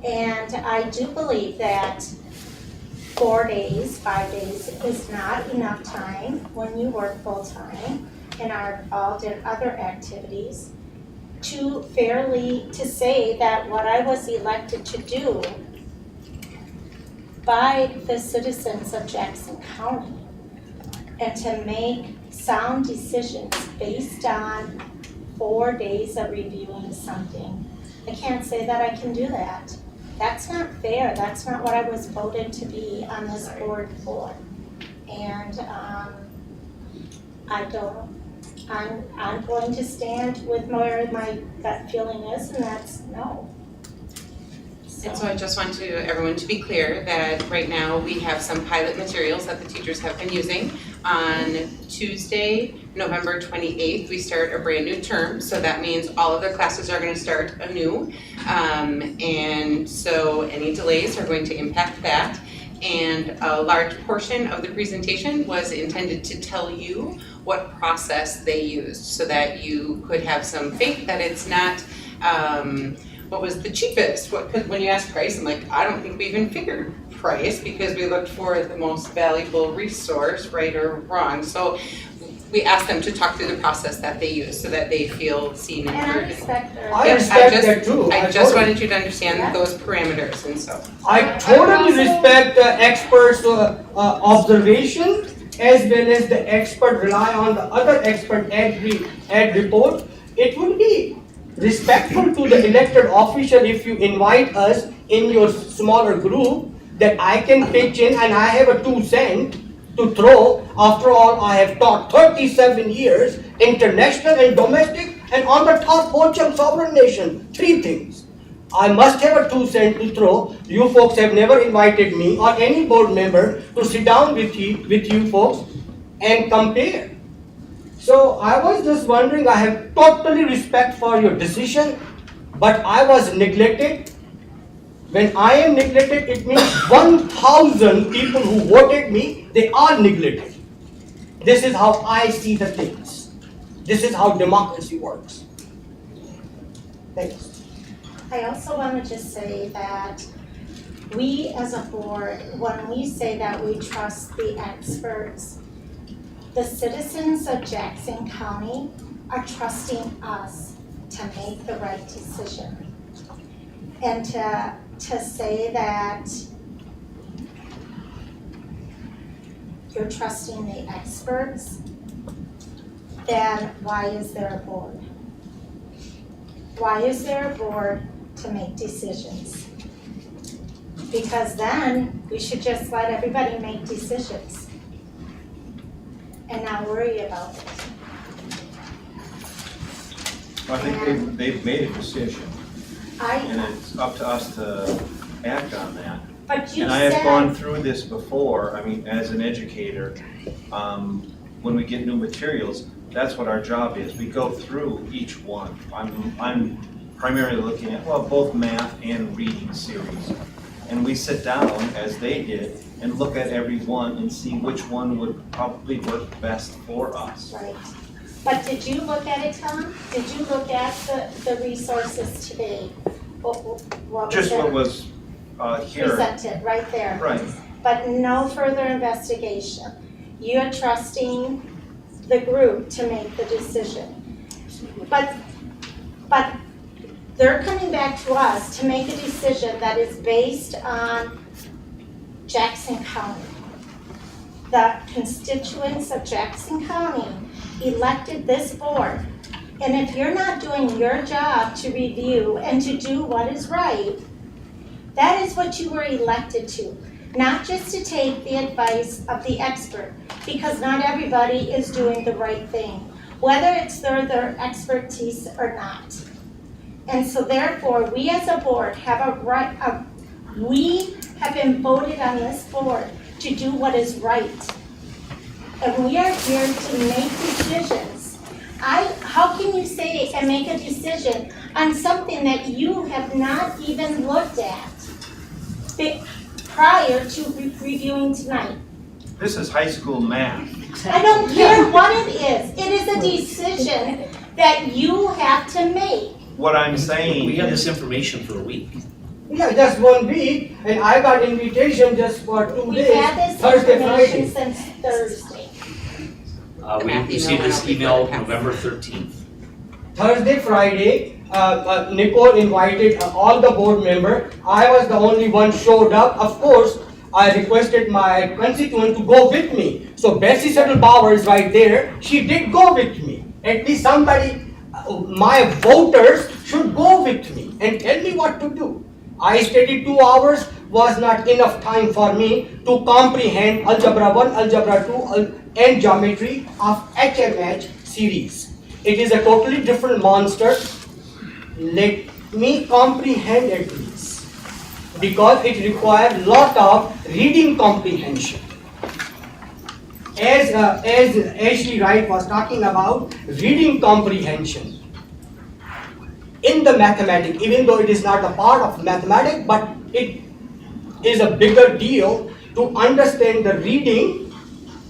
And I do believe that 4 days, 5 days is not enough time when you work full-time and are involved in other activities to say that what I was elected to do by the citizens of Jackson County and to make sound decisions based on 4 days of reviewing something. I can't say that I can do that. That's not fair. That's not what I was voted to be on this board for. And I'm going to stand with where my gut feeling is, and that's no. And so I just want everyone to be clear that right now we have some pilot materials that the teachers have been using. On Tuesday, November 28th, we start a brand new term. So that means all of their classes are going to start anew. And so any delays are going to impact that. And a large portion of the presentation was intended to tell you what process they used so that you could have some faith that it's not what was the cheapest. Because when you ask price, I'm like, I don't think we even figured price because we looked for the most valuable resource, right or wrong. So we asked them to talk through the process that they use so that they feel seen and heard. I respect that too. I just wanted you to understand those parameters, and so. I totally respect the expert's observation as well as the expert rely on the other expert ad report. It would be respectful to the elected official if you invite us in your smaller group that I can pitch in and I have a 2 cents to throw. After all, I have taught 37 years, international and domestic, and on the top Ho-Chunk sovereign nation. 3 things. I must have a 2 cents to throw. You folks have never invited me or any board member to sit down with you folks and compare. So I was just wondering, I have totally respect for your decision, but I was neglected. When I am neglected, it means 1,000 people who voted me, they are neglected. This is how I see the things. This is how democracy works. Thanks. I also want to just say that we as a board, when we say that we trust the experts, the citizens of Jackson County are trusting us to make the right decision. And to say that you're trusting the experts, then why is there a board? Why is there a board to make decisions? Because then we should just let everybody make decisions and not worry about it. I think they've made a decision, and it's up to us to act on that. But you and I have said, gone through this before. I mean, as an educator, when we get new materials, that's what our job is. We go through each one. I'm primarily looking at, well, both math and reading series. And we sit down, as they did, and look at every one and see which one would probably work best for us. Right. But did you look at it, Tom? Did you look at the resources today? What was Just it? what was here. Presented, right there. Right. But no further investigation. You're trusting the group to make the decision. But they're coming back to us to make a decision that is based on Jackson County. The constituents of Jackson County elected this board. And if you're not doing your job to review and to do what is right, that is what you were elected to. Not just to take the advice of the expert, because not everybody is doing the right thing, whether it's their expertise or not. And so therefore, we as a board have a right, we have been voted on this board to do what is right. And we are here to make decisions. How can you say and make a decision on something that you have not even looked at prior to reviewing tonight? This is high school math. I don't care what it is. It is a decision that you have to make. What I'm saying We had this information for a week. Yeah, just 1 week, and I got invitation just for 2 We've days, had this Thursday, information Friday. since Thursday. We received this email November 13th. Thursday, Friday, Nicole invited all the board members. I was the only one showed up. Of course, I requested my constituent to go with me. So Bessie Settlebauer is right there. She did go with me. At least somebody, my voters should go with me and tell me what to do. I studied 2 hours, was not enough time for me to comprehend Algebra 1, Algebra 2, and Geometry of HMH series. It is a totally different monster. Let me comprehend it, please, because it requires lot of reading comprehension. As Ashley Wright was talking about, reading comprehension in the mathematics, even though it is not a part of mathematics, but it is a bigger deal to understand the reading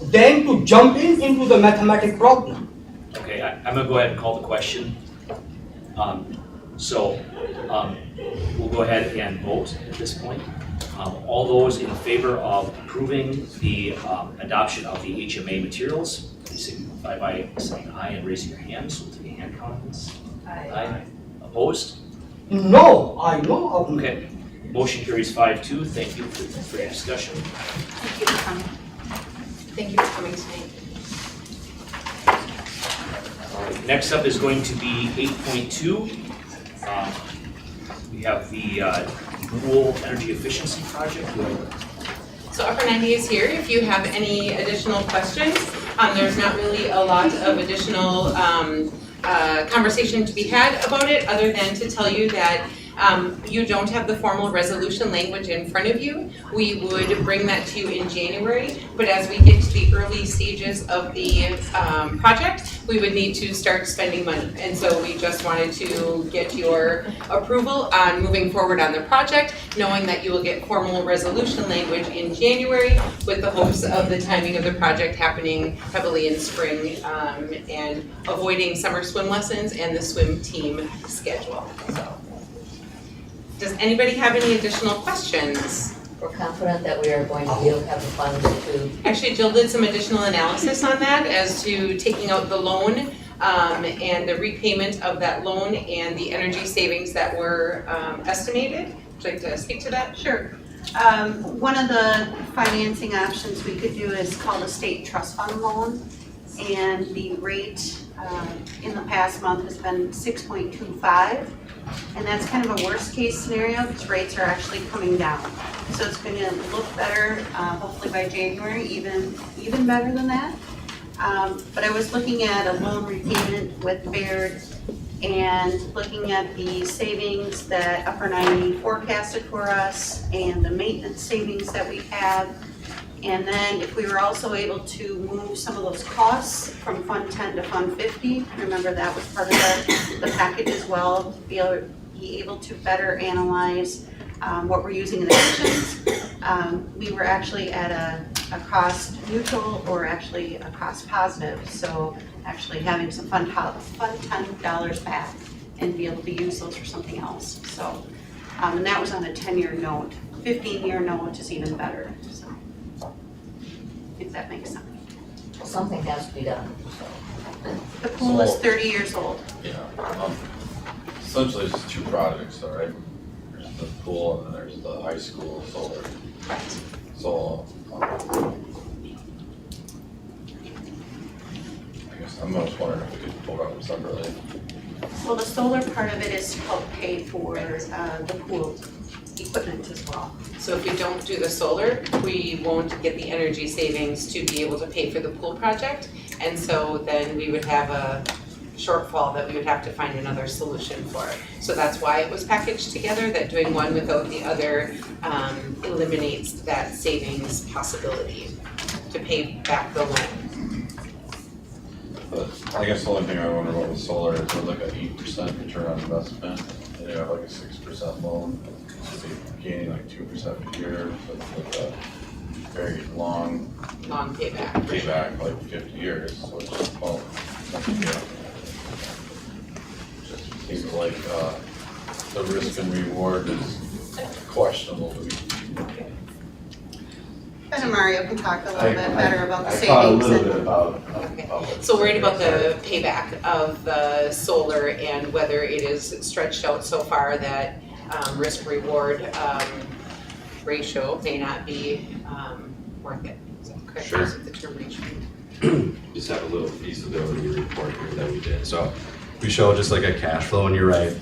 than to jump into the mathematic problem. Okay, I'm gonna go ahead and call the question. We'll go ahead and vote at this point. All those in favor of approving the adoption of the HMA materials, please signify by saying aye and raising your hands. We'll take a hand count on this. Aye. Opposed? No, I know of no. Okay. Motion carries 5-2. Thank you for your discussion. Thank you for coming. Thank you for coming tonight. All right, next up is going to be 8.2. We have the pool energy efficiency project. So Upper 90 is here if you have any additional questions. There's not really a lot of additional conversation to be had about it, other than to tell you that you don't have the formal resolution language in front of you. We would bring that to you in January, but as we get to the early stages of the project, we would need to start spending money. And so we just wanted to get your approval on moving forward on the project, knowing that you will get formal resolution language in January with the hopes of the timing of the project happening heavily in spring and avoiding summer swim lessons and the swim team schedule. So, does anybody have any additional questions? We're confident that we are going to be able to have the funds to. Actually, Jill did some additional analysis on that as to taking out the loan and the repayment of that loan and the energy savings that were estimated. Would you like to speak to that? Sure. One of the financing options we could do is called a state trust fund loan. And the rate in the past month has been 6.25. And that's kind of a worst case scenario because rates are actually coming down. So it's going to look better, hopefully by January, even better than that. But I was looking at a loan repayment with Baird and looking at the savings that Upper 90 forecasted for us and the maintenance savings that we have. And then if we were also able to move some of those costs from Fund 10 to Fund 50, remember that was part of the package as well, to be able be able to better analyze what we're using in the kitchens. We were actually at a cost neutral or actually a cost positive. So actually having some fun $10 back and be able to use those for something else. So, and that was on a 10-year note. 15-year note is even better. So, if that makes sense. Well, something has to be done. The pool is 30 years old. Yeah. Essentially, it's two projects, though, right? There's the pool and then there's the high school solar. Right. So, I guess I'm just wondering if we could vote on them separately. Well, the solar part of it is to help pay for the pool equipment as well. So if we don't do the solar, we won't get the energy savings to be able to pay for the pool project. And so then we would have a shortfall that we would have to find another solution for. So that's why it was packaged together, that doing one without the other eliminates that savings possibility to pay back the loan. But I guess the only thing I wonder about with solar is we're looking at 8% return on investment, and you have like a 6% loan, so you're gaining like 2% a year, so it's like a very long payback, like 50 years, so it's just, well, just seems like the risk and reward is questionable to me. And Mario can talk a little bit better about the savings. I thought a little bit about So worried about the payback of the solar and whether it is stretched out so far that risk reward ratio may not be worth it. Is that correct? Sure. Is it the term ratio? Just have a little feasibility report here that we did. So we show just like a cash flow, and you're right,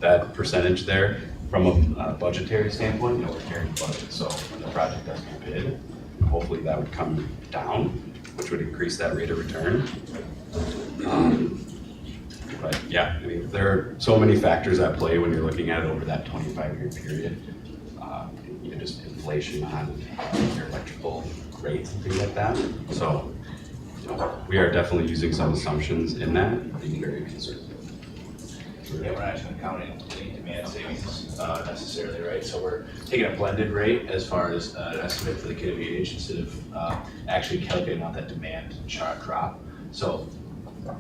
that percentage there from a budgetary standpoint, we're carrying budget. So when the project does get bid, hopefully that would come down, which would increase that rate of return. But yeah, I mean, there are so many factors at play when you're looking at it over that 25-year period. Just inflation on your electrical rates and things like that. So we are definitely using some assumptions in that, being very conservative. Yeah, we're not going to count any demand savings necessarily, right? So we're taking a blended rate as far as an estimate for the KWH instead of actually calculating out that demand chart drop. So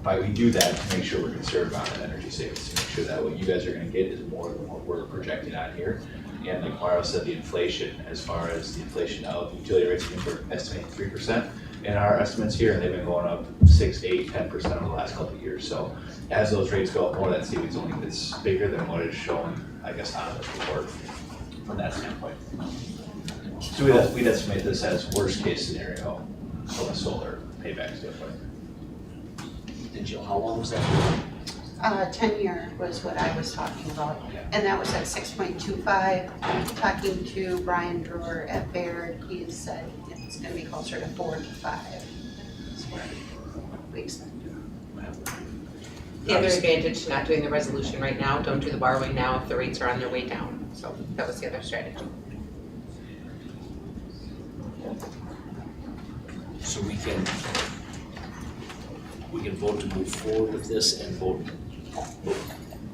we do that to make sure we're conservative on that energy savings, to make sure that what you guys are going to get is more than what we're projecting on here. And like Mario said, the inflation, as far as the inflation out, utility rates we're estimating 3%. In our estimates here, and they've been going up 6, 8, 10% over the last couple of years. So as those rates go up more, that savings only gets bigger than what is shown, I guess, on the report from that standpoint. So we'd estimate this as worst case scenario from a solar payback standpoint. And Jill, how long was that? 10-year was what I was talking about, and that was at 6.25. Talking to Brian Brewer at Baird, he said it's going to be closer to 4 to 5. That's what we expect. The other advantage to not doing the resolution right now, don't do the borrowing now if the rates are on their way down. So that was the other strategy. So we can vote to move forward with this and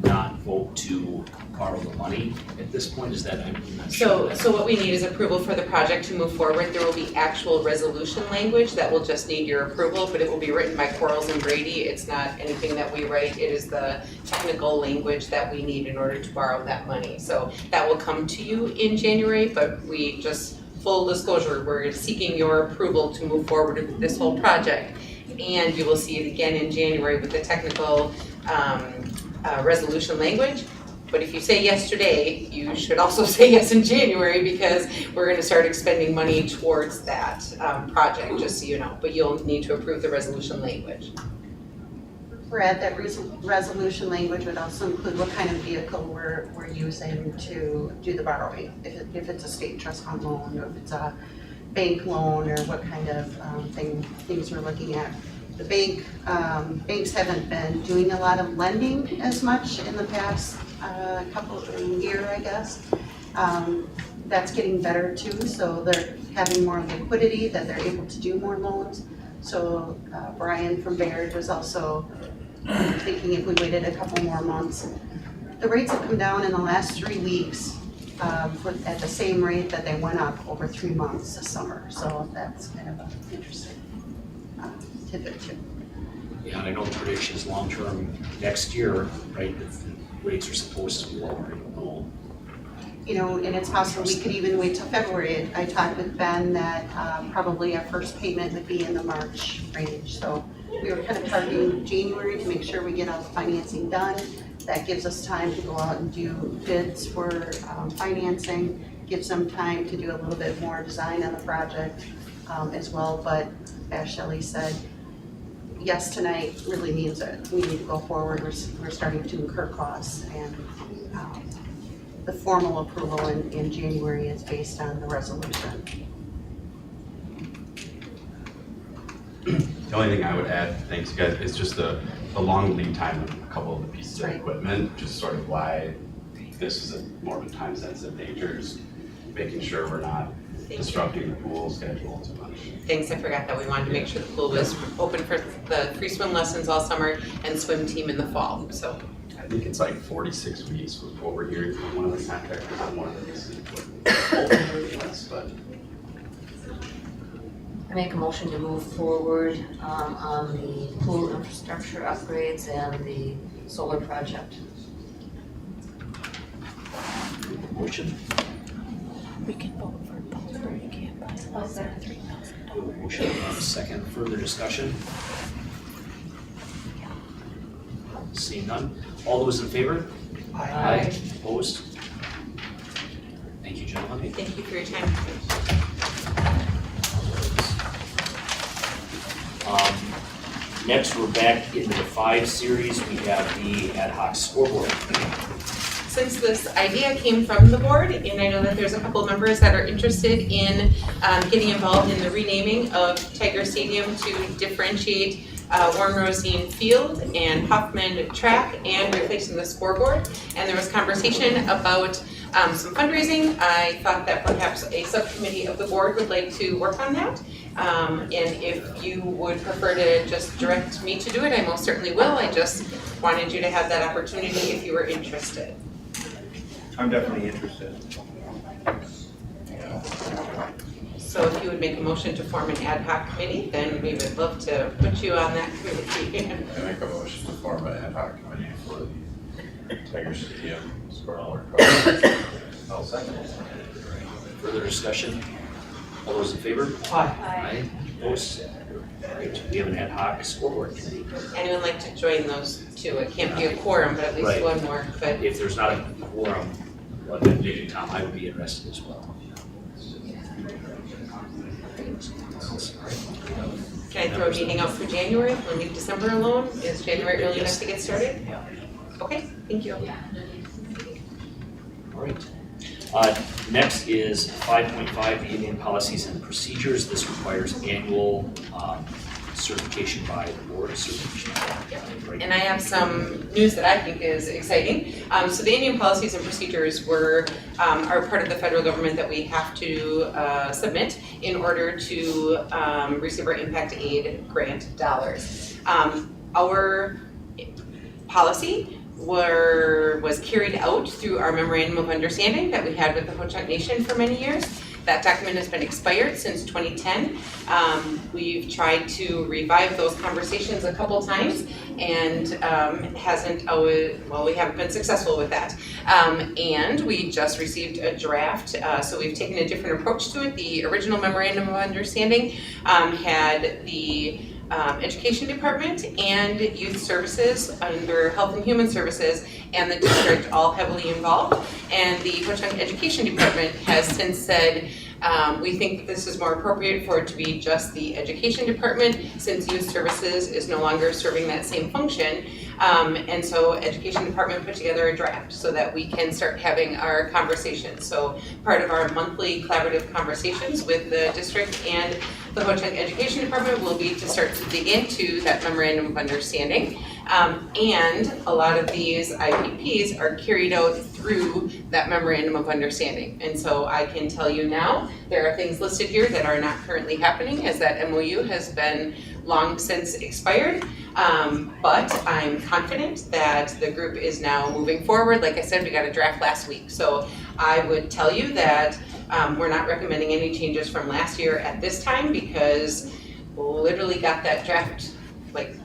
not vote to borrow the money at this point? Is that, I'm not sure. So what we need is approval for the project to move forward. There will be actual resolution language that will just need your approval, but it will be written by Quarles and Brady. It's not anything that we write. It is the technical language that we need in order to borrow that money. So that will come to you in January, but we just, full disclosure, we're seeking your approval to move forward with this whole project. And you will see it again in January with the technical resolution language. But if you say yes today, you should also say yes in January, because we're going to start expending money towards that project, just so you know. But you'll need to approve the resolution language. Brad, that resolution language would also include what kind of vehicle we're using to do the borrowing. If it's a state trust fund loan, or if it's a bank loan, or what kind of things we're looking at. The banks haven't been doing a lot of lending as much in the past year, I guess. That's getting better too, so they're having more liquidity, that they're able to do more loans. So Brian from Baird was also thinking if we waited a couple more months, The rates have come down in the last 3 weeks at the same rate that they went up over 3 months this summer. So that's kind of an interesting tidbit too. Yeah, and I know the prediction is long-term next year, right, the rates are supposed to be lower, I don't know. You know, and it's possible we could even wait till February. I talked with Ben that probably our first payment would be in the March range. So we were kind of targeting January to make sure we get all the financing done. That gives us time to go out and do bids for financing, gives them time to do a little bit more design on the project as well. But as Shelley said, yes tonight really means that we need to go forward. We're starting to incur costs, and the formal approval in January is based on the resolution. The only thing I would add, thanks you guys, is just the long lead time of a couple of the pieces of equipment, just sort of why this is more of a time sensitive nature, just making sure we're not disrupting the pool schedule too much. Thanks, I forgot that we wanted to make sure the pool was open for the free swim lessons all summer and swim team in the fall, so. I think it's like 46 weeks with what we're hearing from one of the contractors on one of these, but. I make a motion to move forward on the pool infrastructure upgrades and the solar project. Motion. We can vote for both, or you can't buy $3,000. Motion, second, further discussion? Seeing none, all those in favor? Aye. Opposed? Thank you, gentlemen. Thank you for your time. Next, we're back into the 5 series. We have the ad hoc scoreboard. Since this idea came from the board, and I know that there's a couple of members that are interested in getting involved in the renaming of Tiger Stadium to differentiate Warren Rosine Field and Hoffman Track and replacing the scoreboard. And there was conversation about some fundraising. I thought that perhaps a subcommittee of the board would like to work on that. And if you would prefer to just direct me to do it, I most certainly will. I just wanted you to have that opportunity if you were interested. I'm definitely interested. So if you would make a motion to form an ad hoc committee, then we would love to put you on that committee. I make a motion to form an ad hoc committee for the Tiger Stadium scoreboard project. I'll second it. Further discussion? All those in favor? Aye. Opposed? All right, we have an ad hoc scoreboard committee. Anyone like to join those two? It can't be a quorum, but at least Right. one more. But If there's not a quorum, well, then maybe Tom, I would be interested as well. can I throw a meeting out for January? We'll leave December alone. Is January early enough to get started? Yeah. Okay, thank you. All right. Next is 5.5, the Indian policies and procedures. This requires annual certification by the board of certification. And I have some news that I think is exciting. So the Indian policies and procedures are part of the federal government that we have to submit in order to receive our impact aid grant dollars. Our policy was carried out through our memorandum of understanding that we had with the Ho-Chunk Nation for many years. That document has been expired since 2010. We've tried to revive those conversations a couple times and we haven't been successful with that. And we just received a draft, so we've taken a different approach to it. The original memorandum of understanding had the Education Department and Youth Services under Health and Human Services and the district all heavily involved. And the Ho-Chunk Education Department has since said, we think that this is more appropriate for it to be just the Education Department since Youth Services is no longer serving that same function. And so Education Department put together a draft so that we can start having our conversations. So part of our monthly collaborative conversations with the district and the Ho-Chunk Education Department will be to start to dig into that memorandum of understanding. And a lot of these IPPs are carried out through that memorandum of understanding. And so I can tell you now, there are things listed here that are not currently happening as that MOU has been long since expired. But I'm confident that the group is now moving forward. Like I said, we got a draft last week. So I would tell you that we're not recommending any changes from last year at this time because literally got that draft like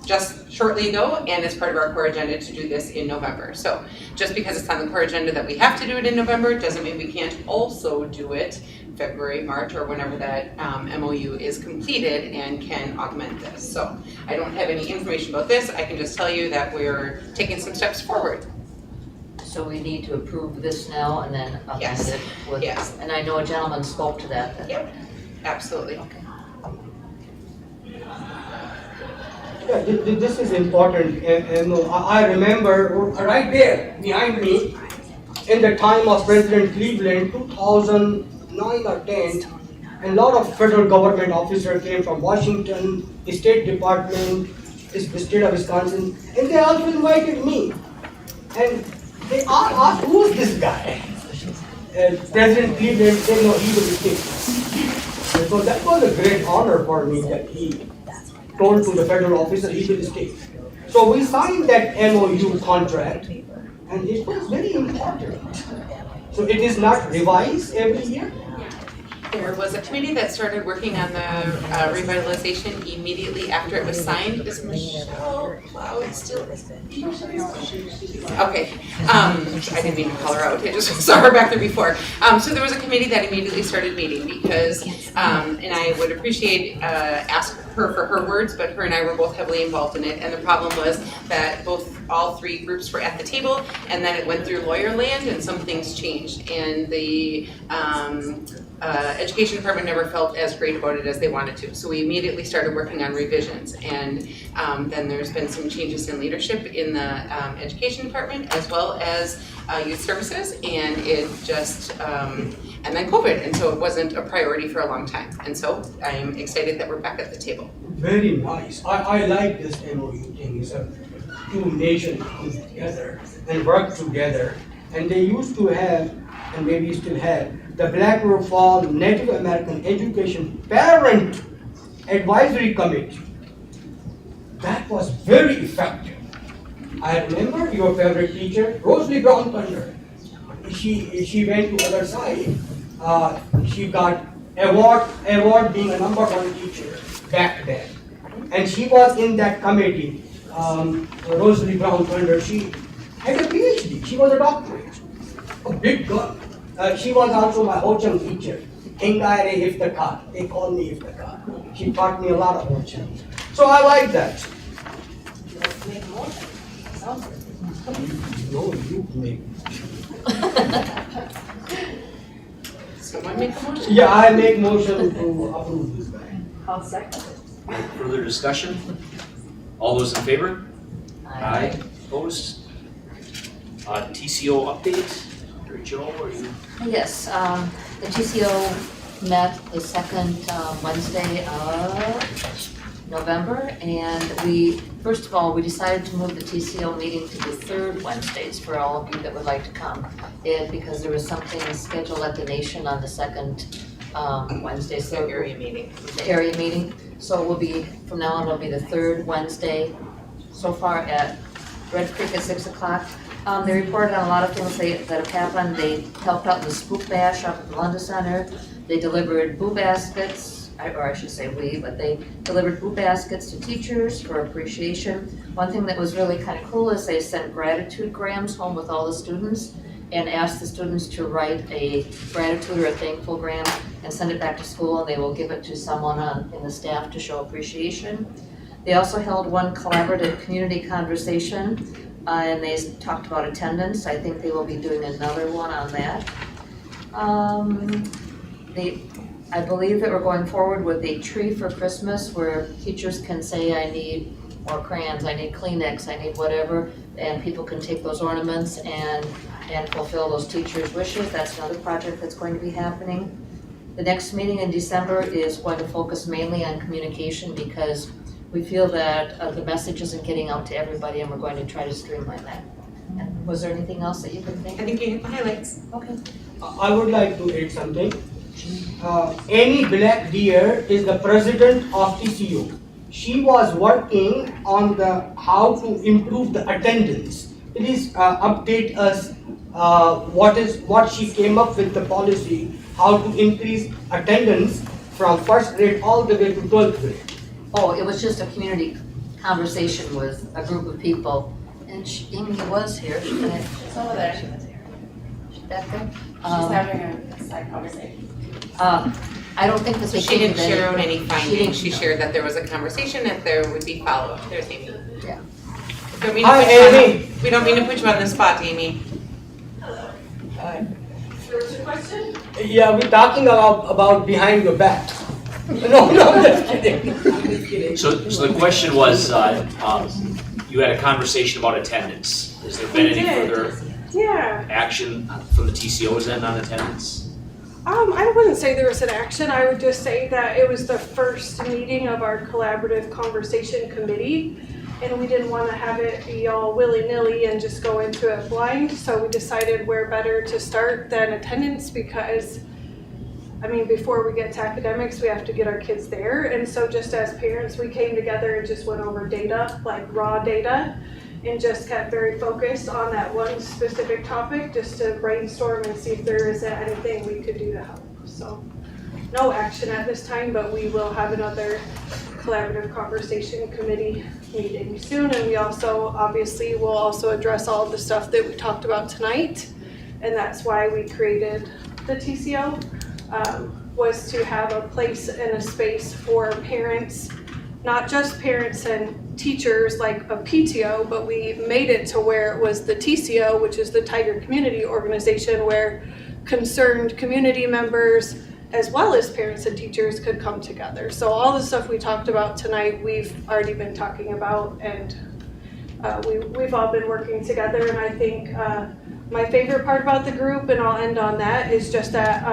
just shortly ago, and it's part of our core agenda to do this in November. So just because it's on the core agenda that we have to do it in November doesn't mean we can't also do it February, March, or whenever that MOU is completed and can augment this. So I don't have any information about this. I can just tell you that we're taking some steps forward. So we need to approve this now and then amend it with, and I know a gentleman spoke to that. Yep, absolutely. Okay. Yeah, this is important, and I remember right there behind me, in the time of President Cleveland, 2009 or 10, a lot of federal government officers came from Washington, the State Department, the state of Wisconsin, and they also invited me. And they asked, who's this guy? President Cleveland said, no, he will stay. So that was a great honor for me that he told to the federal officer he will stay. So we signed that MOU contract, and it was very important. So it is not revised every year? There was a committee that started working on the revitalization immediately after it was signed. Is Michelle Cloud still? Okay, I didn't mean to call her out. I just saw her back there before. So there was a committee that immediately started meeting because, and I would appreciate ask her for her words, but her and I were both heavily involved in it. And the problem was that all three groups were at the table, and then it went through lawyer land, and some things changed, and the education department never felt as great about it as they wanted to. So we immediately started working on revisions, and then there's been some changes in leadership in the education department as well as youth services, and it just, and then COVID, and so it wasn't a priority for a long time. And so I'm excited that we're back at the table. Very nice. I like this MOU thing. It's a two nations come together and work together. And they used to have, and maybe still have, the Black River Falls Native American Education Parent Advisory Committee. That was very effective. I remember your favorite teacher, Rosalie Brown Thunder. She went to other side. She got award being a #1 teacher back then. And she was in that committee, Rosalie Brown Thunder. She had a PhD. She was a doctorate, a big girl. She was also my Ho-Chunk teacher. Hingaire Iftikhar. They call me Iftikhar. She taught me a lot of Ho-Chunk. So I like that. No, you make. Someone make a motion? Yeah, I make motion to approve this guy. I'll second it. Further discussion? All those in favor? Aye. Opposed? TCO update? Joe, or you? Yes, the TCO met the second Wednesday of November, and first of all, we decided to move the TCO meeting to the third Wednesdays for all of you that would like to come. Because there was something scheduled at the Nation on the second Wednesday. So The area meeting. The area meeting. So it will be, from now on, it'll be the third Wednesday, so far at Red Creek at 6 o'clock. They reported on a lot of things that have happened. They helped out in the Spook Bash up at the London Center. They delivered boo baskets, or I should say but they delivered boo baskets to teachers for appreciation. One thing that was really kind of cool is they sent gratitude grams home with all the students and asked the students to write a gratitude or a thankful gram and send it back to school, and they will give it to someone in the staff to show appreciation. They also held one collaborative community conversation, and they talked about attendance. I think they will be doing another one on that. I believe that we're going forward with a tree for Christmas where teachers can say, I need more crayons, I need Kleenex, I need whatever, and people can take those ornaments and fulfill those teachers' wishes. That's another project that's going to be happening. The next meeting in December is going to focus mainly on communication because we feel that the message isn't getting out to everybody, and we're going to try to streamline that. And was there anything else that you could think of? I think you hit the highlights. Okay. I would like to add something. Annie Black Deer is the president of TCU. she was working on the how to improve the attendance. Please update us what she came up with the policy, how to increase attendance from first grade all the way to 12th grade. Oh, it was just a community conversation with a group of people, and Amy was here. She's over there. She's back there. She's having a side conversation. I don't think that So they she didn't taken share out any She findings, didn't- she shared that there was a conversation, that there would be follow-up. There's Amy. Yeah. Don't mean to Hi, put you on the- Amy. We don't mean to put you on the spot, Amy. There was a question? Yeah, we're talking about behind your back. No, I'm just kidding. So the question was, you had a conversation about attendance. Has there been We any did. further Yeah. action from the TCO's end on attendance? I wouldn't say there was an action. I would just say that it was the first meeting of our collaborative conversation committee. And we didn't want to have it be all willy-nilly and just go into it blind. So we decided where better to start than attendance because, I mean, before we get to academics, we have to get our kids there. And so just as parents, we came together and just went over data, like raw data, and just kept very focused on that one specific topic just to brainstorm and see if there is anything we could do to help. So no action at this time, but we will have another collaborative conversation committee meeting soon. And we also obviously will also address all of the stuff that we talked about tonight. And that's why we created the TCO, was to have a place and a space for parents, not just parents and teachers like a PTO, but we made it to where it was the TCO, which is the Tiger Community Organization, where concerned community members as well as parents and teachers could come together. So all the stuff we talked about tonight, we've already been talking about, and we've all been working together. And I think my favorite part about the group, and I'll end on that, is just that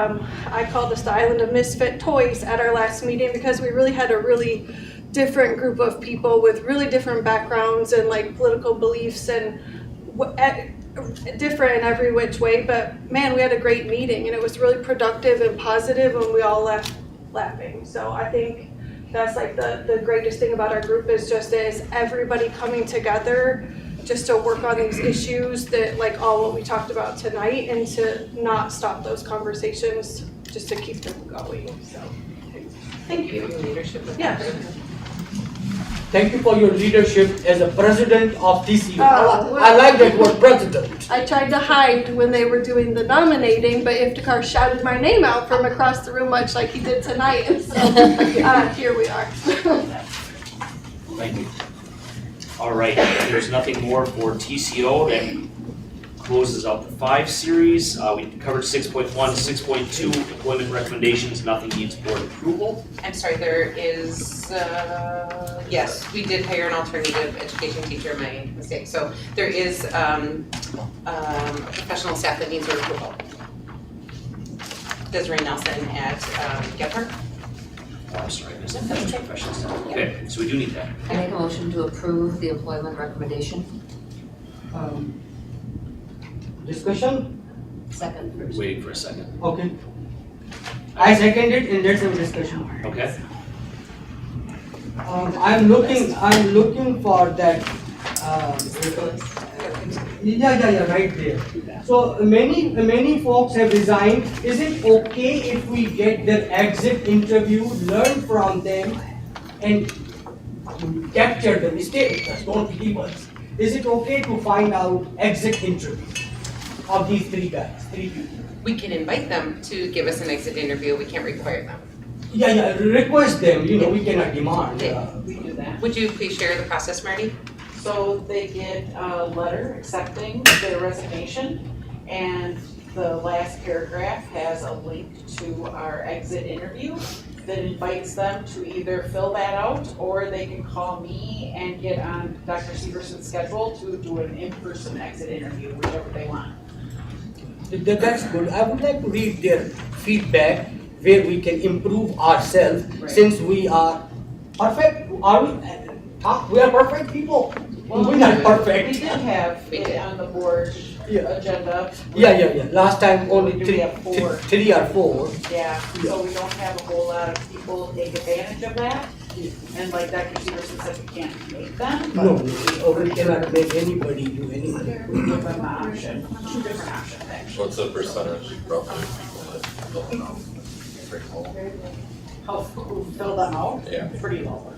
I call this the Island of Misfit Toys at our last meeting because we really had a really different group of people with really different backgrounds and like political beliefs and different in every which way, but man, we had a great meeting and it was really productive and positive and we all left laughing. So I think that's like the greatest thing about our group is everybody coming together just to work on these issues that like all what we talked about tonight and to not stop those conversations, just to keep them going. So thank you. Leadership. Yeah. Thank you for your leadership as a president of TCU. Oh, well. I like that word, president. I tried to hide when they were doing the nominating, but Iftikhar shouted my name out from across the room, much like he did tonight. And so here we are. Thank you. All right, if there's nothing more for TCO, that closes out the 5 series. We covered 6.1, 6.2, employment recommendations, nothing needs board approval. I'm sorry, there is, yes, we did hire an alternative education teacher, my mistake. So there is a professional staff that needs our approval. Desiree Nelson at Gephardt. Oh, I'm sorry, I missed that. That's professional stuff. Okay, so we do need that. I make a motion to approve the employment recommendation. Discussion? Second first. Waiting for a second. Okay. I second it and let's have a discussion. Okay. I'm looking for that. Yeah, right there. So many folks have resigned. Is it okay if we get their exit interview, learn from them, and capture the mistakes? Don't leave us. Is it okay to find out exit interviews of these 3 people? We can invite them to give us an exit interview, we can't require them. Yeah, request them, we cannot demand. We do that. Would you please share the process, Marty? So they get a letter accepting their resignation, and the last paragraph has a link to our exit interview that invites them to either fill that out or they can call me and get on Dr. Severson's schedule to do an in-person exit interview, whichever they want. That's good. I would like to read their feedback where we can improve ourselves since we are perfect. Are we? We are perfect people. Well, we're not perfect. We did have it on the board agenda. Yeah. Last time only We three have 4. 3 or 4. Yeah, so we don't have a whole lot of people take advantage of that. And like Dr. Severson said, we can't make them, No, but we cannot make anybody do anything. we give them the option, 2 different options actually. What's the percentage roughly of people that fill them out? Pretty low. Who fill them out? Yeah. Pretty low.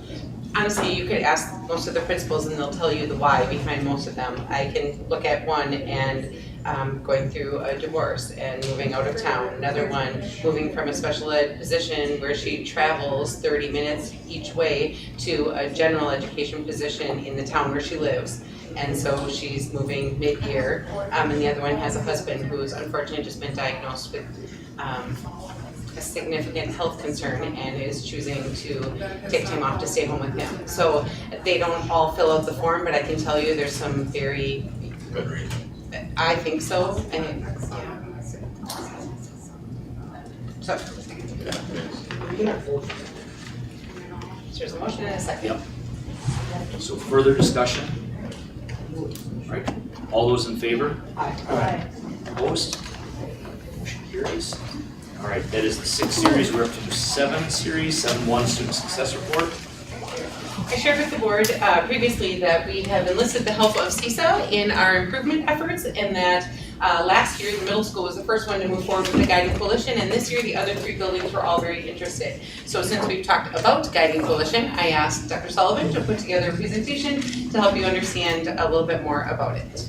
Honestly, you could ask most of the principals and they'll tell you the why behind most of them. I can look at one and going through a divorce and moving out of town. Another one moving from a special ed position where she travels 30 minutes each way to a general education position in the town where she lives. And so she's moving mid-year. And the other one has a husband who's unfortunately just been diagnosed with a significant health concern and is choosing to take time off to stay home with him. So they don't all fill out the form, but I can tell you there's some very, I think so, and so. There's a motion and a second. Yep. So further discussion? All right, all those in favor? Aye. Opposed? Motion carries. All right, that is the 6 series. We're up to 7 series, 7-1 student success report. I shared with the board previously that we have enlisted the help of CISA in our improvement efforts, and that last year the middle school was the first one to move forward with the Guiding Coalition, and this year the other 3 buildings were all very interested. So since we've talked about Guiding Coalition, I asked Dr. Sullivan to put together a presentation to help you understand a little bit more about it.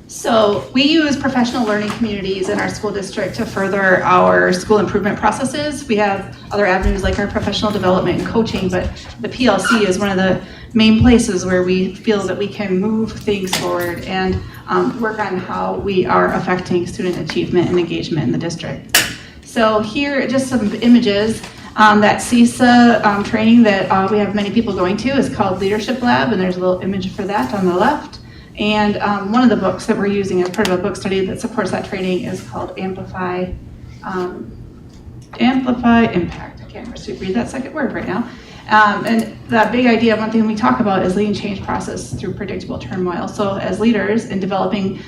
So we use professional learning communities in our school district to further our school improvement processes. We have other avenues like our professional development and coaching, but the PLC is one of the main places where we feel that we can move things forward and work on how we are affecting student achievement and engagement in the district. So here are just some images. That CISA training that we have many people going to is called Leadership Lab, and there's a little image for that on the left. And one of the books that we're using as part of a book study that supports that training is called Amplify Impact. I can't read that second word right now. And the big idea, one thing we talk about is leading change process through predictable turmoil. So as leaders in developing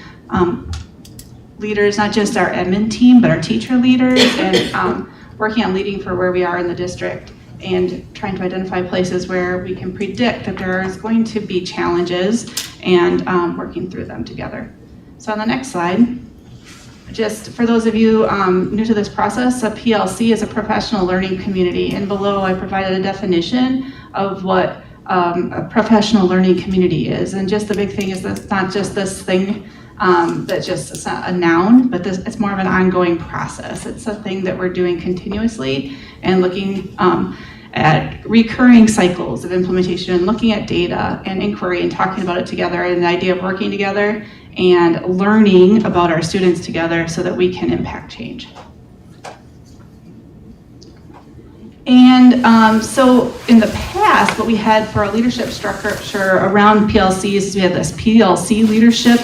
leaders, not just our admin team, but our teacher leaders, and working on leading for where we are in the district, and trying to identify places where we can predict that there is going to be challenges and working through them together. So on the next slide, just for those of you new to this process, a PLC is a professional learning community, and below I provided a definition of what a professional learning community is. And just the big thing is that it's not just this thing that's just, it's not a noun, but it's more of an ongoing process. It's a thing that we're doing continuously and looking at recurring cycles of implementation and looking at data and inquiry and talking about it together, and the idea of working together and learning about our students together so that we can impact change. And so in the past, what we had for a leadership structure around PLCs is we had this PLC leadership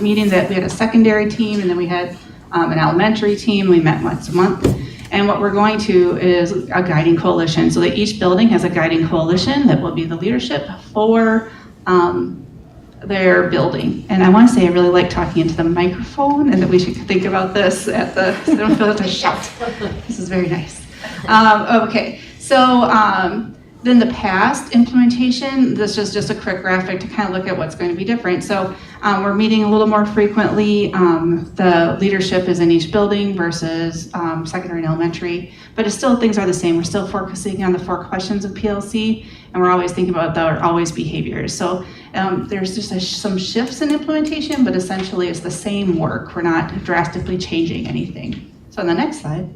meeting that we had a secondary team, and then we had an elementary team. We met once a month. And what we're going to is a guiding coalition, so that each building has a guiding coalition that will be the leadership for their building. And I want to say I really like talking into the microphone, and that we should think about this at the, so I don't feel to shout. This is very nice. Okay, so then the past implementation, this is just a quick graphic to kind of look at what's going to be different. So we're meeting a little more frequently. The leadership is in each building versus secondary and elementary, but it's still, things are the same. We're still focusing on the 4 questions of PLC, and we're always thinking about that are always behaviors. So there's just some shifts in implementation, but essentially it's the same work. We're not drastically changing anything. So on the next slide.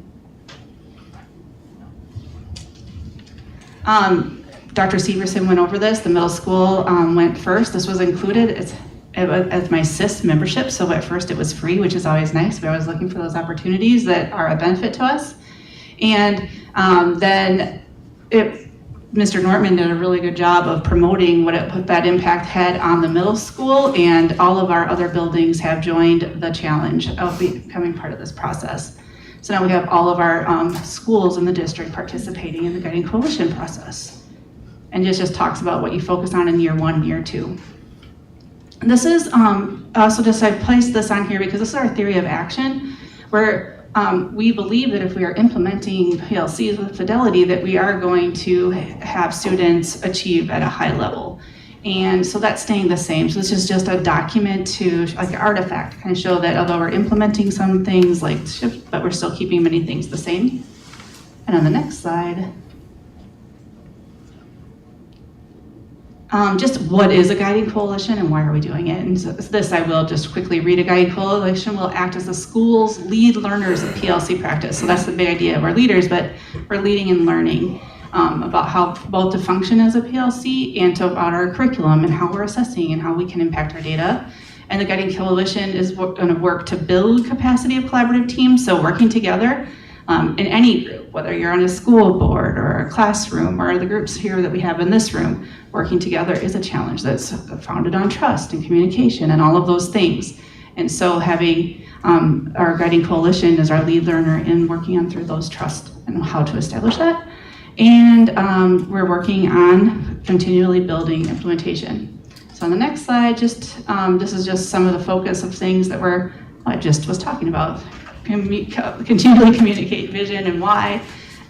Dr. Severson went over this. The middle school went first. This was included as my SIS membership, so at first it was free, which is always nice. We're always looking for those opportunities that are a benefit to us. And then Mr. Nortman did a really good job of promoting what that impact had on the middle school, and all of our other buildings have joined the challenge of becoming part of this process. So now we have all of our schools in the district participating in the Guiding Coalition process. And it just talks about what you focus on in year 1 and year 2. And this is also just, I placed this on here because this is our theory of action, where we believe that if we are implementing PLCs with fidelity, that we are going to have students achieve at a high level. And so that's staying the same. So this is just a document to, like an artifact, kind of show that although we're implementing some things like shift, but we're still keeping many things the same. And on the next slide, just what is a guiding coalition and why are we doing it? And so this I will just quickly read. A guiding coalition will act as the school's lead learners of PLC practice. So that's the big idea of our leaders, but we're leading and learning about how both to function as a PLC and about our curriculum and how we're assessing and how we can impact our data. And the guiding coalition is going to work to build capacity of collaborative teams, so working together in any group, whether you're on a school board or a classroom or the groups here that we have in this room, working together is a challenge that's founded on trust and communication and all of those things. And so having our guiding coalition as our lead learner in working on through those trust and how to establish that. And we're working on continually building implementation. So on the next slide, just this is just some of the focus of things that I just was talking about. Continually communicate vision and why,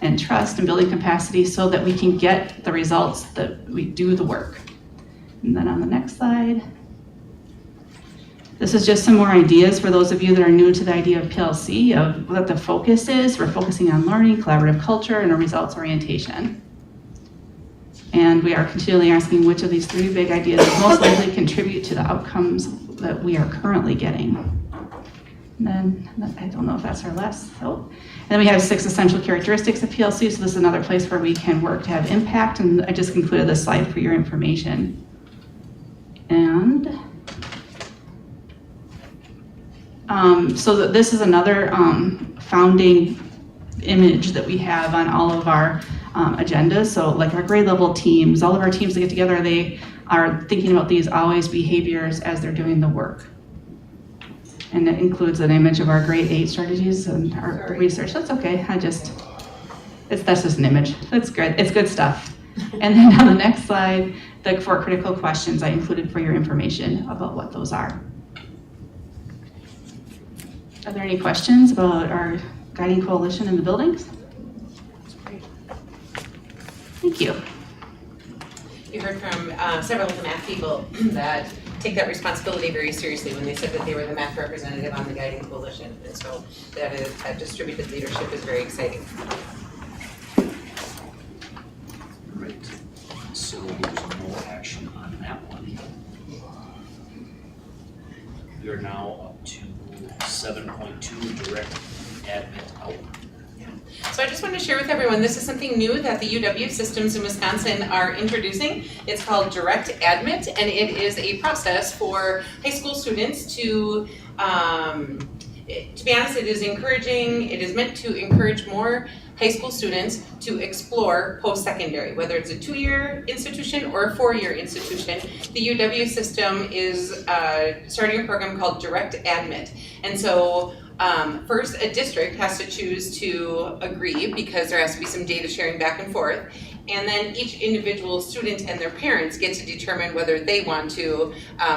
and trust and building capacity so that we can get the results that we do the work. And then on the next slide, this is just some more ideas for those of you that are new to the idea of PLC, of what the focus is. We're focusing on learning, collaborative culture, and a results orientation. And we are continually asking which of these 3 big ideas most likely contribute to the outcomes that we are currently getting. And then, I don't know if that's our last, and then we have 6 essential characteristics of PLC, so this is another place where we can work to have impact, and I just concluded this slide for your information. And so this is another founding image that we have on all of our agendas. So like our grade level teams, all of our teams that get together, they are thinking about these always behaviors as they're doing the work. And it includes an image of our grade 8 strategies and our research. That's okay, that's just an image. That's good, it's good stuff. And then on the next slide, the 4 critical questions I included for your information about what those are. Are there any questions about our guiding coalition in the buildings? Thank you. You heard from several of the math people that take that responsibility very seriously when they said that they were the math representative on the guiding coalition. And so that distributed leadership is very exciting. Right. So there's no action on that one. We are now up to 7.2 direct admit out. So I just wanted to share with everyone, this is something new that the UW systems in Wisconsin are introducing. It's called Direct Admit, and it is a process for high school students to be honest, it is meant to encourage more high school students to explore post-secondary, whether it's a 2-year institution or a 4-year institution. The UW system is starting a program called Direct Admit. And so first, a district has to choose to agree because there has to be some data sharing back and forth. And then each individual student and their parents get to determine whether they want to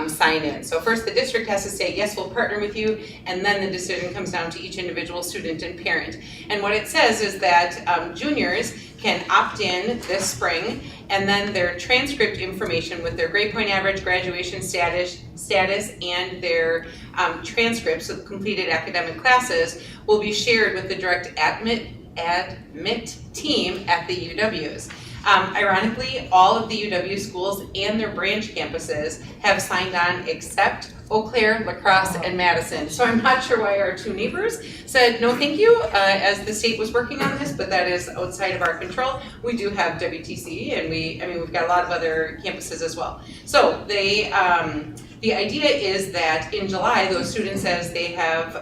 sign in. So first the district has to say, yes, we'll partner with you, and then the decision comes down to each individual student and parent. And what it says is that juniors can opt in this spring, and then their transcript information with their grade point average, graduation status, and their transcripts of completed academic classes will be shared with the Direct Admit team at the UWs. Ironically, all of the UW schools and their branch campuses have signed on except Eau Claire, La Crosse, and Madison. So I'm not sure why our 2 neighbors said no thank you as the state was working on this, but that is outside of our control. We do have WTC, and we've got a lot of other campuses as well. So the idea is that in July, those students, as they have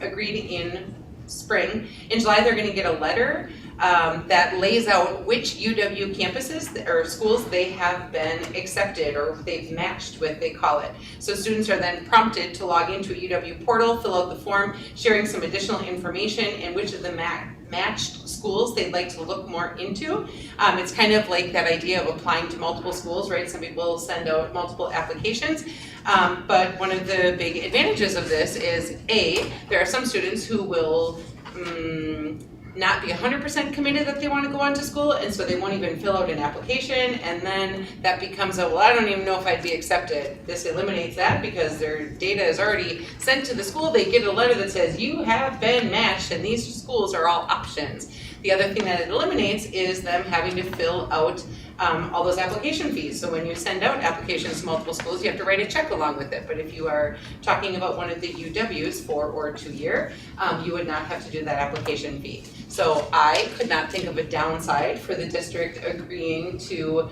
agreed in spring, in July they're going to get a letter that lays out which UW campuses or schools they have been accepted or they've matched with, they call it. So students are then prompted to log into a UW portal, fill out the form, sharing some additional information, and which of the matched schools they'd like to look more into. It's kind of like that idea of applying to multiple schools, right? Some people send out multiple applications. But one of the big advantages of this is there are some students who will not be 100% committed that they want to go on to school, and so they won't even fill out an application, and then that becomes well, I don't even know if I'd be accepted. This eliminates that because their data is already sent to the school. They get a letter that says, you have been matched, and these schools are all options. The other thing that it eliminates is them having to fill out all those application fees. So when you send out applications to multiple schools, you have to write a check along with it. But if you are talking about one of the UWs, 4 or 2 year, you would not have to do that application fee. So I could not think of a downside for the district agreeing to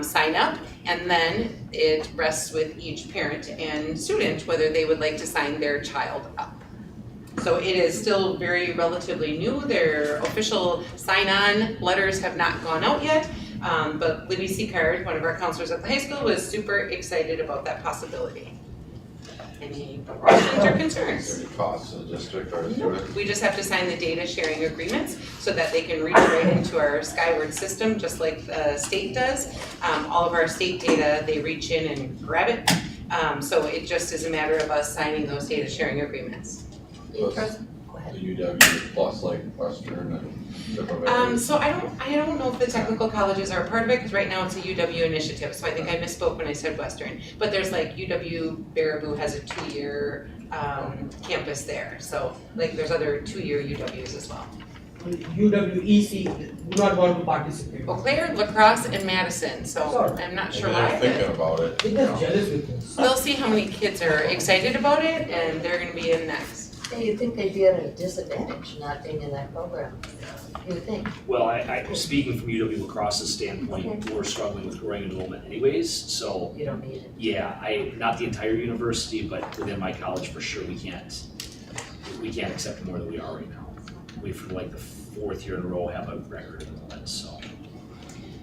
sign up, and then it rests with each parent and student whether they would like to sign their child up. So it is still very relatively new. Their official sign-on letters have not gone out yet, but Libby Seacard, one of our counselors at the high school, was super excited about that possibility. Any questions or concerns? Is there any costs to the district or Nope. We just have to sign the data sharing agreements so that they can reach right into our Skyward system, just like the state does. All of our state data, they reach in and grab it. So it just is a matter of us signing those data sharing agreements. The UW plus like Western and So I don't know if the technical colleges are a part of it, because right now it's a UW initiative, so I think I misspoke when I said Western. But there's like UW Baraboo has a 2-year campus there, so like there's other 2-year UWs as well. UWEC do not want to participate. Eau Claire, La Crosse, and Madison, so I'm not sure why. they're thinking about it. They're just jealous with us. We'll see how many kids are excited about it, and they're gonna be in next. You'd think they'd be at a disadvantage not being in that program, you would think. Well, I speaking from UW La Crosse's standpoint, we're struggling with growing enrollment anyways, so. You don't need it. Yeah, not the entire university, but within my college for sure, we can't accept more than we are right now. We, for like the 4th year in a row, have a record at the moment, so.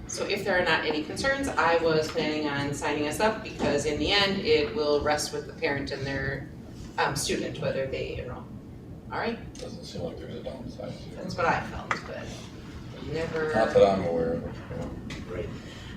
So if there are not any concerns, I was planning on signing us up, because in the end, it will rest with the parent and their student whether they enroll. All right? Doesn't seem like there's a downside. That's what I felt, but never. Not that I'm aware of. Right.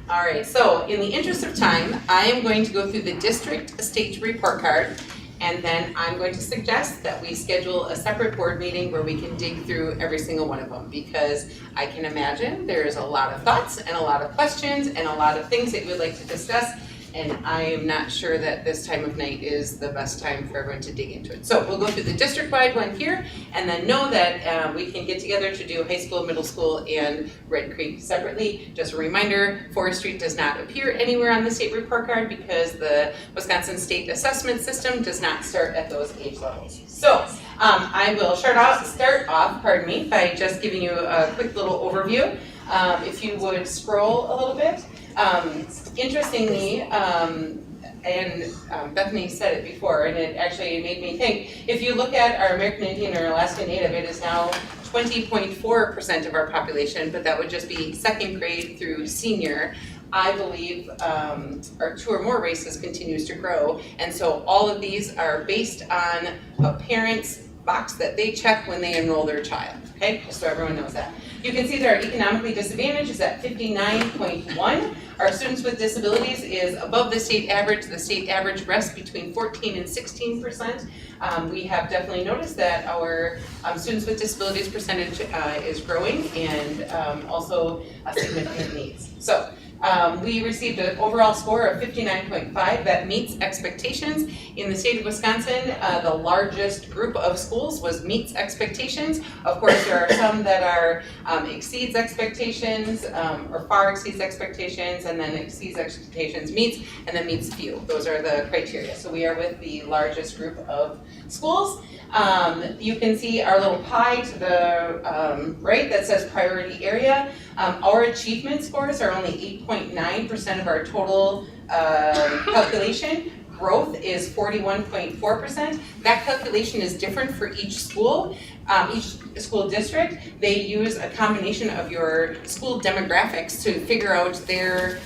All right, so in the interest of time, I am going to go through the district estate report card, and then I'm going to suggest that we schedule a separate board meeting where we can dig through every single one of them, because I can imagine there's a lot of thoughts and a lot of questions and a lot of things that you would like to discuss, and I am not sure that this time of night is the best time for everyone to dig into it. So we'll go through the district-wide one here, and then know that we can get together to do high school, middle school, and Red Creek separately. Just a reminder, Forest Street does not appear anywhere on the state report card because the Wisconsin State Assessment System does not start at those age levels. So I will start off, by just giving you a quick little overview. If you would scroll a little bit. Interestingly, and Bethany said it before, and it actually made me think, if you look at our American Indian or Alaska Native, it is now 20.4% of our population, but that would just be 2nd grade through senior. I believe our 2 or more races continues to grow, and so all of these are based on a parent's box that they check when they enroll their child, okay? Just so everyone knows that. You can see that our economically disadvantaged is at 59.1. Our students with disabilities is above the state average. The state average rests between 14 and 16%. We have definitely noticed that our students with disabilities percentage is growing, and also significant needs. So we received an overall score of 59.5 that meets expectations. In the state of Wisconsin, the largest group of schools was meets expectations. Of course, there are some that are exceeds expectations, or far exceeds expectations, and then exceeds expectations, meets, and then meets few. Those are the criteria. So we are with the largest group of schools. You can see our little pie to the right that says priority area. Our achievement scores are only 8.9% of our total calculation. Growth is 41.4%. That calculation is different for each school district. They use a combination of your school demographics to figure out their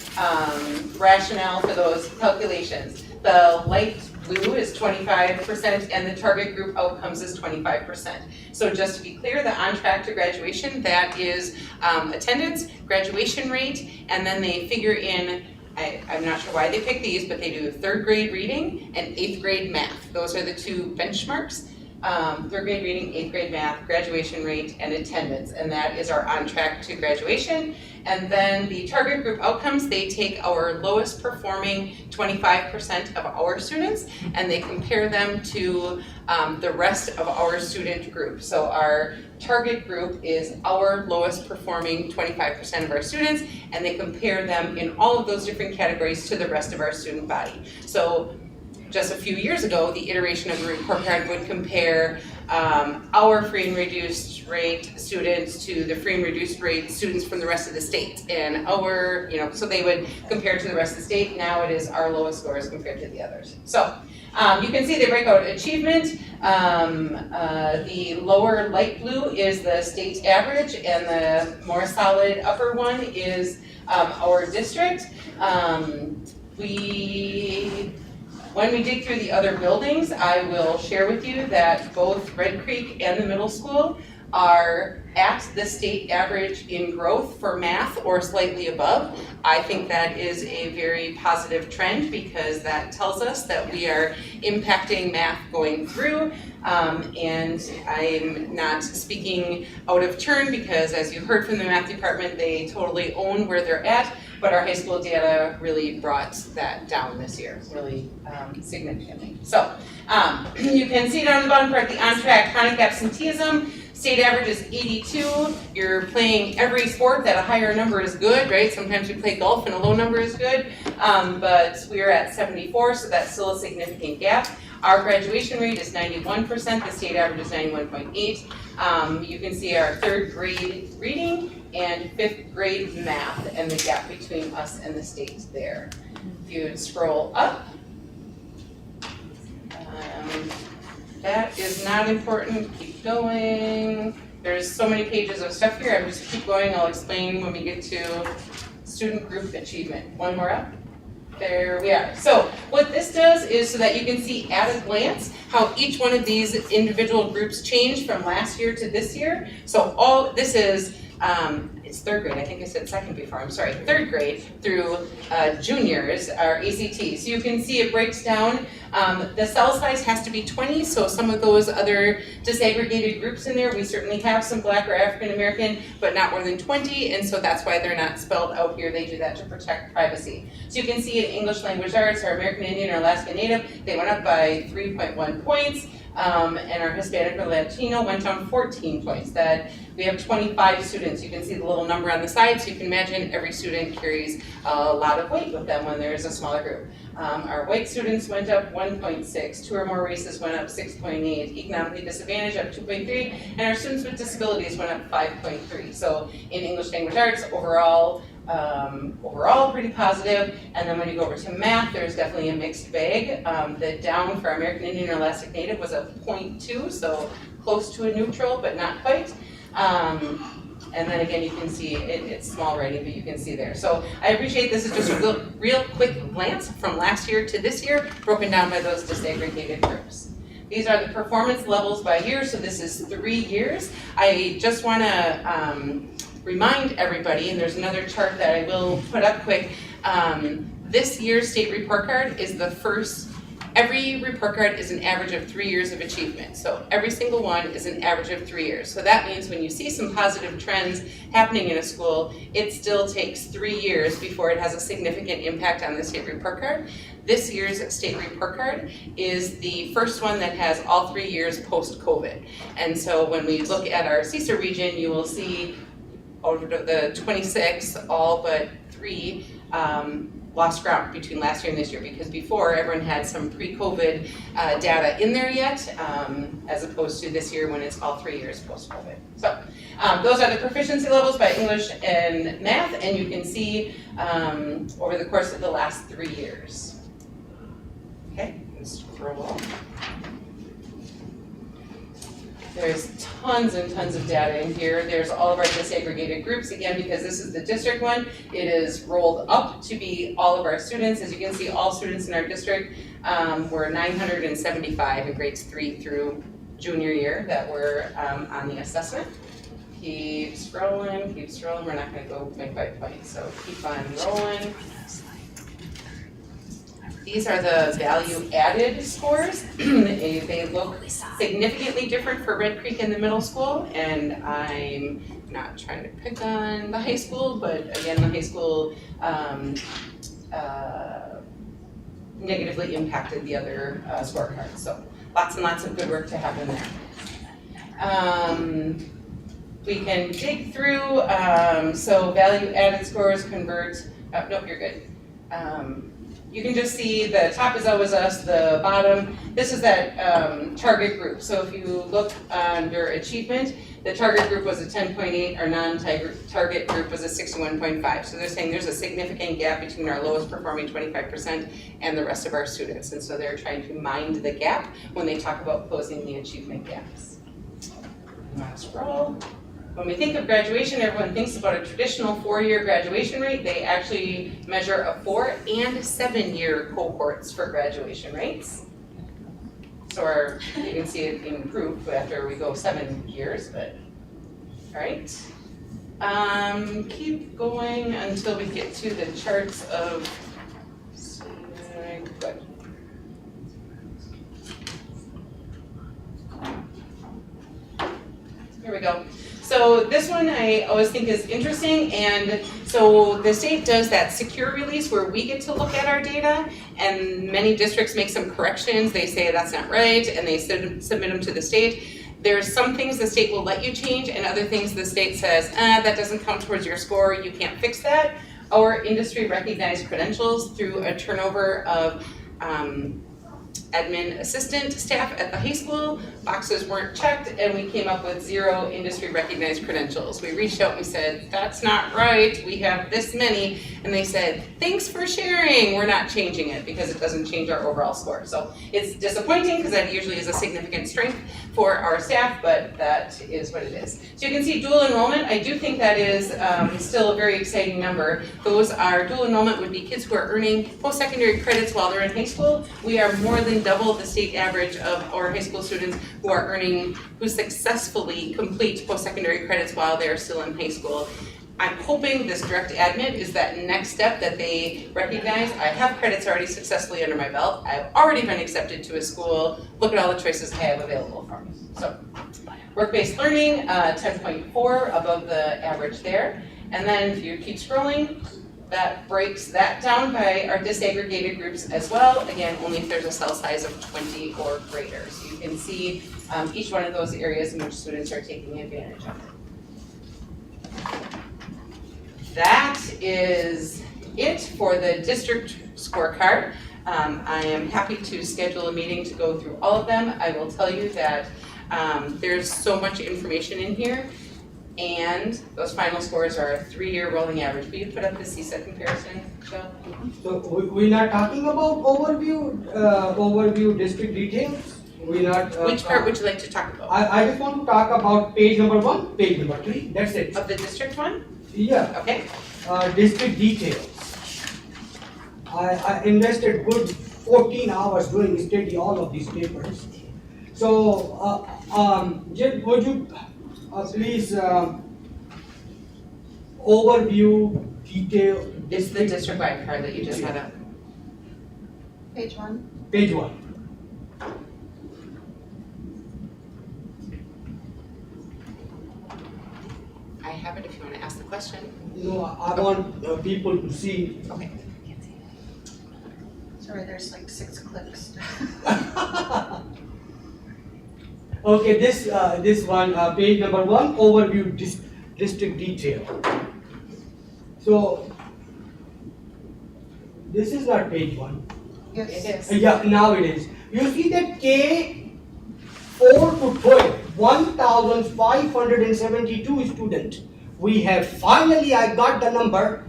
rationale for those calculations. The light blue is 25%, and the target group outcomes is 25%. So just to be clear, the on track to graduation, that is attendance, graduation rate, and then they figure in, I'm not sure why they pick these, but they do 3rd grade reading and 8th grade math. Those are the 2 benchmarks. 3rd grade reading, 8th grade math, graduation rate, and attendance, and that is our on track to graduation. And then the target group outcomes, they take our lowest performing 25% of our students and they compare them to the rest of our student group. So our target group is our lowest performing 25% of our students, and they compare them in all of those different categories to the rest of our student body. So just a few years ago, the iteration of the report card would compare our free and reduced rate students to the free and reduced rate students from the rest of the state. And our, so they would compare to the rest of the state. Now it is our lowest scores compared to the others. So you can see they break out achievement. The lower light blue is the state average, and the more solid upper one is our district. When we dig through the other buildings, I will share with you that both Red Creek and the middle school are at the state average in growth for math or slightly above. I think that is a very positive trend because that tells us that we are impacting math going through. And I'm not speaking out of turn because as you heard from the math department, they totally own where they're at. But our high school data really brought that down this year, really significantly. So you can see down the bottom part, the on-track chronic absenteeism. State average is 82. You're playing every sport that a higher number is good, right? Sometimes we play golf and a low number is good, but we're at 74, so that's still a significant gap. Our graduation rate is 91%, the state average is 91.8. You can see our 3rd grade reading and 5th grade math and the gap between us and the state there. If you scroll up, that is not important, keep going. There's so many pages of stuff here, I'm just keep going, I'll explain when we get to student group achievement. One more up. There we are. So what this does is so that you can see at a glance how each one of these individual groups changed from last year to this year. So all this is, it's 3rd grade, I think I said 2nd before, I'm sorry, 3rd grade through juniors, our ACT. So you can see it breaks down. The cell size has to be 20, so some of those other disaggregated groups in there, we certainly have some Black or African American, but not more than 20, and so that's why they're not spelled out here. They do that to protect privacy. So you can see in English language arts, our American Indian or Alaska Native, they went up by 3.1 points. And our Hispanic or Latino went down 14 points. That we have 25 students. You can see the little number on the side, so you can imagine every student carries a lot of weight with them when there's a smaller group. Our white students went up 1.6, 2 or more races went up 6.8, economically disadvantaged up 2.3, and our students with disabilities went up 5.3. So in English language arts, overall pretty positive. And then when you go over to math, there's definitely a mixed bag. The down for American Indian or Alaska Native was a 0.2, so close to a neutral, but not quite. And then again, you can see it's small writing, but you can see there. So I appreciate this is just a real quick glance from last year to this year, broken down by those disaggregated groups. These are the performance levels by year, so this is 3 years. I just want to remind everybody, and there's another chart that I will put up quick, this year's state report card is the first. Every report card is an average of 3 years of achievement. So every single one is an average of 3 years. So that means when you see some positive trends happening in a school, it still takes 3 years before it has a significant impact on the state report card. This year's state report card is the first one that has all 3 years post-COVID. And so when we look at our CSER region, you will see over the 26, all but 3 lost ground between last year and this year, because before everyone had some pre-COVID data in there yet, as opposed to this year when it's all 3 years post-COVID. So those are the proficiency levels by English and math, and you can see over the course of the last 3 years. Okay, let's scroll up. There's tons and tons of data in here. There's all of our disaggregated groups. Again, because this is the district one, it is rolled up to be all of our students. As you can see, all students in our district were 975 in grades 3 through junior year that were on the assessment. Keep scrolling, we're not gonna go point by point, so keep on rolling. These are the value added scores. They look significantly different for Red Creek in the middle school, and I'm not trying to pick on the high school, but again, the high school negatively impacted the other scorecards. So lots and lots of good work to happen there. We can dig through, so value added scores convert, nope, you're good. You can just see the top is always us, the bottom, this is that target group. So if you look under achievement, the target group was a 10.8, our non-target group was a 61.5. So they're saying there's a significant gap between our lowest performing 25% and the rest of our students. And so they're trying to mind the gap when they talk about closing the achievement gaps. I'm gonna scroll. When we think of graduation, everyone thinks about a traditional 4-year graduation rate. They actually measure a 4- and 7-year cohorts for graduation rates. So you can see it improve after we go 7 years, but, all right. Keep going until we get to the charts of, good. Here we go. So this one I always think is interesting, and so the state does that secure release where we get to look at our data, and many districts make some corrections. They say that's not right, and they submit them to the state. There's some things the state will let you change, and other things the state says, that doesn't count towards your score, you can't fix that. Our industry recognized credentials through a turnover of admin assistant staff at the high school. Boxes weren't checked, and we came up with 0 industry recognized credentials. We reached out and we said, that's not right, we have this many, and they said, thanks for sharing, we're not changing it because it doesn't change our overall score. So it's disappointing because that usually is a significant strength for our staff, but that is what it is. So you can see dual enrollment, I do think that is still a very exciting number. Those are, dual enrollment would be kids who are earning post-secondary credits while they're in high school. We are more than double the state average of our high school students who successfully complete post-secondary credits while they're still in high school. I'm hoping this direct admit is that next step that they recognize. I have credits already successfully under my belt. I've already been accepted to a school. Look at all the choices I have available for me. So, work-based learning, 10.4 above the average there. And then if you keep scrolling, that breaks that down by our disaggregated groups as well. Again, only if there's a cell size of 20 or greater. So you can see each one of those areas in which students are taking advantage of it. That is it for the district scorecard. I am happy to schedule a meeting to go through all of them. I will tell you that there's so much information in here, and those final scores are a 3-year rolling average. Will you put up the CSET comparison, Joe? So we're not talking about overview district details? We're not. Which part would you like to talk about? I just want to talk about page number 1, page number 3, that's it. Of the district one? Yeah. Okay. District details. I invested good 14 hours doing study all of these papers. So, Jim, would you please overview detail? It's the district-wide card that you just had up. Page 1. Page 1. I have it if you want to ask the question. No, I want people to see. Okay. Sorry, there's like 6 clicks. Okay, this one, page number 1, overview district detail. So, this is not page 1. Yes, it is. Yeah, now it is. You see that K 4 to 12, 1,572 students. We have finally, I got the number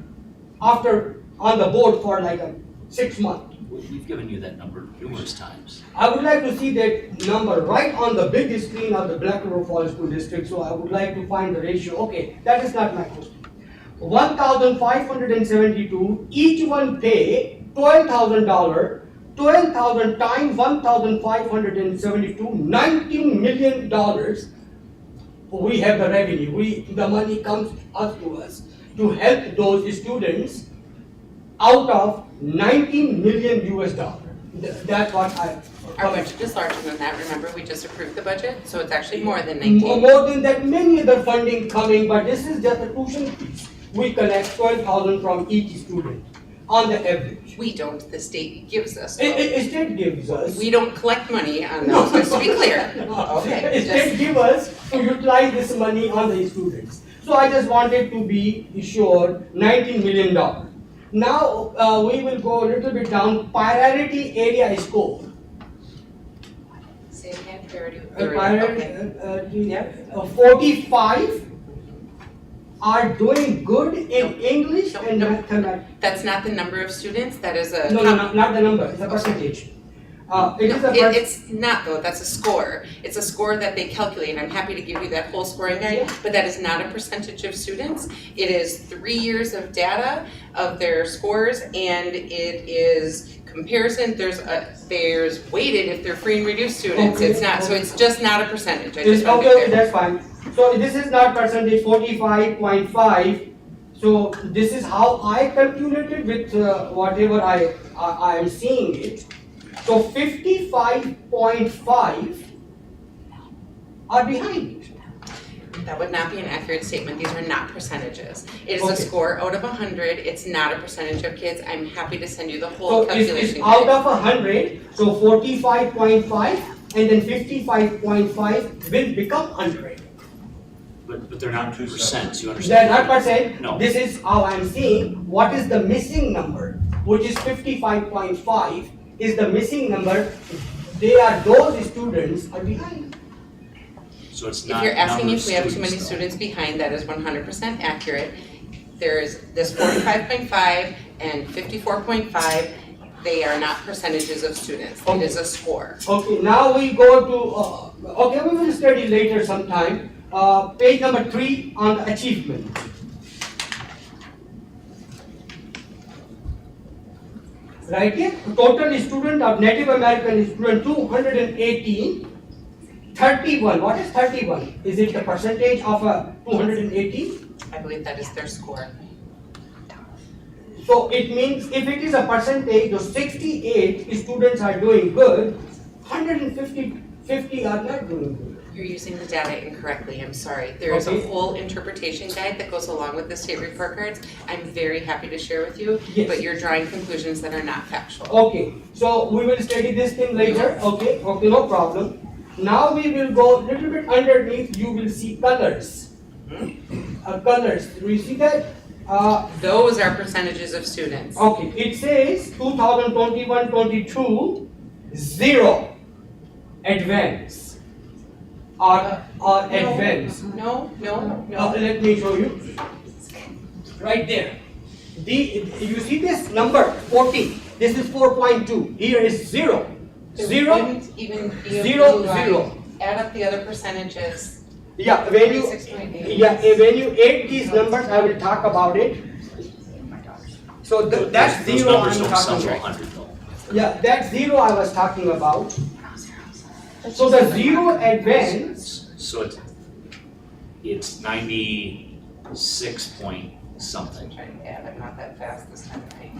after on the board for like 6 months. We've given you that number numerous times. I would like to see that number right on the big screen of the Black River Falls School District, so I would like to find the ratio. Okay, that is not my question. 1,572, each one pay $12,000 12,000 times 1,572, $19 million. We have the revenue. The money comes to us to help those students out of $19 million US dollar. That's what Our budget is larger than that, remember, we just approved the budget, so it's actually more than 19. More than that, many other funding coming, but this is just a tuition fees. We collect 12,000 from each student on the average. We don't, the state gives us. State gives us. We don't collect money on those, just to be clear. Okay. State give us to utilize this money on the students. So I just wanted to be sure, $19 million. Now we will go a little bit down, priority area score. Say again, priority. 45 are doing good in English and mathematics. That's not the number of students, that is a. No, not the number, it's a percentage. It's not though, that's a score. It's a score that they calculate. I'm happy to give you that whole scoring guide, but that is not a percentage of students. It is 3 years of data of their scores, and it is comparison. There's weighted if they're free and reduced students. Okay. It's not, so it's just not a percentage. I just want to be Okay, clear. that's fine. So this is not percentage, 45.5. So this is how I calculated with whatever I am seeing it. So 55.5 are behind. That would not be an accurate statement. These are not percentages. It is a Okay. score out of 100. It's not a percentage of kids. I'm happy to send you the whole So calculation. it's out of 100, so 45.5 and then 55.5 will become 100. But they're not percents, you They're understand? not percent. No. This is how I'm seeing what is the missing number, which is 55.5 is the missing number. They are those students are behind. So it's If not you're asking number if we have too many though. students behind, that is 100% accurate. There's this 45.5 and 54.5. They are not percentages of students. It is a score. Okay, now we go to, okay, we will study later sometime. Page number 3 on the achievement. Right here, total student of Native American student 218, 31. What is 31? Is it the percentage of 218? I believe that is their score. So it means if it is a percentage, the 68 students are doing good, 150 are not doing good. You're using the data incorrectly, I'm sorry. There is a Okay. whole interpretation guide that goes along with the state report cards. I'm very happy to share with you, Yes. but you're drawing conclusions that are not factual. Okay, so we will study this thing later. Okay, no problem. Now we will go a little bit underneath. You will see colors. Colors. Do you see that? Those are percentages of students. Okay, it says 2021-22 0 advance or advance. No. Let me show you. Right there. You see this number 40. This is 4.2. Here is 0. There 0. wouldn't even be a 0, blue line. 0. Add up the other percentages. Yeah, when you 26.8. when you add these numbers, I will talk about it. So that's Those 0 numbers I'm don't sum talking to about. 100 though. Yeah, that's 0 I was talking about. So the 0 advance. So it's 96 point something. Yeah, but not that fast this time, right?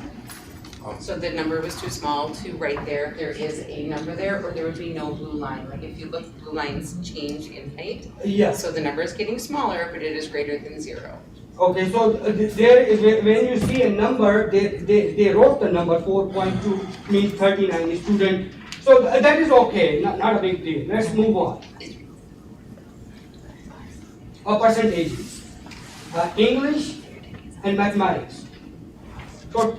So the number was too small to right there. There is a number there, or there would be no blue line. Like if you look, blue lines change in height. Yeah. So the number is getting smaller, but it is greater than 0. Okay, so there is, when you see a number, they wrote the number 4.2 means 39 student. So that is okay, not a big deal. Let's move on. Percentages. English and mathematics. So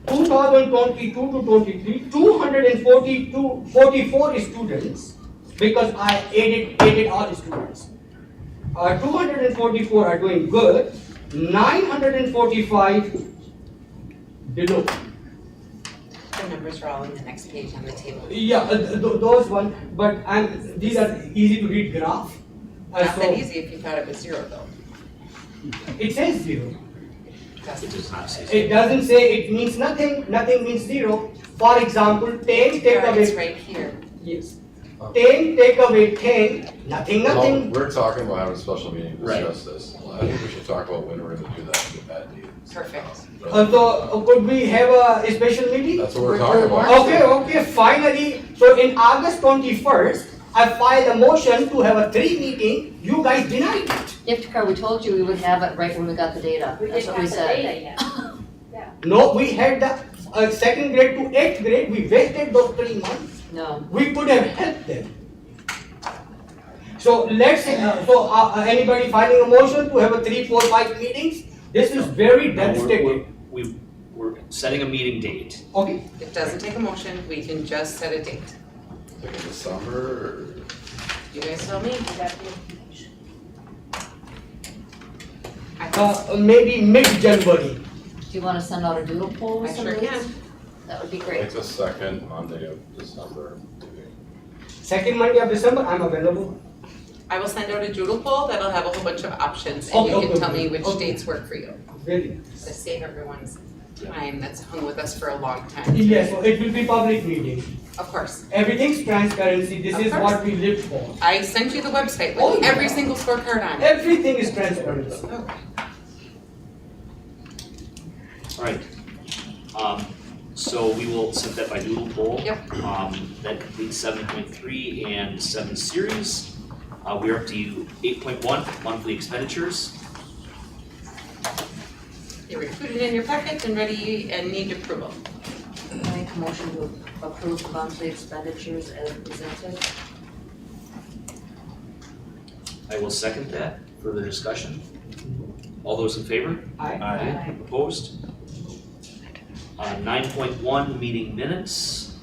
2022 to 23, 244 students, because I added all the students. 244 are doing good, 945 below. The numbers are all in the next page on the table. Yeah, those one, but these are easy to read graph. Not that easy if you thought it was 0 though. It says 0. It does not say It doesn't say it means nothing. Nothing means 0. For example, 10 take It's away, right here. yes. 10 take away 10, nothing. Well, we're talking about having a special meeting to Right. discuss this. I think we should talk about when we're gonna do that and get that date. Perfect. So could we have a special meeting? That's what we're talking about. Okay, finally, so in August 21st, I filed a motion to have a 3 meeting, you guys denied it. Iftikhar, we told you we would have it right when we got the data. We That's didn't what we have the said. data yet. No, we had the 2nd grade to 8th grade, we wasted those 3 months. No. We could have helped them. So let's, anybody filing a motion to have a 3, 4, 5 meetings? This is very devastating. We're setting a meeting date. Okay. It doesn't take a motion, we can just set a date. Like in December You guys tell me. Maybe mid-January. Do you want to send out a doodle poll with I some sure dates? can. That would be or great. like the second Monday of December. 2nd Monday of December, I'm available. I will send out a doodle poll that'll have a whole bunch of options and you can tell me which dates work for you. Really? To save everyone's time that's hung with us for a long time. Yes, so it will be public meeting. Of course. Everything's transparency, this Of is course. what we live for. I sent you the website Oh, with yeah. every single scorecard on it. Everything is transparency. Okay. All right. So we will set that by doodle poll. Yep. That completes 7.3 and 7 series. We're up to 8.1, monthly expenditures. You're included in your packet and ready and need approval. I make a motion to approve the monthly expenditures as presented. I will second that. Further discussion? All those in favor? Aye. Opposed? 9.1, meeting minutes.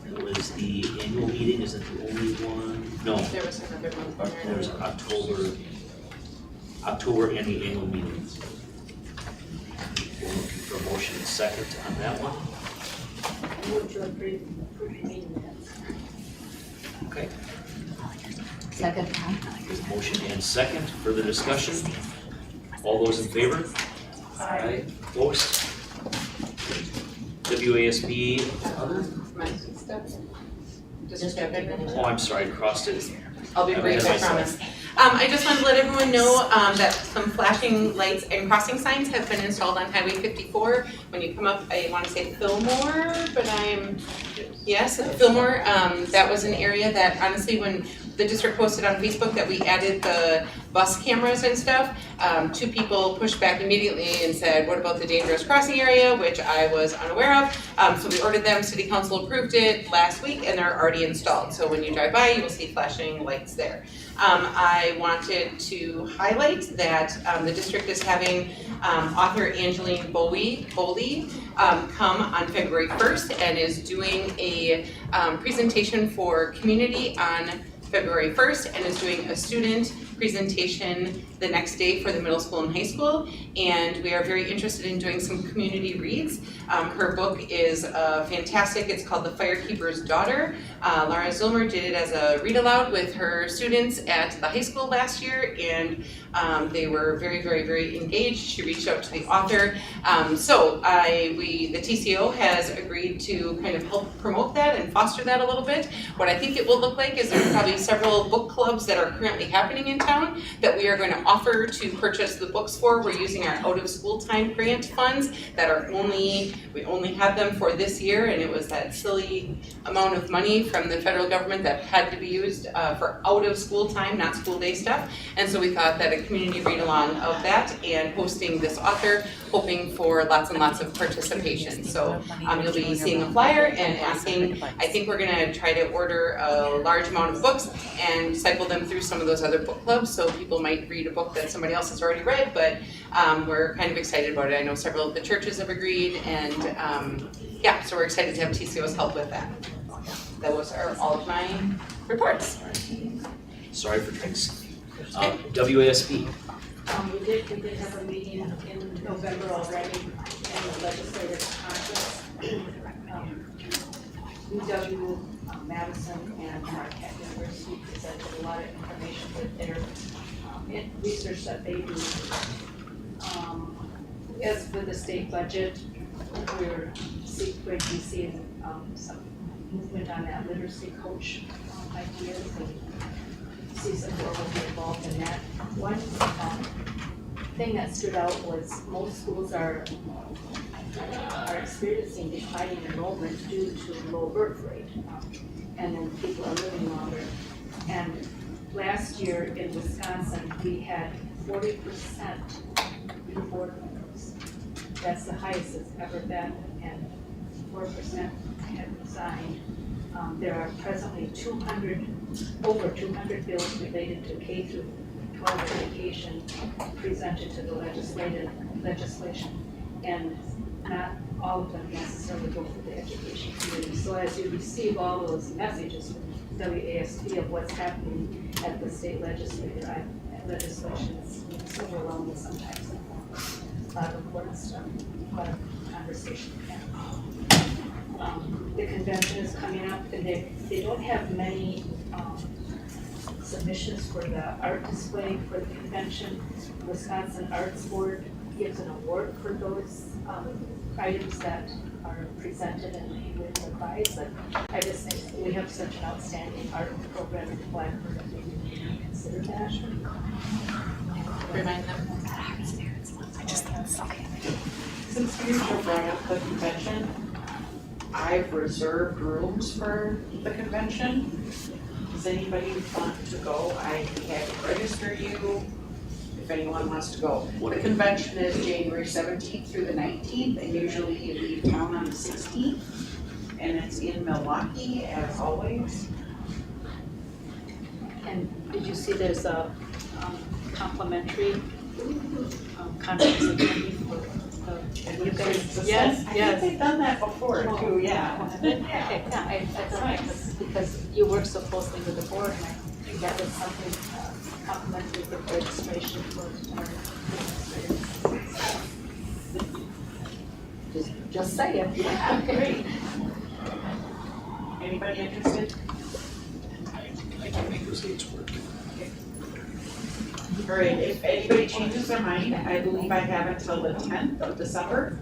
That was the annual meeting, is that the only one? No, There was another one. there was October and the annual meeting. We're looking for a motion and second on that one. Move to approve the meeting minutes. Okay, Second. there's motion and second. Further discussion? All those in favor? Aye. Opposed? WASB, other? Oh, I'm sorry, I crossed it. I'll be I brief, had I myself. promise. I just wanted to let everyone know that some flashing lights and crossing signs have been installed on Highway 54. When you come up, I want to say Fillmore, but yes, Fillmore. That was an area that honestly, when the district posted on Facebook that we added the bus cameras and stuff, 2 people pushed back immediately and said, what about the dangerous crossing area, which I was unaware of. So we ordered them, city council approved it last week, and they're already installed. So when you drive by, you will see flashing lights there. I wanted to highlight that the district is having author Angeline Boley come on February 1st and is doing a presentation for community on February 1st and is doing a student presentation the next day for the middle school and high school, and we are very interested in doing some community reads. Her book is fantastic. It's called The Firekeeper's Daughter. Laura Zilmer did it as a read aloud with her students at the high school last year, and they were very, very, very engaged. She reached out to the author. The TCO has agreed to kind of help promote that and foster that a little bit. What I think it will look like is there's probably several book clubs that are currently happening in town that we are going to offer to purchase the books for. We're using our out of school time grant funds that are we only had them for this year, and it was that silly amount of money from the federal government that had to be used for out of school time, not school day stuff. And so we thought that a community read along of that and hosting this author, hoping for lots and lots of participation. So you'll be seeing a flyer and asking. I think we're going to try to order a large amount of books and cycle them through some of those other book clubs, so people might read a book that somebody else has already read, but we're kind of excited about it. I know several of the churches have agreed, and so we're excited to have TCO's help with that. Those are all of my reports. Sorry for drinks. WASB. We did have a meeting in November already in the legislative conference. UW Madison and Marquette University presented a lot of information with their research that they do. as with the state budget, we're going to be seeing some movement on that literacy coach ideas and see some more will be involved in that. One thing that stood out was most schools are experiencing declining enrollment due to low birth rate, and then people are living longer. And last year in Wisconsin, we had 40% new board members. That's the highest it's ever been, and 4% had resigned. There are presently over 200 bills related to K through 12 education presented to the legislation, and not all of them necessarily go through the education committee. So as you receive all those messages from WASD of what's happening at the state legislation, it's overwhelming sometimes. A lot of important stuff, a lot of conversation. The convention is coming up, and they don't have many submissions for the art display for the convention. Wisconsin Arts Board gives an award for those items that are presented and they win the prize. And I just think we have such an outstanding art program in Blackbird that we need to consider that. Remind them. Since you brought up the convention, I've reserved rooms for the convention. Does anybody want to go? I have to register you if anyone wants to go. The convention is January 17th through the 19th, and usually you leave town on the 16th. And it's in Milwaukee, as always. And did you see there's a complimentary conference attendee for you guys? Yes, I think they've done that before too, yeah. I thought because you work so closely with the board, and I think that was something complimentary with registration for our just say it. Yeah, great. Anybody interested? I can make those dates work. All right, if anybody changes their mind, I believe I have until the 10th of December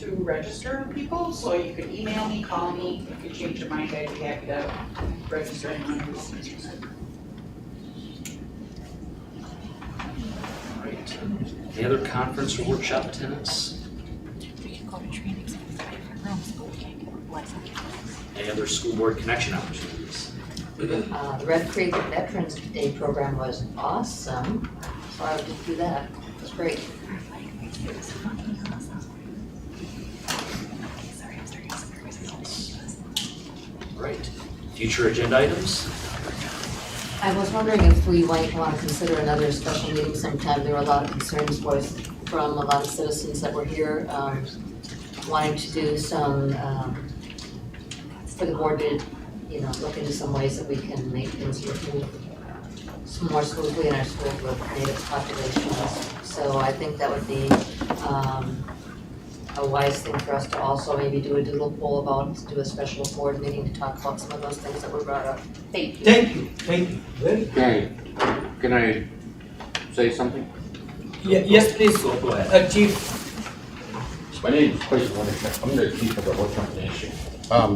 to register people, so you can email me, call me. If you change your mind, I'd be happy to register anyone who's interested. All right. Any other conference or workshop attendance? We can go to trainings in different rooms, but we can't get license. Any other school board connection opportunities? The Red Creek Veterans Day program was awesome, so I would just do that. It was great. Right. Future agenda items? I was wondering if we might want to consider another special meeting sometime. There were a lot of concerns voiced from a lot of citizens that were here, wanting to do some, for the board to, look into some ways that we can make things work some more smoothly in our schools with native populations. So I think that would be a wise thing for us to also maybe do a doodle poll about, do a special board meeting to talk about some of those things that were brought up. Thank you. Thank you. Very Can I say something? Yes, please. Go ahead. Chief. My name is Phyllis Smoke. I'm the chief of the Work Combination.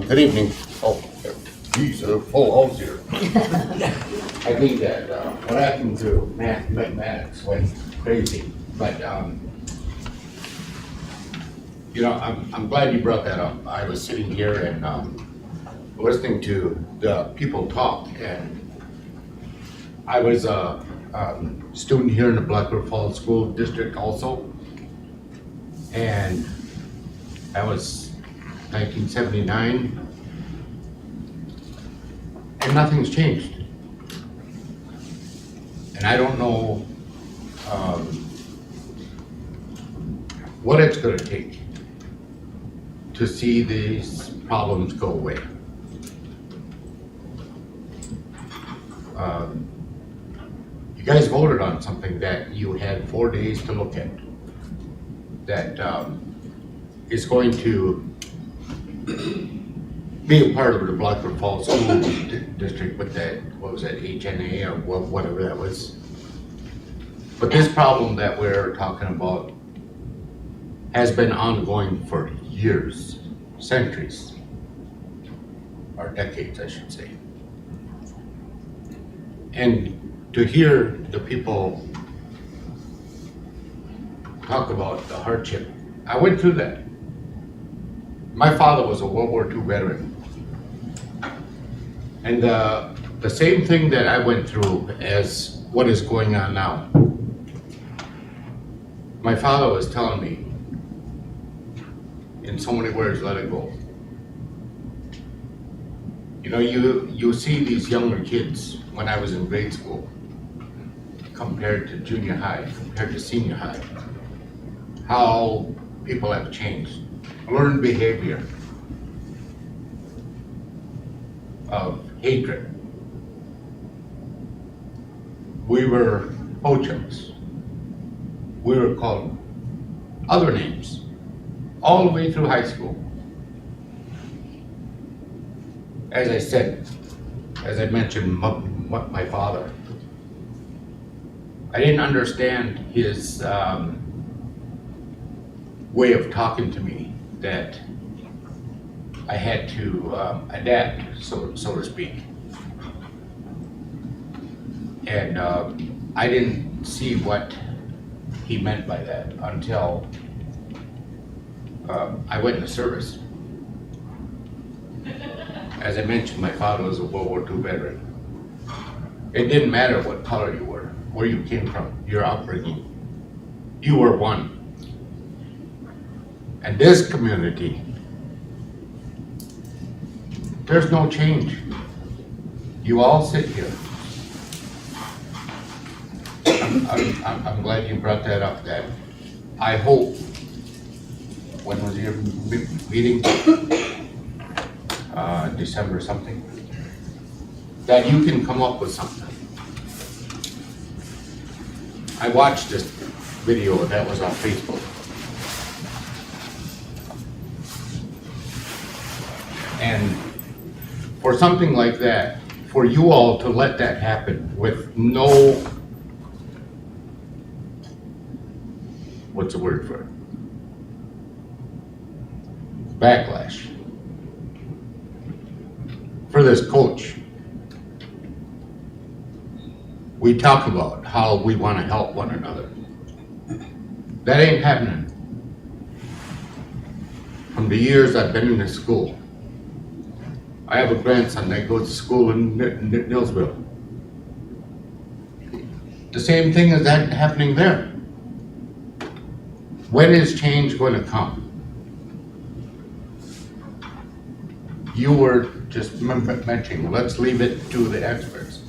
Good evening. Oh, geez, a full house here. I think that what happened to mathematics went crazy, but I'm glad you brought that up. I was sitting here and listening to the people talk, and I was a student here in the Blackbird Falls School District also, and that was 1979, and nothing's changed. And I don't know what it's going to take to see these problems go away. You guys voted on something that you had 4 days to look at, that is going to be a part of the Blackbird Falls School District with that, what was that, HNA or whatever that was. But this problem that we're talking about has been ongoing for years, centuries, or decades, I should say. And to hear the people talk about the hardship, I went through that. My father was a World War II veteran. And the same thing that I went through as what is going on now. My father was telling me, in so many words, let it go. You know, you see these younger kids when I was in grade school, compared to junior high, compared to senior high, how people have changed. Learned behavior of hatred. We were ho-chums. We were called other names all the way through high school. As I said, as I mentioned, my father, I didn't understand his way of talking to me, that I had to adapt, so to speak. And I didn't see what he meant by that until I went into service. As I mentioned, my father was a World War II veteran. It didn't matter what color you were, where you came from, your upbringing. You were one. And this community, there's no change. You all sit here. I'm glad you brought that up, that I hope, when was your meeting? December something, that you can come up with something. I watched this video that was on Facebook. And for something like that, for you all to let that happen with no, what's the word for it? Backlash. For this coach, we talk about how we want to help one another. That ain't happening. From the years I've been in this school, I have a grandson that goes to school in Nilsville. The same thing is that happening there. When is change going to come? You were just mentioning, let's leave it to the experts.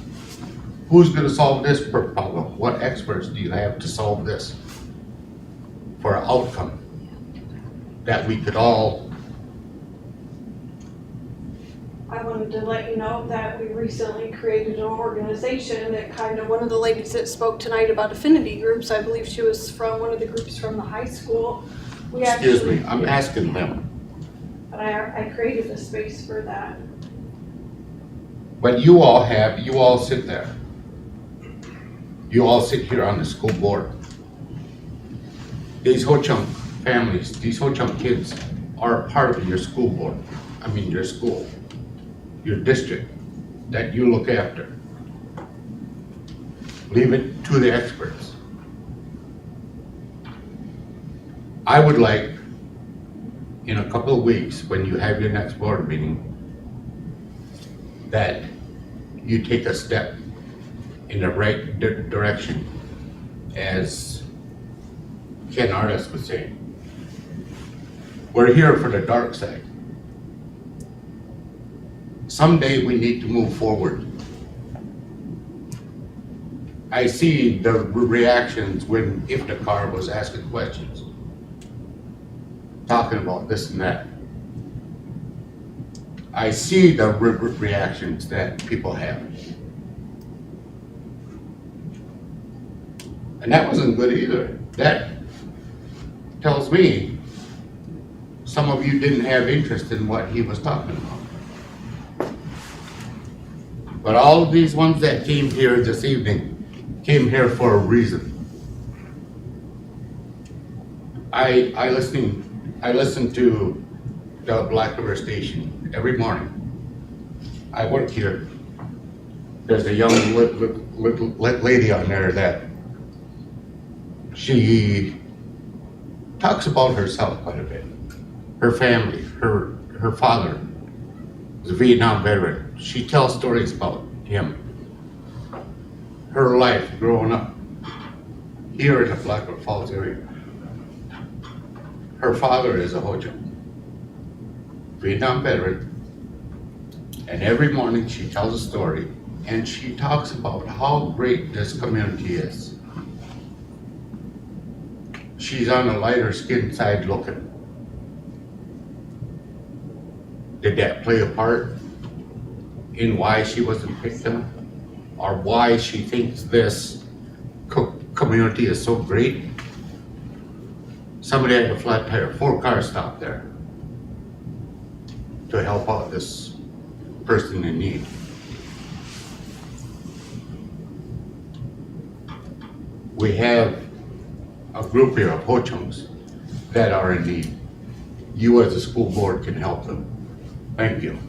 Who's going to solve this problem? What experts do you have to solve this for an outcome that we could all? I wanted to let you know that we recently created an organization that kind of, one of the ladies that spoke tonight about affinity groups, I believe she was from one of the groups from the high school. Excuse me, I'm asking them. But I created a space for that. But you all sit there. You all sit here on the school board. These Ho-Chunk families, these Ho-Chunk kids are a part of your school board. I mean, your school, your district that you look after. Leave it to the experts. I would like, in a couple of weeks, when you have your next board meeting, that you take a step in the right direction, as Ken Artis was saying. We're here for the dark side. Someday we need to move forward. I see the reactions when Iftikhar was asking questions, talking about this and that. I see the reactions that people have. And that wasn't good either. That tells me some of you didn't have interest in what he was talking about. But all of these ones that came here this evening came here for a reason. I listen to the Black River station every morning. I work here. There's a young little lady on there that she talks about herself quite a bit. Her family, her father was a Vietnam veteran. She tells stories about him. Her life growing up here in the Black River Falls area. Her father is a Ho Chi Minh Vietnam veteran, and every morning she tells a story and she talks about how great this community is. She's on the lighter skin side looking. Did that play a part in why she wasn't picked up, or why she thinks this community is so great? Somebody had a flat tire, 4 cars stopped there to help out this person in need. We have a group here of Ho Chunks that are in need. You as a school board can help them. Thank you.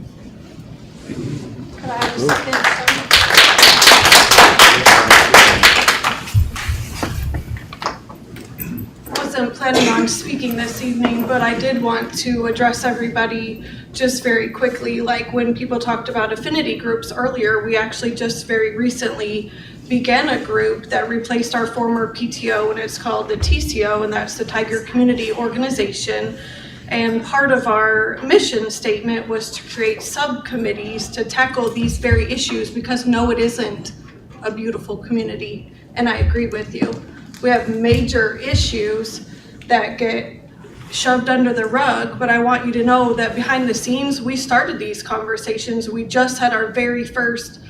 Could I have a second? I wasn't planning on speaking this evening, but I did want to address everybody just very quickly. Like when people talked about affinity groups earlier, we actually just very recently began a group that replaced our former PTO, and it's called the TCO, and that's the Tiger Community Organization. And part of our mission statement was to create subcommittees to tackle these very issues, because no, it isn't a beautiful community, and I agree with you. We have major issues that get shoved under the rug, but I want you to know that behind the scenes, we started these conversations. We just had our very first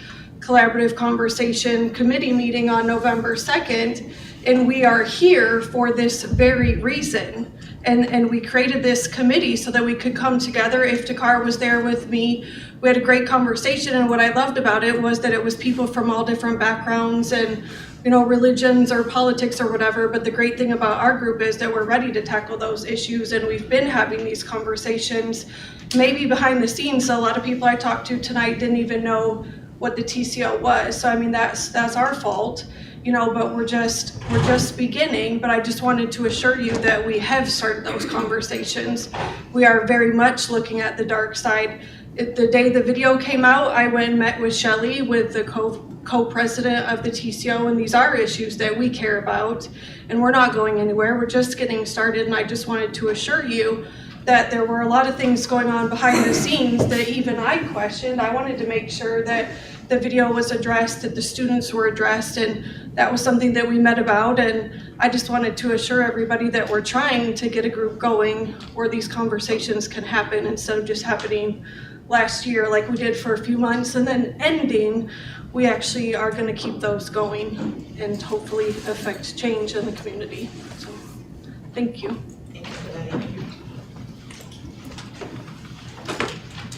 collaborative conversation committee meeting on November 2nd, and we are here for this very reason. And we created this committee so that we could come together. Iftikhar was there with me. We had a great conversation, and what I loved about it was that it was people from all different backgrounds and, you know, religions or politics or whatever. But the great thing about our group is that we're ready to tackle those issues, and we've been having these conversations maybe behind the scenes. So a lot of people I talked to tonight didn't even know what the TCO was. So I mean, that's our fault, you know, but we're just beginning. But I just wanted to assure you that we have started those conversations. We are very much looking at the dark side. The day the video came out, I went and met with Shelley, with the co-president of the TCO, and these are issues that we care about, and we're not going anywhere. We're just getting started, and I just wanted to assure you that there were a lot of things going on behind the scenes that even I questioned. I wanted to make sure that the video was addressed, that the students were addressed, and that was something that we met about. And I just wanted to assure everybody that we're trying to get a group going where these conversations can happen instead of just happening last year like we did for a few months and then ending. We actually are going to keep those going and hopefully affect change in the community. So, thank you.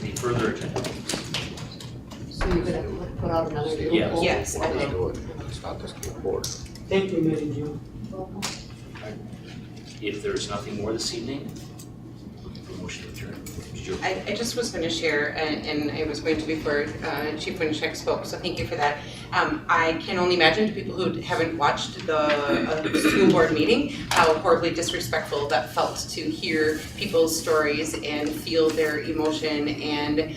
Any further agenda? So you're gonna put out another group? Yes. Yes. Let's do it. It's not the school board. Thank you, Mary Jo. If there's nothing more this evening, motion to adjourn. I just was going to share, and I was going to before Chief Winchek spoke, so thank you for that. I can only imagine to people who haven't watched the school board meeting how horribly disrespectful that felt to hear people's stories and feel their emotion and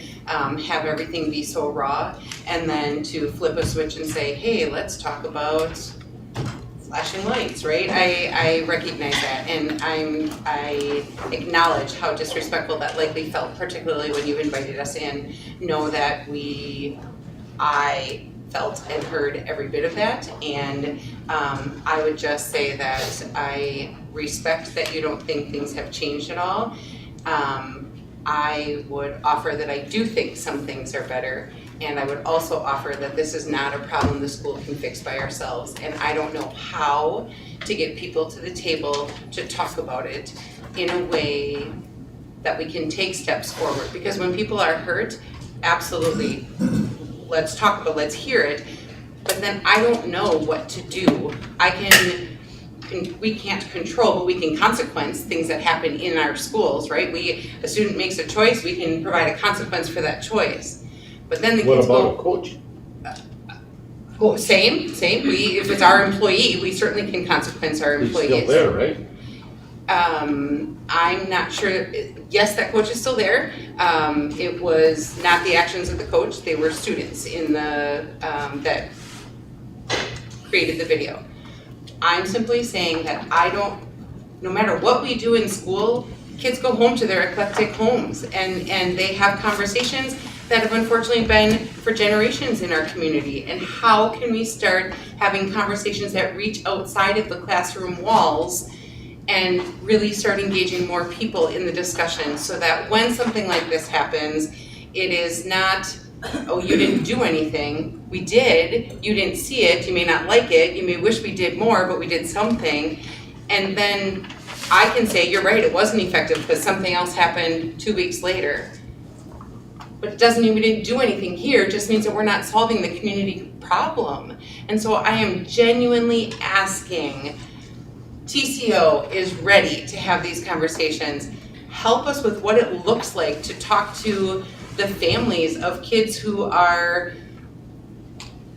have everything be so raw, and then to flip a switch and say, hey, let's talk about flashing lights, right? I recognize that, and I acknowledge how disrespectful that likely felt, particularly when you invited us in. Know that I felt and heard every bit of that, and I would just say that I respect that you don't think things have changed at all. I would offer that I do think some things are better, and I would also offer that this is not a problem the school can fix by ourselves, and I don't know how to get people to the table to talk about it in a way that we can take steps forward. Because when people are hurt, absolutely, let's talk about, let's hear it, but then I don't know what to do. I can we can't control, but we can consequence things that happen in our schools, right? A student makes a choice, we can provide a consequence for that choice. But then the What kids about a go, coach? well, same, if it's our employee, we certainly can consequence our He's employees. still there, right? I'm not sure, yes, that coach is still there. It was not the actions of the coach, they were students in the, that created the video. I'm simply saying that no matter what we do in school, kids go home to their eclectic homes and they have conversations that have unfortunately been for generations in our community. And how can we start having conversations that reach outside of the classroom walls and really start engaging more people in the discussion so that when something like this happens, it is not, oh, you didn't do anything. We did, you didn't see it, you may not like it, you may wish we did more, but we did something. And then I can say, you're right, it wasn't effective because something else happened 2 weeks later. But it doesn't mean we didn't do anything here, it just means that we're not solving the community problem. And so I am genuinely asking, TCO is ready to have these conversations. Help us with what it looks like to talk to the families of kids who are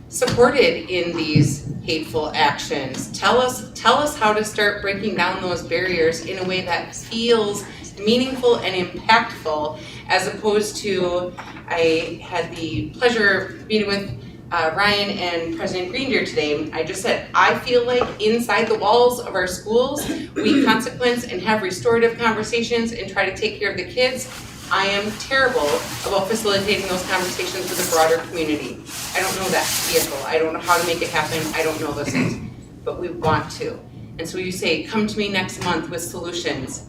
supported in these hateful actions. Tell us how to start breaking down those barriers in a way that feels meaningful and impactful, as opposed to, I had the pleasure of meeting with Ryan and President Greendeer today. I just said, I feel like inside the walls of our schools, we consequence and have restorative conversations and try to take care of the kids. I am terrible about facilitating those conversations with the broader community. I don't know that vehicle. I don't know how to make it happen. I don't know those things, but we want to. And so you say, come to me next month with solutions.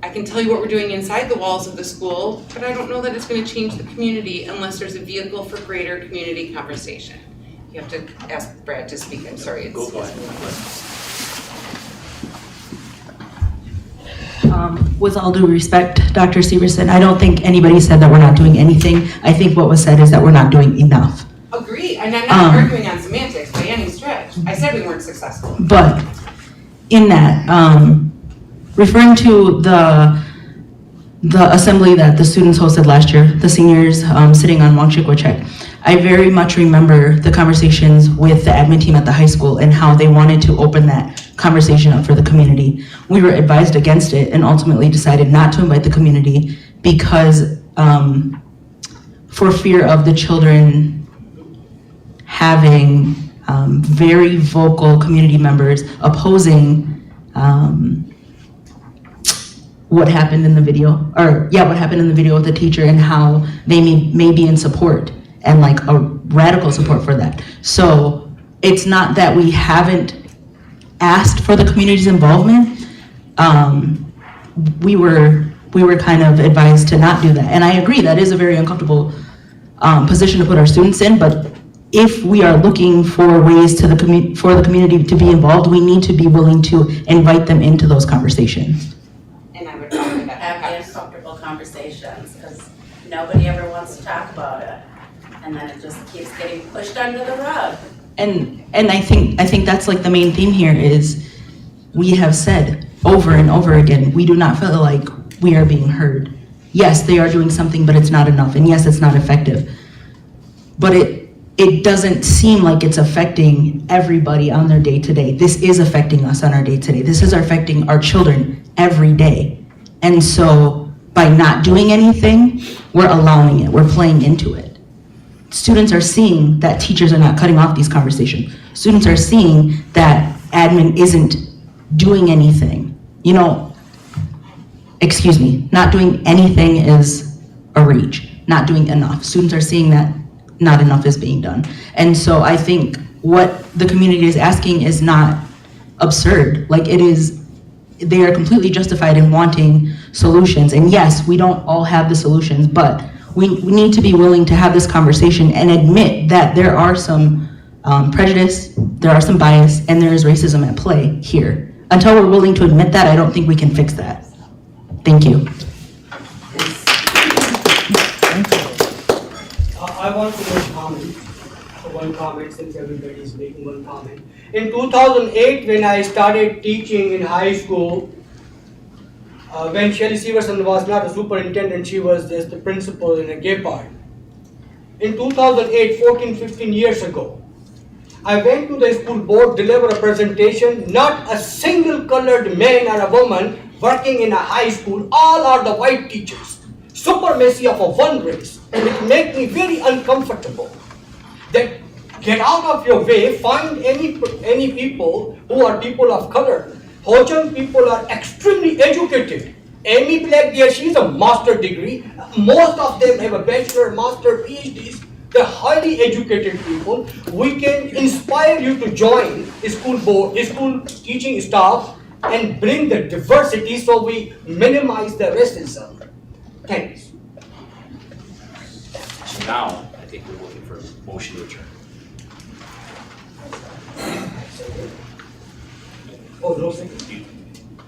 I can tell you what we're doing inside the walls of the school, but I don't know that it's going to change the community unless there's a vehicle for greater community conversation. You have to ask Brad to speak. I'm sorry. Go ahead. With all due respect, Dr. Severson, I don't think anybody said that we're not doing anything. I think what was said is that we're not doing enough. Agree, and I'm not arguing on semantics by any stretch. I said we weren't successful. But in that, referring to the assembly that the students hosted last year, the seniors sitting on Wasik Wasek, I very much remember the conversations with the admin team at the high school and how they wanted to open that conversation up for the community. We were advised against it and ultimately decided not to invite the community because for fear of the children having very vocal community members opposing what happened in the video, what happened in the video with the teacher and how they may be in support and like a radical support for that. So it's not that we haven't asked for the community's involvement. We were kind of advised to not do that. And I agree, that is a very uncomfortable position to put our students in, but if we are looking for ways for the community to be involved, we need to be willing to invite them into those conversations. And I would probably have uncomfortable conversations, because nobody ever wants to talk about it. And then it just keeps getting pushed under the rug. And I think that's like the main theme here is we have said over and over again, we do not feel like we are being heard. Yes, they are doing something, but it's not enough. And yes, it's not effective. But it doesn't seem like it's affecting everybody on their day-to-day. This is affecting us on our day-to-day. This is affecting our children every day. And so by not doing anything, we're allowing it, we're playing into it. Students are seeing that teachers are not cutting off these conversations. Students are seeing that admin isn't doing anything. Not doing anything is a reach. Not doing enough. Students are seeing that not enough is being done. And so I think what the community is asking is not absurd. Like they are completely justified in wanting solutions. And yes, we don't all have the solutions, but we need to be willing to have this conversation and admit that there are some prejudice, there are some bias, and there is racism at play here. Until we're willing to admit that, I don't think we can fix that. Thank you. I want to make a comment. one comment since everybody is making one comment. In 2008, when I started teaching in high school, when Shelley Severson was not a superintendent, she was just the principal in a gay party. In 2008, 15 years ago, I went to the school board, deliver a presentation, not a single colored man or a woman working in a high school, all are the white teachers. Supremacy of a one race. It made me very uncomfortable. That get out of your way, find any people who are people of color. Ho-Chunk people are extremely educated. Amy Black there, she's a master degree. Most of them have a bachelor, master, PhDs. They're highly educated people. We can inspire you to join school board, school teaching staff and bring the diversity so we minimize the racism. Thanks. So now, I think we're looking for a motion to adjourn. Oh, no second.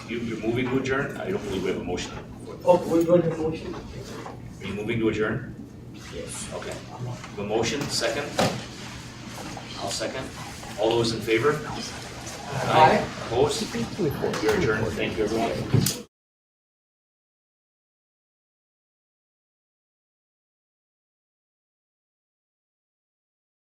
You're moving to adjourn? I don't believe we have a motion. Oh, we're going to motion. Are you moving to adjourn? Yes. Okay. The motion, second? I'll second. All those in favor? Aye. Opposed? We are adjourned. Thank you, everyone.